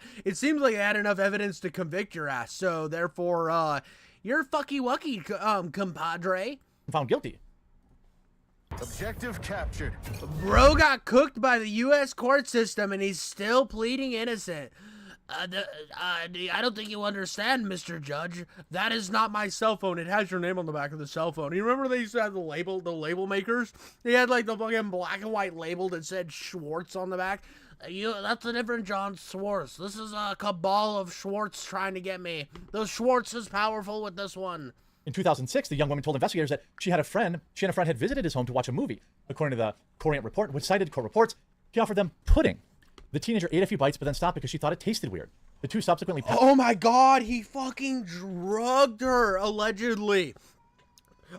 enough evidence to convict your ass. So therefore, you're fucky wucky, compadre. Found guilty. Objective captured. Bro got cooked by the U.S. court system, and he's still pleading innocent. I don't think you understand, Mr. Judge. That is not my cell phone. It has your name on the back of the cell phone. You remember they used to have the label makers? They had like the fucking black and white label that said Schwartz on the back. That's a different John Schwartz. This is a cabal of Schwartz trying to get me. The Schwartz is powerful with this one. In 2006, the young woman told investigators that she and a friend had visited his home to watch a movie. According to the Courant report, which cited court reports, he offered them pudding. The teenager ate a few bites, but then stopped because she thought it tasted weird. The two subsequently... Oh my God, he fucking drugged her, allegedly.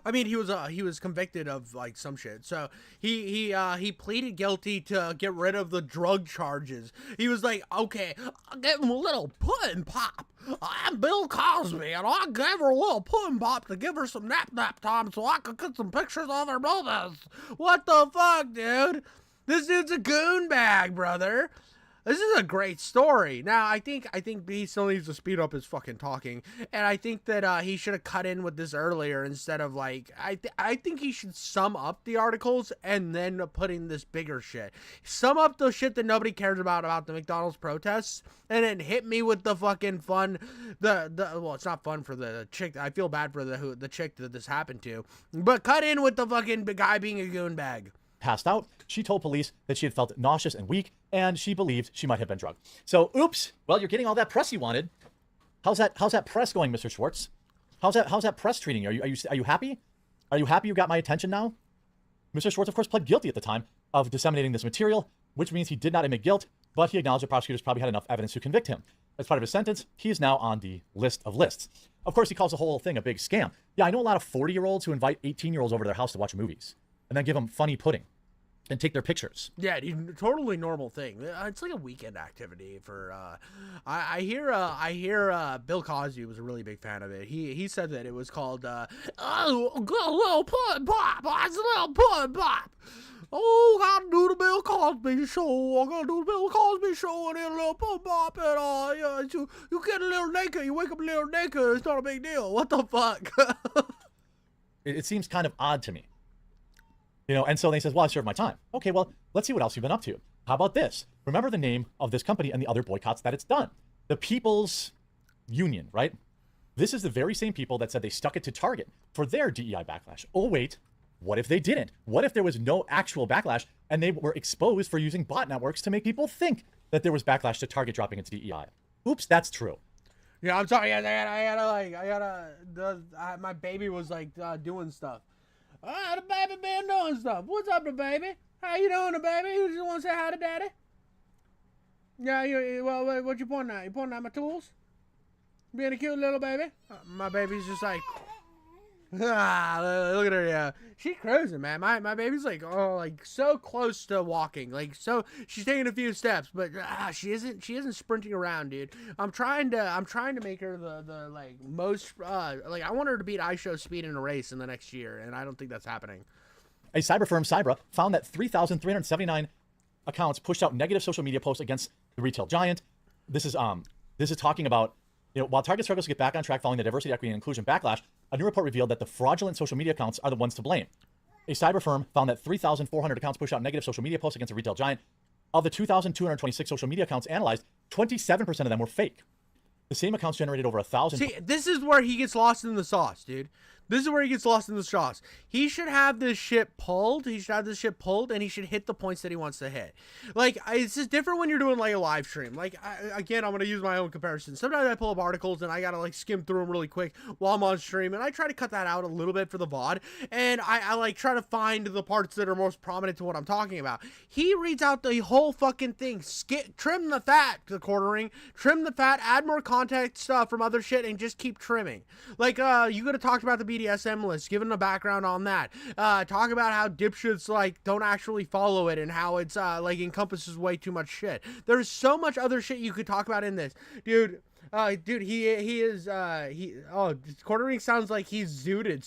I mean, he was convicted of like some shit. So he pleaded guilty to get rid of the drug charges. He was like, okay, I'll give him a little pudding pop. I'm Bill Cosby, and I gave her a little pudding pop to give her some nap time so I could get some pictures of her movies. What the fuck, dude? This dude's a goon bag, brother. This is a great story. Now, I think he still needs to speed up his fucking talking, and I think that he should have cut in with this earlier instead of like I think he should sum up the articles and then put in this bigger shit. Sum up the shit that nobody cares about the McDonald's protests, and then hit me with the fucking fun. Well, it's not fun for the chick. I feel bad for the chick that this happened to, but cut in with the fucking guy being a goon bag. Passed out. She told police that she had felt nauseous and weak, and she believed she might have been drugged. So, oops. Well, you're getting all that press you wanted. How's that press going, Mr. Schwartz? How's that press treating you? Are you happy? Are you happy you got my attention now? Mr. Schwartz, of course, pled guilty at the time of disseminating this material, which means he did not admit guilt, but he acknowledged the prosecutors probably had enough evidence to convict him. As part of his sentence, he is now on the list of lists. Of course, he calls the whole thing a big scam. Yeah, I know a lot of 40-year-olds who invite 18-year-olds over to their house to watch movies and then give them funny pudding and take their pictures. Yeah, totally normal thing. It's like a weekend activity for. I hear Bill Cosby was a really big fan of it. He said that it was called a little pudding pop. It's a little pudding pop. Oh, gotta do the Bill Cosby show. I gotta do the Bill Cosby show and then a little pudding pop and yeah, you get a little naked. You wake up a little naked. It's not a big deal. What the fuck? It seems kind of odd to me. And so they says, well, I served my time. Okay, well, let's see what else you've been up to. How about this? Remember the name of this company and the other boycotts that it's done. The People's Union, right? This is the very same people that said they stuck it to Target for their DEI backlash. Oh, wait, what if they didn't? What if there was no actual backlash and they were exposed for using bot networks to make people think that there was backlash to Target dropping its DEI? Oops, that's true. Yeah, I'm sorry. My baby was like doing stuff. The baby been doing stuff. What's up, the baby? How you doing, the baby? You just want to say hi to daddy? Yeah, well, what you pointing at? You pointing at my tools? Being a cute little baby? My baby's just like, look at her, yeah. She's cruising, man. My baby's like, so close to walking. Like, so she's taking a few steps, but she isn't sprinting around, dude. I'm trying to make her the like most I want her to beat iShow speed in a race in the next year, and I don't think that's happening. A cyber firm, Cybra, found that 3,379 accounts pushed out negative social media posts against the retail giant. This is talking about, while Target struggles to get back on track following the diversity, equity, and inclusion backlash, a new report revealed that the fraudulent social media accounts are the ones to blame. A cyber firm found that 3,400 accounts pushed out negative social media posts against the retail giant. Of the 2,226 social media accounts analyzed, 27% of them were fake. The same accounts generated over 1,000. See, this is where he gets lost in the sauce, dude. This is where he gets lost in the sauce. He should have this shit pulled. He should have this shit pulled, and he should hit the points that he wants to hit. Like, it's just different when you're doing, like, a live stream. Like, again, I'm going to use my own comparison. Sometimes I pull up articles, and I got to, like, skim through them really quick while I'm on stream, and I try to cut that out a little bit for the VOD, and I like, try to find the parts that are most prominent to what I'm talking about. He reads out the whole fucking thing. Trim the fat, the quartering. Trim the fat, add more context stuff from other shit, and just keep trimming. Like, you could have talked about the BDSM list, given a background on that. Talk about how dipshits like don't actually follow it and how it's like encompasses way too much shit. There's so much other shit you could talk about in this, dude. Quartering sounds like he's zooted,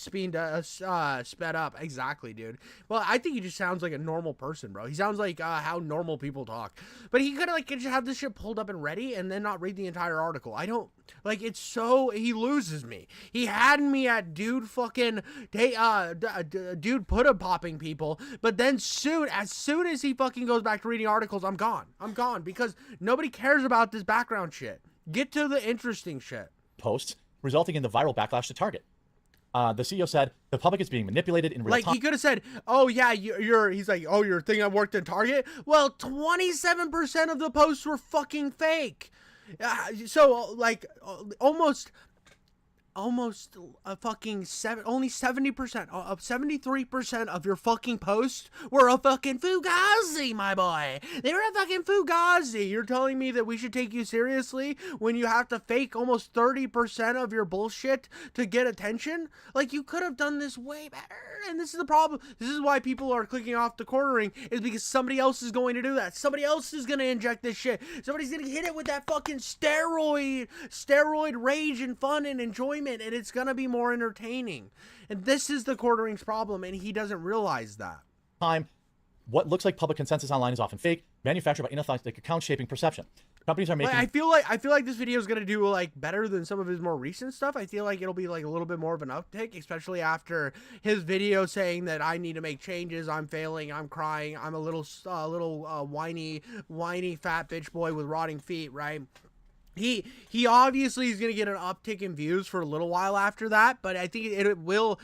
sped up. Exactly, dude. Well, I think he just sounds like a normal person, bro. He sounds like how normal people talk. But he could like just have this shit pulled up and ready and then not read the entire article. I don't like it's so he loses me. He had me at dude fucking dude put popping people, but then as soon as he fucking goes back to reading articles, I'm gone. I'm gone because nobody cares about this background shit. Get to the interesting shit. Posts resulting in the viral backlash to Target. The CEO said the public is being manipulated in real time. Like he could have said, "Oh yeah, he's like, oh, you're thinking I worked in Target." Well, 27% of the posts were fucking fake. So like almost a fucking only 70% of 73% of your fucking posts were a fucking fugazi, my boy. They were a fucking fugazi. You're telling me that we should take you seriously when you have to fake almost 30% of your bullshit to get attention? Like, you could have done this way better. And this is the problem. This is why people are clicking off the quartering, is because somebody else is going to do that. Somebody else is going to inject this shit. Somebody's going to hit it with that fucking steroid rage and fun and enjoyment, and it's gonna be more entertaining. And this is the quartering's problem, and he doesn't realize that. What looks like public consensus online is often fake, manufactured by inauthentic accounts shaping perception. Companies are making. I feel like this video is gonna do like better than some of his more recent stuff. I feel like it'll be like a little bit more of an uptick, especially after his video saying that I need to make changes. I'm failing. I'm crying. I'm a little whiny fat bitch boy with rotting feet. Right. He obviously is going to get an uptick in views for a little while after that, but I think it will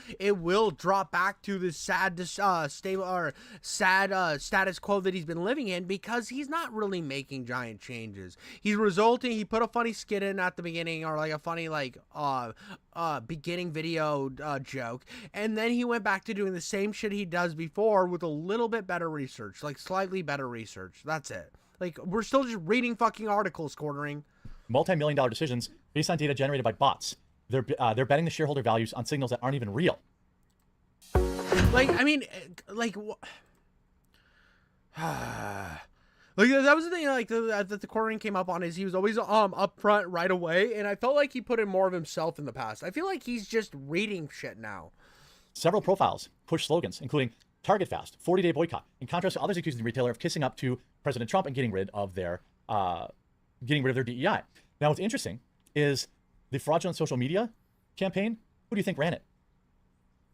drop back to the status quo that he's been living in, because he's not really making giant changes. He put a funny skit in at the beginning, or like a funny beginning video joke, and then he went back to doing the same shit he does before with a little bit better research, like slightly better research. That's it. Like, we're still just reading fucking articles, quartering. Multi-million-dollar decisions based on data generated by bots. They're betting the shareholder values on signals that aren't even real. Like, I mean, like, like that was the thing. Like that the quartering came up on is he was always upfront right away, and I felt like he put in more of himself in the past. I feel like he's just reading shit now. Several profiles push slogans, including Target Fast, 40-day boycott, in contrast to others accusing the retailer of kissing up to President Trump and getting rid of their DEI. Now, what's interesting is the fraudulent social media campaign. Who do you think ran it?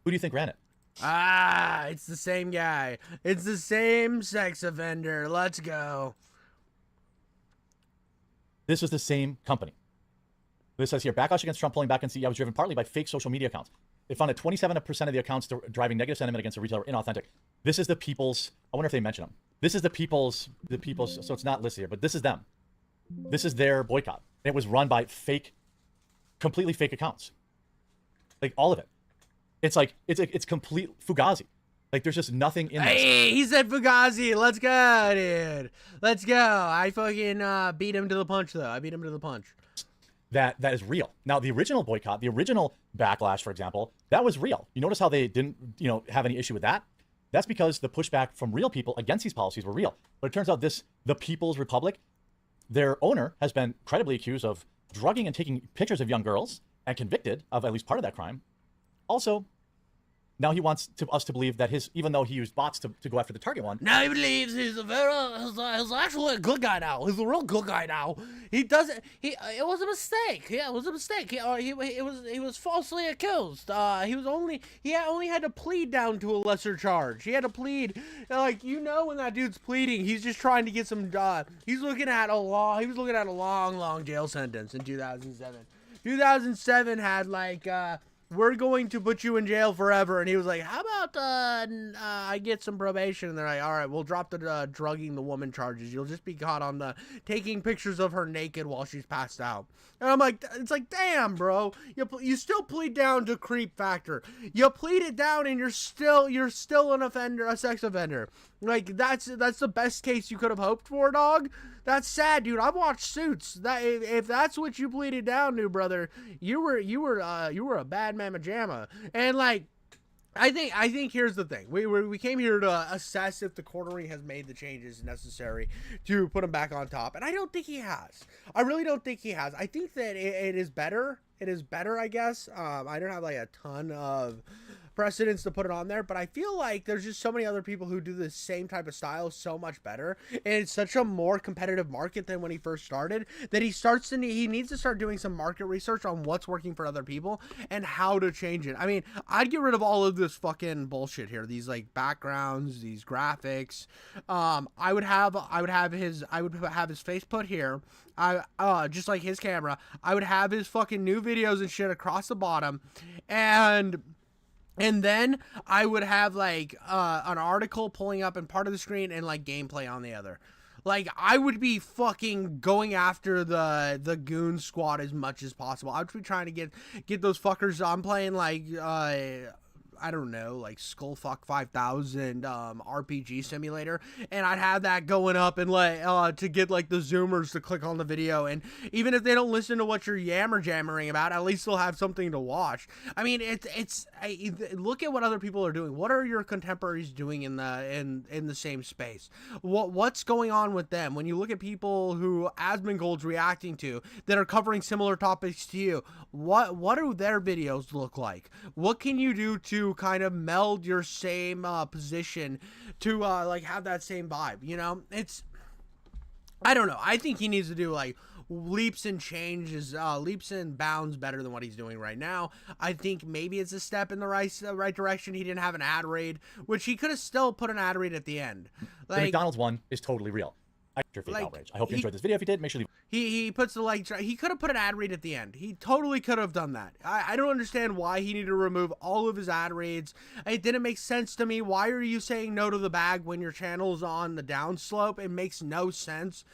It's the same guy. It's the same sex offender. Let's go. This was the same company. This says here, backlash against Trump pulling back on CEO was driven partly by fake social media accounts. They found that 27% of the accounts driving negative sentiment against the retailer were inauthentic. This is the people's. I wonder if they mention them. This is the people's. So it's not listed here, but this is them. This is their boycott. And it was run by completely fake accounts. Like, all of it. It's like, it's complete fugazi. Like, there's just nothing in this. Hey, he said fugazi. Let's go, dude. Let's go. I fucking beat him to the punch, though. I beat him to the punch. That is real. Now, the original boycott, the original backlash, for example, that was real. You notice how they didn't, have any issue with that? That's because the pushback from real people against these policies were real. But it turns out the People's Republic, their owner has been credibly accused of drugging and taking pictures of young girls and convicted of at least part of that crime. Also, Now he wants us to believe that even though he used bots to go after the target one. Now he believes he's actually a good guy now. He's a real good guy now. He doesn't. It was a mistake. Yeah, it was a mistake. He was falsely accused. He only had to plead down to a lesser charge. He had to plead, like, when that dude's pleading, he's just trying to get some. He was looking at a long jail sentence in 2007. 2007 had like. We're going to put you in jail forever. And he was like, how about I get some probation? And they're like, all right, we'll drop the drugging the woman charges. You'll just be caught on the taking pictures of her naked while she's passed out. And I'm like, it's like, damn, bro. You still plead down to creep factor. You plead it down and you're still an offender, a sex offender. Like, that's the best case you could have hoped for, dog. That's sad, dude. I've watched Suits. If that's what you pleaded down to, brother, you were a bad mamma jamma. And like, I think here's the thing. We came here to assess if the quartering has made the changes necessary to put him back on top, and I don't think he has. I really don't think he has. I think that it is better. It is better, I guess. I don't have like a ton of precedence to put it on there, but I feel like there's just so many other people who do the same type of style so much better, and it's such a more competitive market than when he first started that he needs to start doing some market research on what's working for other people and how to change it. I mean, I'd get rid of all of this fucking bullshit here, these like backgrounds, these graphics. I would have his face put here. Just like his camera. I would have his fucking new videos and shit across the bottom, and then I would have like an article pulling up in part of the screen and like gameplay on the other. Like, I would be fucking going after the goon squad as much as possible. I would be trying to get those fuckers. I'm playing like I don't know, like Skullfuck 5000 RPG simulator, and I'd have that going up and like to get like the zoomers to click on the video, and even if they don't listen to what you're jammering about, at least they'll have something to watch. I mean, look at what other people are doing. What are your contemporaries doing in the same space? What's going on with them? When you look at people who Asmongold's reacting to that are covering similar topics to you, what do their videos look like? What can you do to kind of meld your same position to like have that same vibe? I don't know. I think he needs to do like leaps and changes, leaps and bounds better than what he's doing right now. I think maybe it's a step in the right direction. He didn't have an ad read, which he could have still put an ad read at the end. Like, the McDonald's one is totally real. I outrage. I hope you enjoyed this video. If you did, make sure to leave. He puts the like. He could have put an ad read at the end. He totally could have done that. I don't understand why he needed to remove all of his ad reads. It didn't make sense to me. Why are you saying no to the bag when your channel's on the downslope? It makes no sense.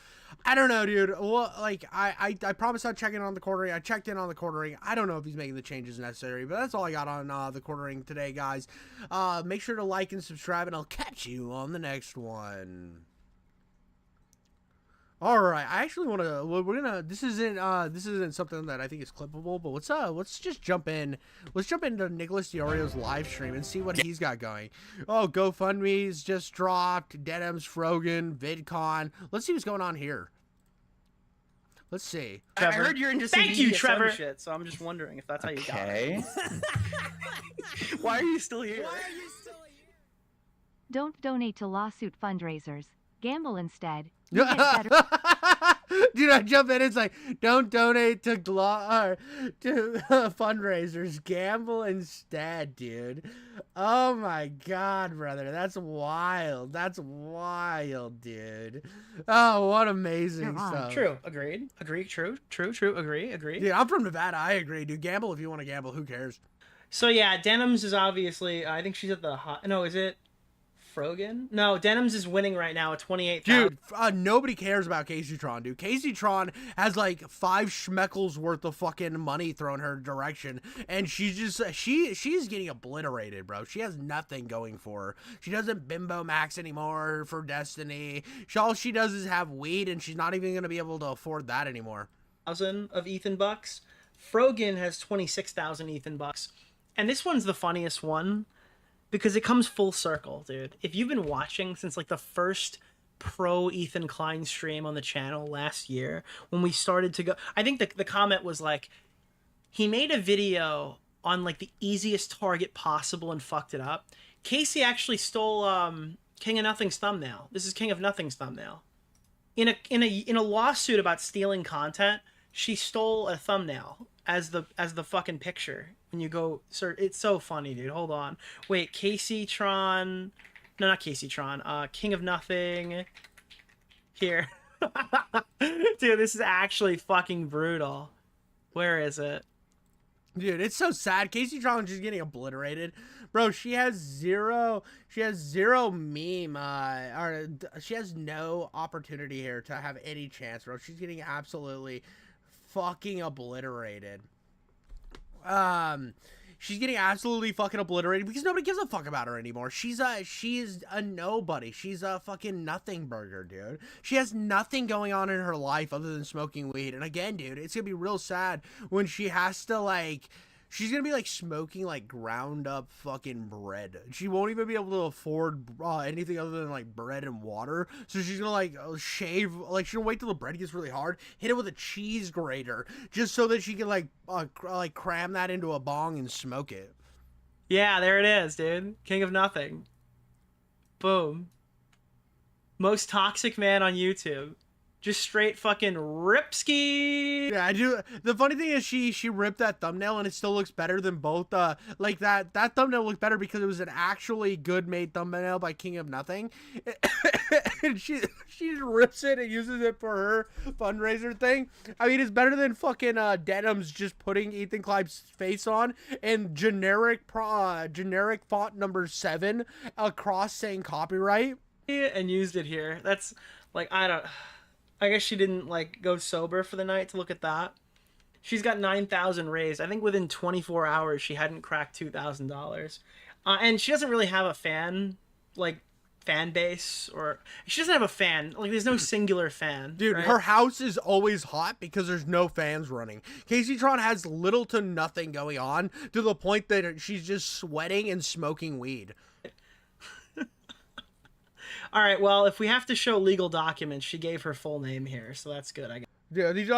I don't know, dude. Well, like I promised I'd check in on the quartering. I checked in on the quartering. I don't know if he's making the changes necessary, but that's all I got on the quartering today, guys. Make sure to like and subscribe, and I'll catch you on the next one. All right, I actually want to. We're gonna. This isn't something that I think is clippable, but let's just jump in. Let's jump into Nicholas Diorio's live stream and see what he's got going. Oh, GoFundMe's just dropped. Denim's, Frogan, VidCon. Let's see what's going on here. Let's see. I heard you're into some Thank you, BDSM Trevor. shit, so I'm just wondering if that's how you got it. Why are you still here? Don't donate to lawsuit fundraisers. Gamble instead. Dude, I jump in. It's like, don't donate to fundraisers. Gamble instead, dude. Oh my god, brother, that's wild. That's wild, dude. Oh, what amazing stuff. True. Agreed. True. Agree. Dude, I'm from Nevada. I agree, dude. Gamble if you want to gamble. Who cares? So yeah, Denims is obviously. I think she's at the no. Is it Frogan? No, Denims is winning right now at 28,000. Dude, nobody cares about Casey Tron, dude. Casey Tron has like 5 schmeckles worth of fucking money thrown her direction, and she's getting obliterated, bro. She has nothing going for her. She doesn't bimbo max anymore for Destiny. All she does is have weed, and she's not even gonna be able to afford that anymore. 1,000 of Ethan bucks. Frogan has 26,000 Ethan bucks, and this one's the funniest one. Because it comes full circle, dude. If you've been watching since like the first pro Ethan Klein stream on the channel last year, when we started to go, I think the comment was like, he made a video on like the easiest target possible and fucked it up. Casey actually stole King of Nothing's thumbnail. This is King of Nothing's thumbnail. In a lawsuit about stealing content, she stole a thumbnail as the fucking picture. When you go search, it's so funny, dude. Hold on. Wait, Casey Tron. No, not Casey Tron. King of Nothing. Here. Dude, this is actually fucking brutal. Where is it? Dude, it's so sad. Casey Tron is getting obliterated. Bro, she has zero meme, or she has no opportunity here to have any chance, bro. She's getting absolutely fucking obliterated. She's getting absolutely fucking obliterated because nobody gives a fuck about her anymore. She is a nobody. She's a fucking nothing burger, dude. She has nothing going on in her life other than smoking weed. And again, dude, it's gonna be real sad when she has to, like, she's gonna be like smoking like ground up fucking bread. She won't even be able to afford anything other than like bread and water. So she's gonna like shave, like she'll wait till the bread gets really hard, hit it with a cheese grater, just so that she can like cram that into a bong and smoke it. Yeah, there it is, dude. King of Nothing. Boom. Most toxic man on YouTube. Just straight fucking ripski. Yeah, I do. The funny thing is she ripped that thumbnail and it still looks better than both. Like that thumbnail looked better because it was an actually good made thumbnail by King of Nothing. And she just rips it and uses it for her fundraiser thing. I mean, it's better than fucking Denim's just putting Ethan Kleib's face on and generic font number 7 across saying copyright. And used it here. That's like, I guess she didn't like go sober for the night to look at that. She's got 9,000 raised. I think within 24 hours she hadn't cracked $2,000. And she doesn't really have a fan base, or she doesn't have a fan. Like, there's no singular fan. Dude, right? Her house is always hot because there's no fans running. Casey Tron has little to nothing going on to the point that she's just sweating and smoking weed. All right, well, if we have to show legal documents, she gave her full name here, so that's good, I guess. Yeah, these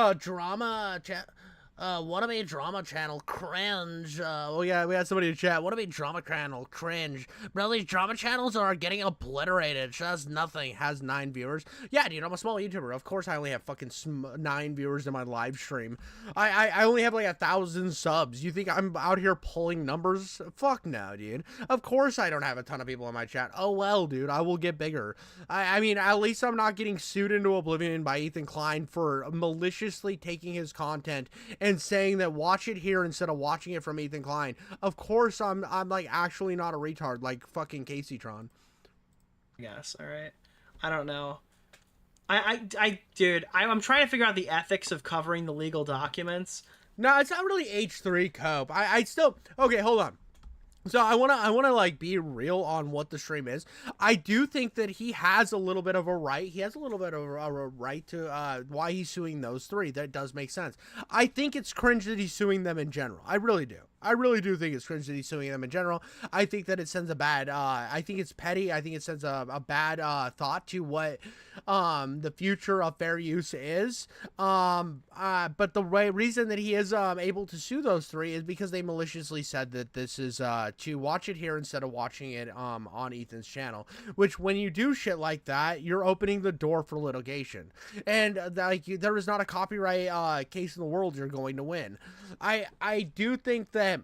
wannabe drama channel cringe. We had somebody in chat. Wannabe drama channel cringe. Bro, these drama channels are getting obliterated. She has nothing. Has 9 viewers. Yeah, dude, I'm a small YouTuber. Of course, I only have fucking 9 viewers in my live stream. I only have like 1,000 subs. You think I'm out here pulling numbers? Fuck no, dude. Of course, I don't have a ton of people in my chat. Oh well, dude. I will get bigger. I mean, at least I'm not getting sued into oblivion by Ethan Klein for maliciously taking his content and saying that watch it here instead of watching it from Ethan Klein. Of course, I'm like actually not a retard like fucking Casey Tron. Yes, all right. I don't know. Dude, I'm trying to figure out the ethics of covering the legal documents. No, it's not really H3 cope. I still, okay, hold on. So I wanna like be real on what the stream is. I do think that he has a little bit of a right. He has a little bit of a right to why he's suing those 3. That does make sense. I think it's cringe that he's suing them in general. I really do. I really do think it's cringe that he's suing them in general. I think that it sends a bad, I think it's petty. I think it sends a bad thought to what the future of fair use is. But the reason that he is able to sue those 3 is because they maliciously said that this is to watch it here instead of watching it on Ethan's channel. Which, when you do shit like that, you're opening the door for litigation. And like, there is not a copyright case in the world you're going to win. I do think that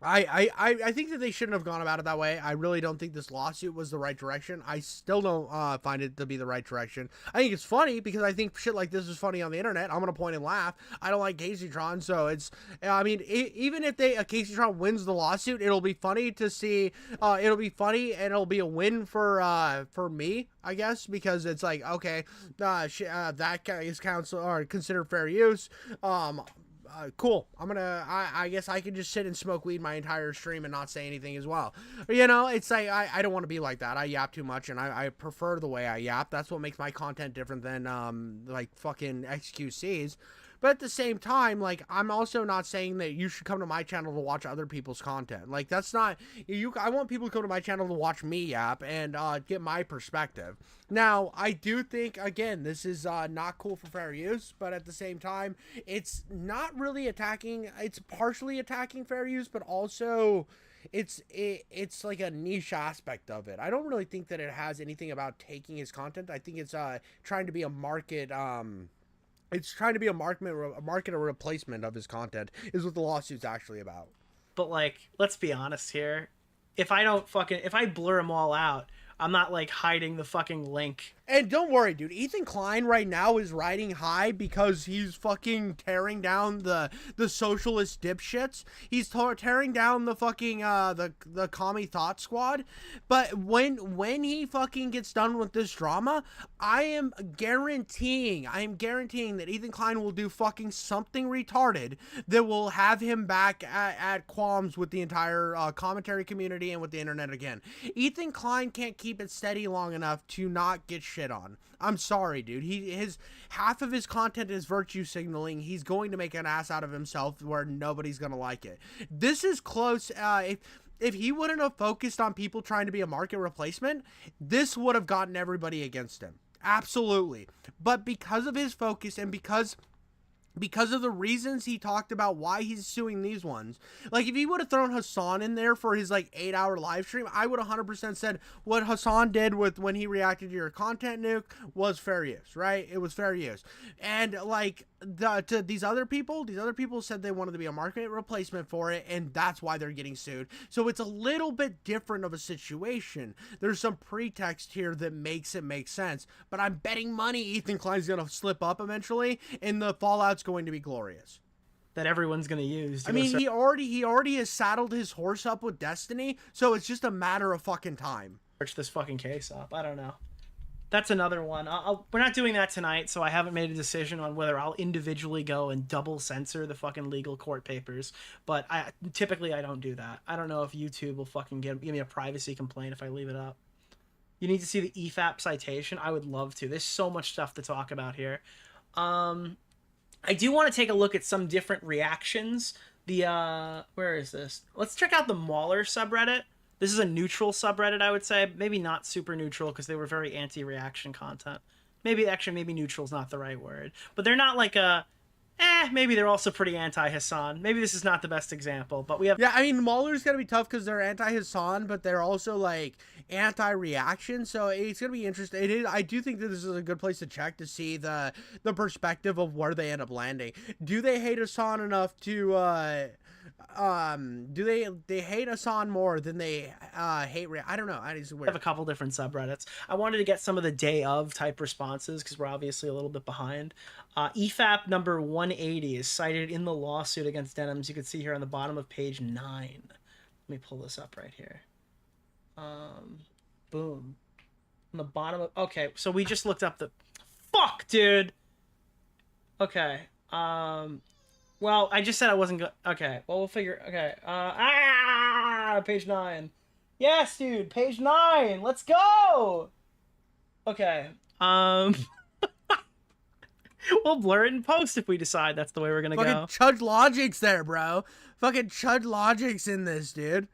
I think that they shouldn't have gone about it that way. I really don't think this lawsuit was the right direction. I still don't find it to be the right direction. I think it's funny because I think shit like this is funny on the internet. I'm gonna point and laugh. I don't like Casey Tron, so it's. I mean, even if Casey Tron wins the lawsuit, it'll be funny to see. It'll be funny and it'll be a win for me, I guess, because it's like, okay, that guy is considered fair use. Cool. I guess I can just sit and smoke weed my entire stream and not say anything as well. You know, it's like, I don't want to be like that. I yap too much and I prefer the way I yap. That's what makes my content different than, like fucking XQC's. But at the same time, like, I'm also not saying that you should come to my channel to watch other people's content. Like, that's not I want people to come to my channel to watch me yap and get my perspective. Now, I do think, again, this is not cool for fair use, but at the same time, it's not really attacking. It's partially attacking fair use, but also it's like a niche aspect of it. I don't really think that it has anything about taking his content. I think it's trying to be a market it's trying to be a market replacement of his content is what the lawsuit's actually about. But like, let's be honest here. If I blur them all out, I'm not like hiding the fucking link. And don't worry, dude. Ethan Klein right now is riding high because he's fucking tearing down the socialist dipshits. He's tearing down the fucking the commie thought squad. But when he fucking gets done with this drama, I am guaranteeing that Ethan Klein will do fucking something retarded that will have him back at qualms with the entire commentary community and with the internet again. Ethan Klein can't keep it steady long enough to not get shit on. I'm sorry, dude. His half of his content is virtue signaling. He's going to make an ass out of himself where nobody's gonna like it. This is close. If he wouldn't have focused on people trying to be a market replacement, this would have gotten everybody against him. Absolutely. But because of his focus and because of the reasons he talked about why he's suing these ones. Like, if he would have thrown Hassan in there for his, like, 8-hour live stream, I would 100% said what Hassan did when he reacted to your content nuke was fair use, right? It was fair use. And, like, to these other people said they wanted to be a market replacement for it, and that's why they're getting sued. So it's a little bit different of a situation. There's some pretext here that makes it make sense, but I'm betting money Ethan Klein's gonna slip up eventually, and the fallout's going to be glorious. That everyone's gonna use. I mean, he already has saddled his horse up with destiny, so it's just a matter of fucking time. Search this fucking case up. I don't know. That's another one. We're not doing that tonight, so I haven't made a decision on whether I'll individually go and double censor the fucking legal court papers. But typically I don't do that. I don't know if YouTube will fucking give me a privacy complaint if I leave it up. You need to see the EFAP citation. I would love to. There's so much stuff to talk about here. I do want to take a look at some different reactions. Where is this? Let's check out the Mauler subreddit. This is a neutral subreddit, I would say. Maybe not super neutral because they were very anti-reaction content. Maybe neutral is not the right word. But they're not like maybe they're also pretty anti-Hassan. Maybe this is not the best example, but we have... Yeah, I mean, Mauler's gonna be tough because they're anti-Hassan, but they're also, like, anti-reaction, so it's gonna be interesting. I do think that this is a good place to check to see the perspective of where they end up landing. Do they hate Hassan enough to, do they hate Hassan more than they hate I don't know. I have a couple different subreddits. I wanted to get some of the day of type responses because we're obviously a little bit behind. EFAP number 180 is cited in the lawsuit against Denims. You can see here on the bottom of page 9. Let me pull this up right here. Boom. On the bottom of... Okay, so we just looked up the... Fuck, dude! Okay. Well, I just said I wasn't good. Okay, well, we'll figure... Okay. Page 9. Yes, dude, page 9! Let's go! Okay. We'll blur it in post if we decide that's the way we're gonna go. Fucking Chud Logic's there, bro. Fucking Chud Logic's in this, dude.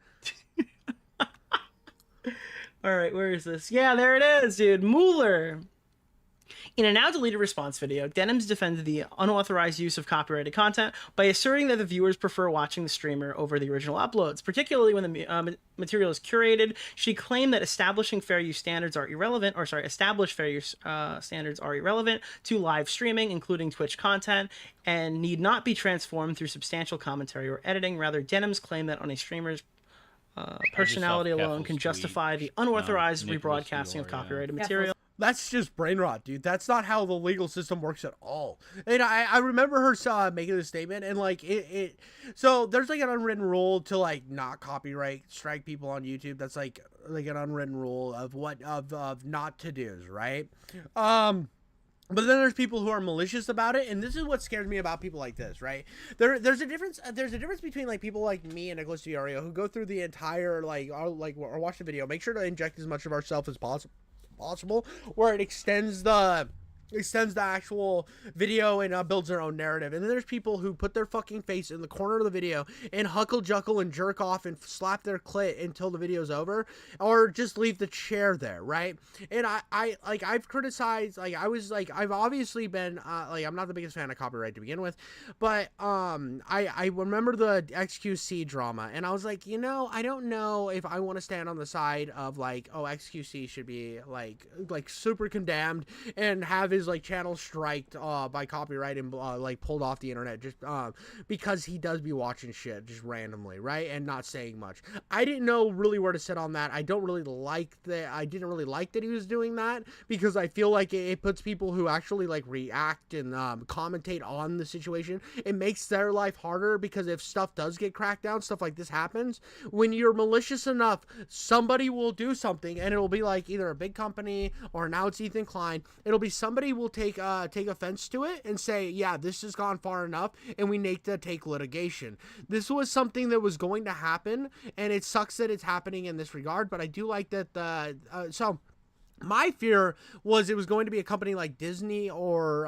Alright, where is this? Yeah, there it is, dude. Mueller. In a now deleted response video, Denims defended the unauthorized use of copyrighted content by asserting that the viewers prefer watching the streamer over the original uploads, particularly when the material is curated. She claimed that established fair use standards are irrelevant to live streaming, including Twitch content, and need not be transformed through substantial commentary or editing. Rather, Denims claimed that on a streamer's personality alone can justify the unauthorized rebroadcasting of copyrighted material. That's just brain rot, dude. That's not how the legal system works at all. And I remember her making this statement, and like so there's like an unwritten rule to like not copyright strike people on YouTube. That's like an unwritten rule of what of not to do's, right? But then there's people who are malicious about it, and this is what scares me about people like this, right? There's a difference between like people like me and Nicholas Diorio who go through the entire or watch the video, make sure to inject as much of ourselves as possible, where it extends the extends the actual video and builds their own narrative. And then there's people who put their fucking face in the corner of the video and huckle juckle and jerk off and slap their clit until the video's over, or just leave the chair there, right? And I've criticized, I've obviously been I'm not the biggest fan of copyright to begin with, but I remember the XQC drama, and I was like, I don't know if I want to stand on the side of XQC should be like super condemned and have his channel striked by copyright and pulled off the internet just because he does be watching shit just randomly, right, and not saying much. I didn't know really where to sit on that. I didn't really like that he was doing that, because I feel like it puts people who actually react and commentate on the situation, it makes their life harder, because if stuff does get cracked down, stuff like this happens, when you're malicious enough, somebody will do something, and it'll be either a big company, or now it's Ethan Klein, it'll be somebody will take offense to it and say, yeah, this has gone far enough, and we need to take litigation. This was something that was going to happen, and it sucks that it's happening in this regard, but I do like that so my fear was it was going to be a company like Disney or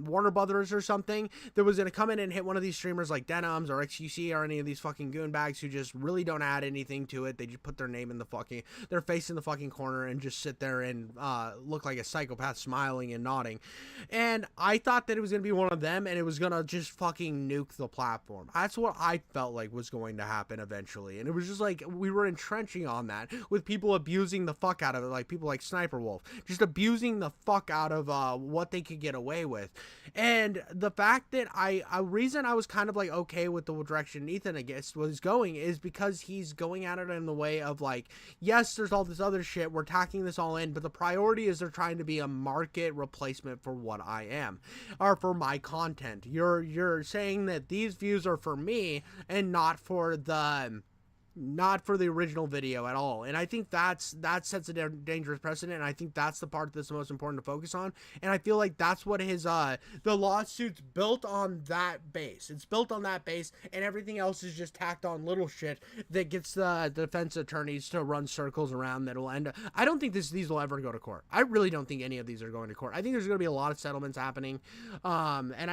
Warner Brothers or something that was going to come in and hit one of these streamers like Denims or XQC or any of these fucking goonbags who just really don't add anything to it. They just put their name in their face in the fucking corner and just sit there and look like a psychopath smiling and nodding. And I thought that it was going to be one of them, and it was going to just fucking nuke the platform. That's what I felt like was going to happen eventually. And it was just we were entrenching on that with people abusing the fuck out of it, like people like Sniper Wolf, just abusing the fuck out of what they could get away with. And the fact that a reason I was kind of okay with the direction Ethan, I guess, was going is because he's going at it in the way of yes, there's all this other shit, we're tacking this all in, but the priority is they're trying to be a market replacement for what I am, or for my content. You're saying that these views are for me and not for the original video at all. And I think that sets a dangerous precedent, and I think that's the part that's the most important to focus on. And I feel like that's what his the lawsuit's built on, that base. It's built on that base, and everything else is just tacked on little shit that gets the defense attorneys to run circles around that will end up. I don't think these will ever go to court. I really don't think any of these are going to court. I think there's going to be a lot of settlements happening, and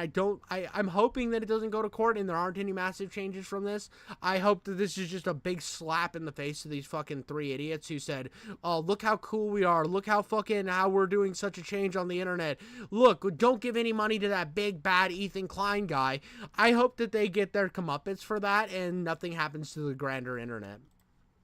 I'm hoping that it doesn't go to court and there aren't any massive changes from this. I hope that this is just a big slap in the face to these fucking three idiots who said, oh, look how cool we are, look how we're doing such a change on the internet, look, don't give any money to that big bad Ethan Klein guy. I hope that they get their comeuppance for that and nothing happens to the grander internet.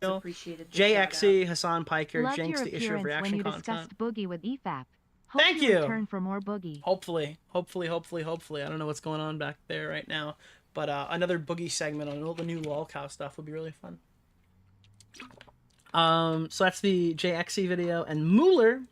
JXE, Hassan Piker, Loved Jinx, your the issue of appearance reaction when you content. discussed Boogie with EFAP. Hope Thank you. Return for more Boogie. Hopefully. I don't know what's going on back there right now, but another Boogie segment on all the new lolcow stuff would be really fun. So that's the JXE video, and Mooler,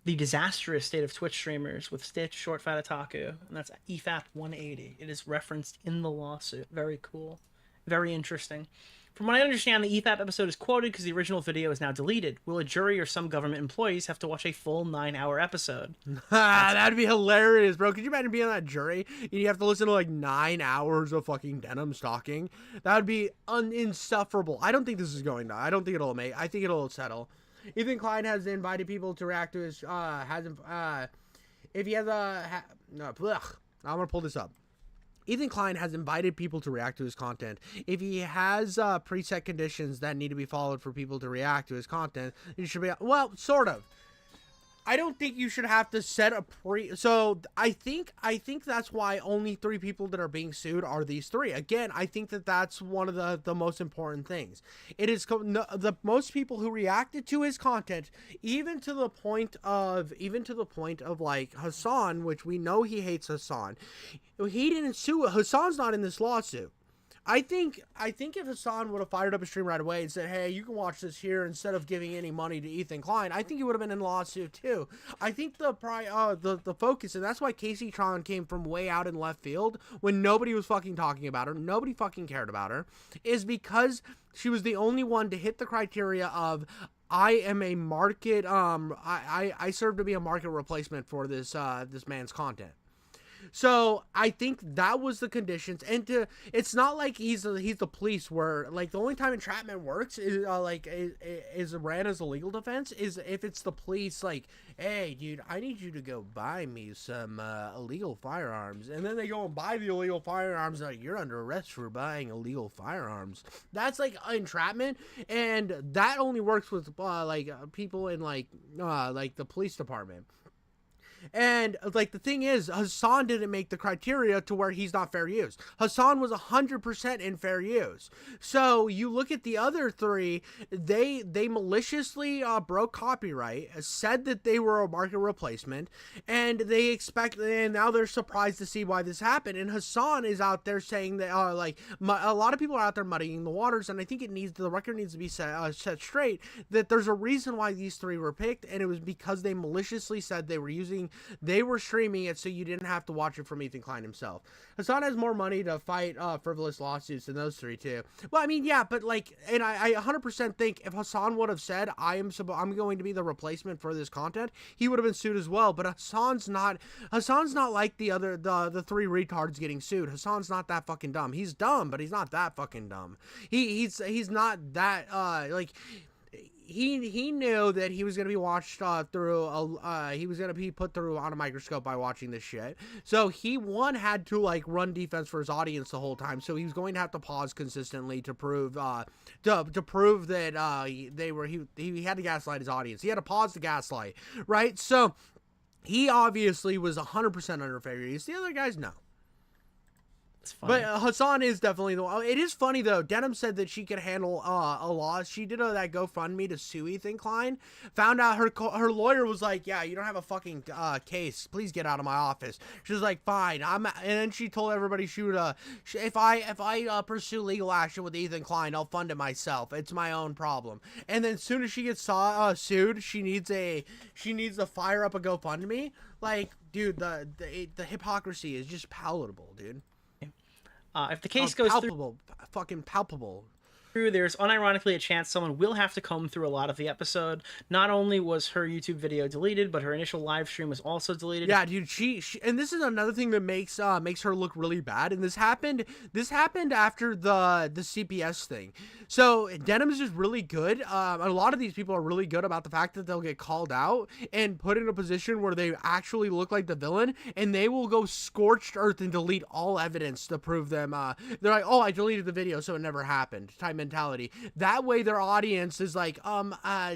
the disastrous state of Twitch streamers with Stitch, Short Fat Otaku, and that's EFAP 180. It is referenced in the lawsuit. Very cool. Very interesting. From what I understand, the EFAP episode is quoted because the original video is now deleted. Will a jury or some government employees have to watch a full 9-hour episode? That'd be hilarious, bro. Could you imagine being on that jury and you have to listen to 9 hours of fucking Denim stalking? That would be insufferable. I don't think this is going to. I don't think it'll make. I think it'll settle. Ethan Klein has invited people to react to his. If he has a. I'm gonna pull this up. Ethan Klein has invited people to react to his content. If he has preset conditions that need to be followed for people to react to his content, you should be, well, sort of. I don't think you should have to set a so I think that's why only 3 people that are being sued are these 3. Again, I think that's one of the most important things. It is the most people who reacted to his content, even to the point of Hassan, which we know he hates Hassan. He didn't sue. Hassan's not in this lawsuit. I think if Hassan would have fired up a stream right away and said, hey, you can watch this here instead of giving any money to Ethan Klein, I think he would have been in a lawsuit too. I think the focus, and that's why Casey Tron came from way out in left field when nobody was fucking talking about her, nobody fucking cared about her, is because she was the only one to hit the criteria of, I am a market, I serve to be a market replacement for this man's content. So I think that was the conditions, and it's not like he's the police where like the only time entrapment works is ran as a legal defense is if it's the police like, hey dude, I need you to go buy me some illegal firearms, and then they go and buy the illegal firearms, like you're under arrest for buying illegal firearms. That's like entrapment, and that only works with people in like the police department. And like the thing is, Hassan didn't make the criteria to where he's not fair use. Hassan was 100% in fair use. So you look at the other three, they maliciously broke copyright, said that they were a market replacement, and and now they're surprised to see why this happened. And Hassan is out there saying that a lot of people are out there muddying the waters, and I think the record needs to be set straight that there's a reason why these three were picked, and it was because they maliciously said they were streaming it so you didn't have to watch it from Ethan Klein himself. Hassan has more money to fight frivolous lawsuits than those three too. Well, I mean, yeah, but like, and I 100% think if Hassan would have said I'm going to be the replacement for this content, he would have been sued as well. But Hassan's not like the three retards getting sued. Hassan's not that fucking dumb. He's dumb, but he's not that fucking dumb. He's not that He knew that he was going to be watched he was going to be put through on a microscope by watching this shit. So he had to like run defense for his audience the whole time. So he was going to have to pause consistently to prove that he had to gaslight his audience. He had to pause the gaslight, right? So he obviously was 100% under fair use. The other guys, no. But Hassan is definitely the one. It is funny though. Denim said that she could handle a loss. She did that GoFundMe to sue Ethan Klein. Found out her lawyer was like, "Yeah, you don't have a fucking case. Please get out of my office." She was like, "Fine." And then she told everybody she would if I pursue legal action with Ethan Klein, I'll fund it myself. It's my own problem. And then as soon as she gets sued, she needs to fire up a GoFundMe. Like, dude, the hypocrisy is just palatable, dude. If the case goes fucking palpable. There's unironically a chance someone will have to comb through a lot of the episode. Not only was her YouTube video deleted, but her initial live stream was also deleted. Yeah, dude, she and this is another thing that makes her look really bad. And this happened after the CPS thing. So Denim is just really good. A lot of these people are really good about the fact that they'll get called out and put in a position where they actually look like the villain, and they will go scorched earth and delete all evidence to prove them. They're like, "Oh, I deleted the video, so it never happened." Type mentality. That way their audience is like,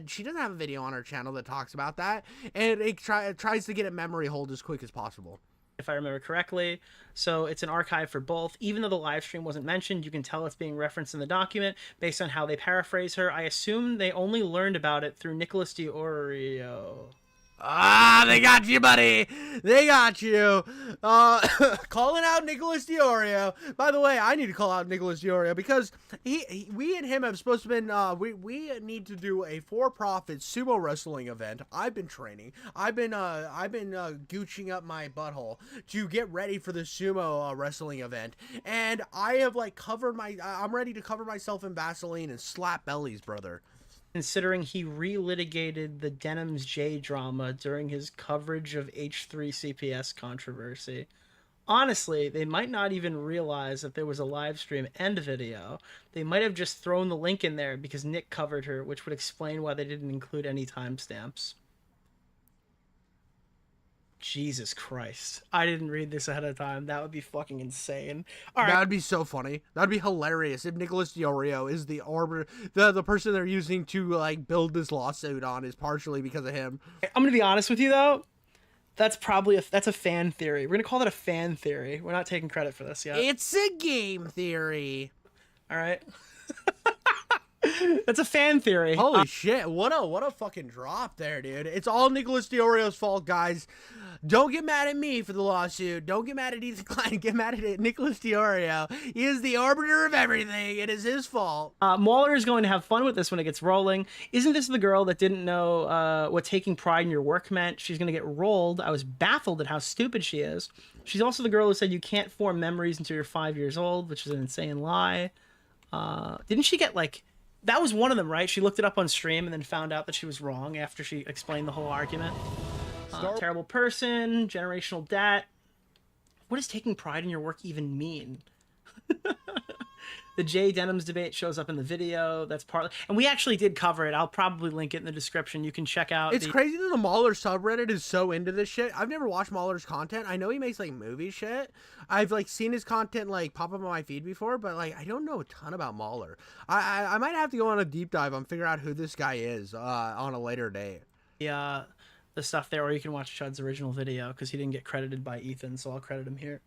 she doesn't have a video on her channel that talks about that, and it tries to get a memory hold as quick as possible, if I remember correctly. So it's an archive for both. Even though the live stream wasn't mentioned, you can tell it's being referenced in the document based on how they paraphrase her. I assume they only learned about it through Nicholas DiOrio. They got you, buddy. They got you. Calling out Nicholas DiOrio. By the way, I need to call out Nicholas DiOrio because we and him have supposed to been. We need to do a for-profit sumo wrestling event. I've been training. I've been gooching up my butthole to get ready for the sumo wrestling event, and I have like I'm ready to cover myself in Vaseline and slap bellies, brother. Considering he relitigated the Denim's J drama during his coverage of H3 CPS controversy. Honestly, they might not even realize that there was a live stream and video. They might have just thrown the link in there because Nick covered her, which would explain why they didn't include any timestamps. Jesus Christ. I didn't read this ahead of time. That would be fucking insane. All right. That would be so funny. That would be hilarious if Nicholas DiOrio is the person they're using to like build this lawsuit on is partially because of him. I'm going to be honest with you though. That's probably that's a fan theory. We're going to call that a fan theory. We're not taking credit for this yet. It's a game theory. All right. That's a fan theory. Holy shit. What a fucking drop there, dude. It's all Nicholas DiOrio's fault, guys. Don't get mad at me for the lawsuit. Don't get mad at Ethan Klein. Get mad at Nicholas DiOrio. He is the arbiter of everything. It is his fault. Mauler is going to have fun with this when it gets rolling. Isn't this the girl that didn't know what taking pride in your work meant? She's going to get rolled. I was baffled at how stupid she is. She's also the girl who said you can't form memories until you're 5 years old, which is an insane lie. Didn't she get like... That was one of them, right? She looked it up on stream and then found out that she was wrong after she explained the whole argument. Terrible person, generational debt, What does taking pride in your work even mean? The Jay Denham's debate shows up in the video. That's partly, and we actually did cover it. I'll probably link it in the description. You can check out. It's crazy that the Mahler subreddit is so into this shit. I've never watched Mahler's content. I know he makes like movie shit. I've like seen his content like pop up on my feed before, but like I don't know a ton about Mahler. I might have to go on a deep dive and figure out who this guy is on a later date. Yeah, the stuff there, or you can watch Chud's original video because he didn't get credited by Ethan, so I'll credit him here.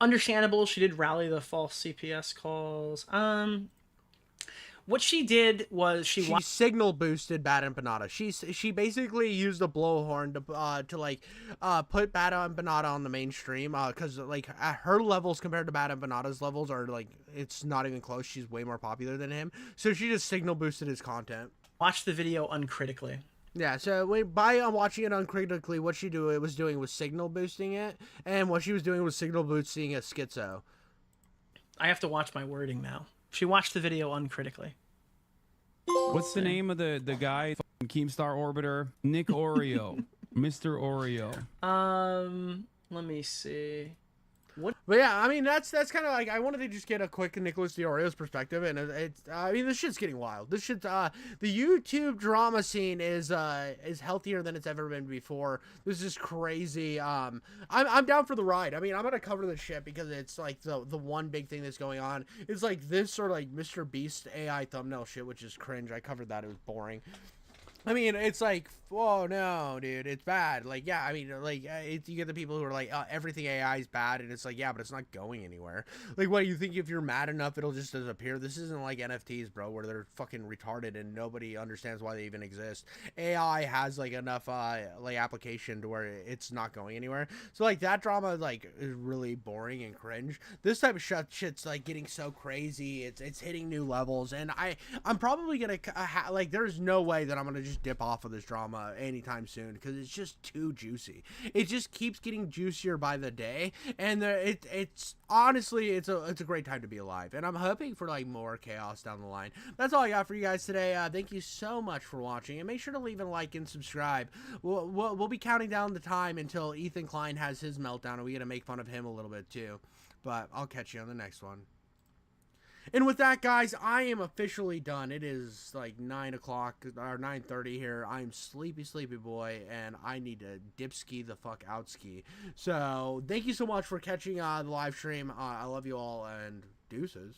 Understandable. She did rally the false CPS calls. What she did was she signal boosted Bad Empanada. She basically used a blowhorn to like put Bad Empanada on the mainstream because like at her levels compared to Bad Empanada's levels are like it's not even close. She's way more popular than him, so she just signal boosted his content. Watch the video uncritically. Yeah, so by watching it uncritically, what she was doing was signal boosting it, and what she was doing was signal boosting a schizo. I have to watch my wording now. She watched the video uncritically. What's the name of the guy? Keemstar Orbiter, Nick Oreo, Mr. Oreo. Let me see. What? But yeah, I mean that's kind of like I wanted to just get a quick Nicholas D'Oreo's perspective, and it's I mean this shit's getting wild. This shit's the YouTube drama scene is healthier than it's ever been before. This is crazy. I'm down for the ride. I mean I'm gonna cover this shit because it's like the one big thing that's going on. It's like this sort of like Mr. Beast AI thumbnail shit, which is cringe. I covered that. It was boring. I mean, it's like, oh no, dude, it's bad. Like, yeah, I mean, like, you get the people who are like, everything AI is bad, and it's like, yeah, but it's not going anywhere. Like, what, you think if you're mad enough, it'll just disappear? This isn't like NFTs, bro, where they're fucking retarded and nobody understands why they even exist. AI has, like, enough, like, application to where it's not going anywhere. So, like, that drama, like, is really boring and cringe. This type of shit's, like, getting so crazy. It's hitting new levels, and I'm probably gonna, like, there's no way that I'm gonna just dip off of this drama anytime soon because it's just too juicy. It just keeps getting juicier by the day, and it's honestly it's a great time to be alive, and I'm hoping for like more chaos down the line. That's all I got for you guys today. Thank you so much for watching, and make sure to leave a like and subscribe. We'll be counting down the time until Ethan Klein has his meltdown, and we get to make fun of him a little bit too. But I'll catch you on the next one. And with that, guys, I am officially done. It is like 9 o'clock or 9:30 here. I'm sleepy boy, and I need to dip ski the fuck out ski. So thank you so much for catching the live stream. I love you all, and deuces.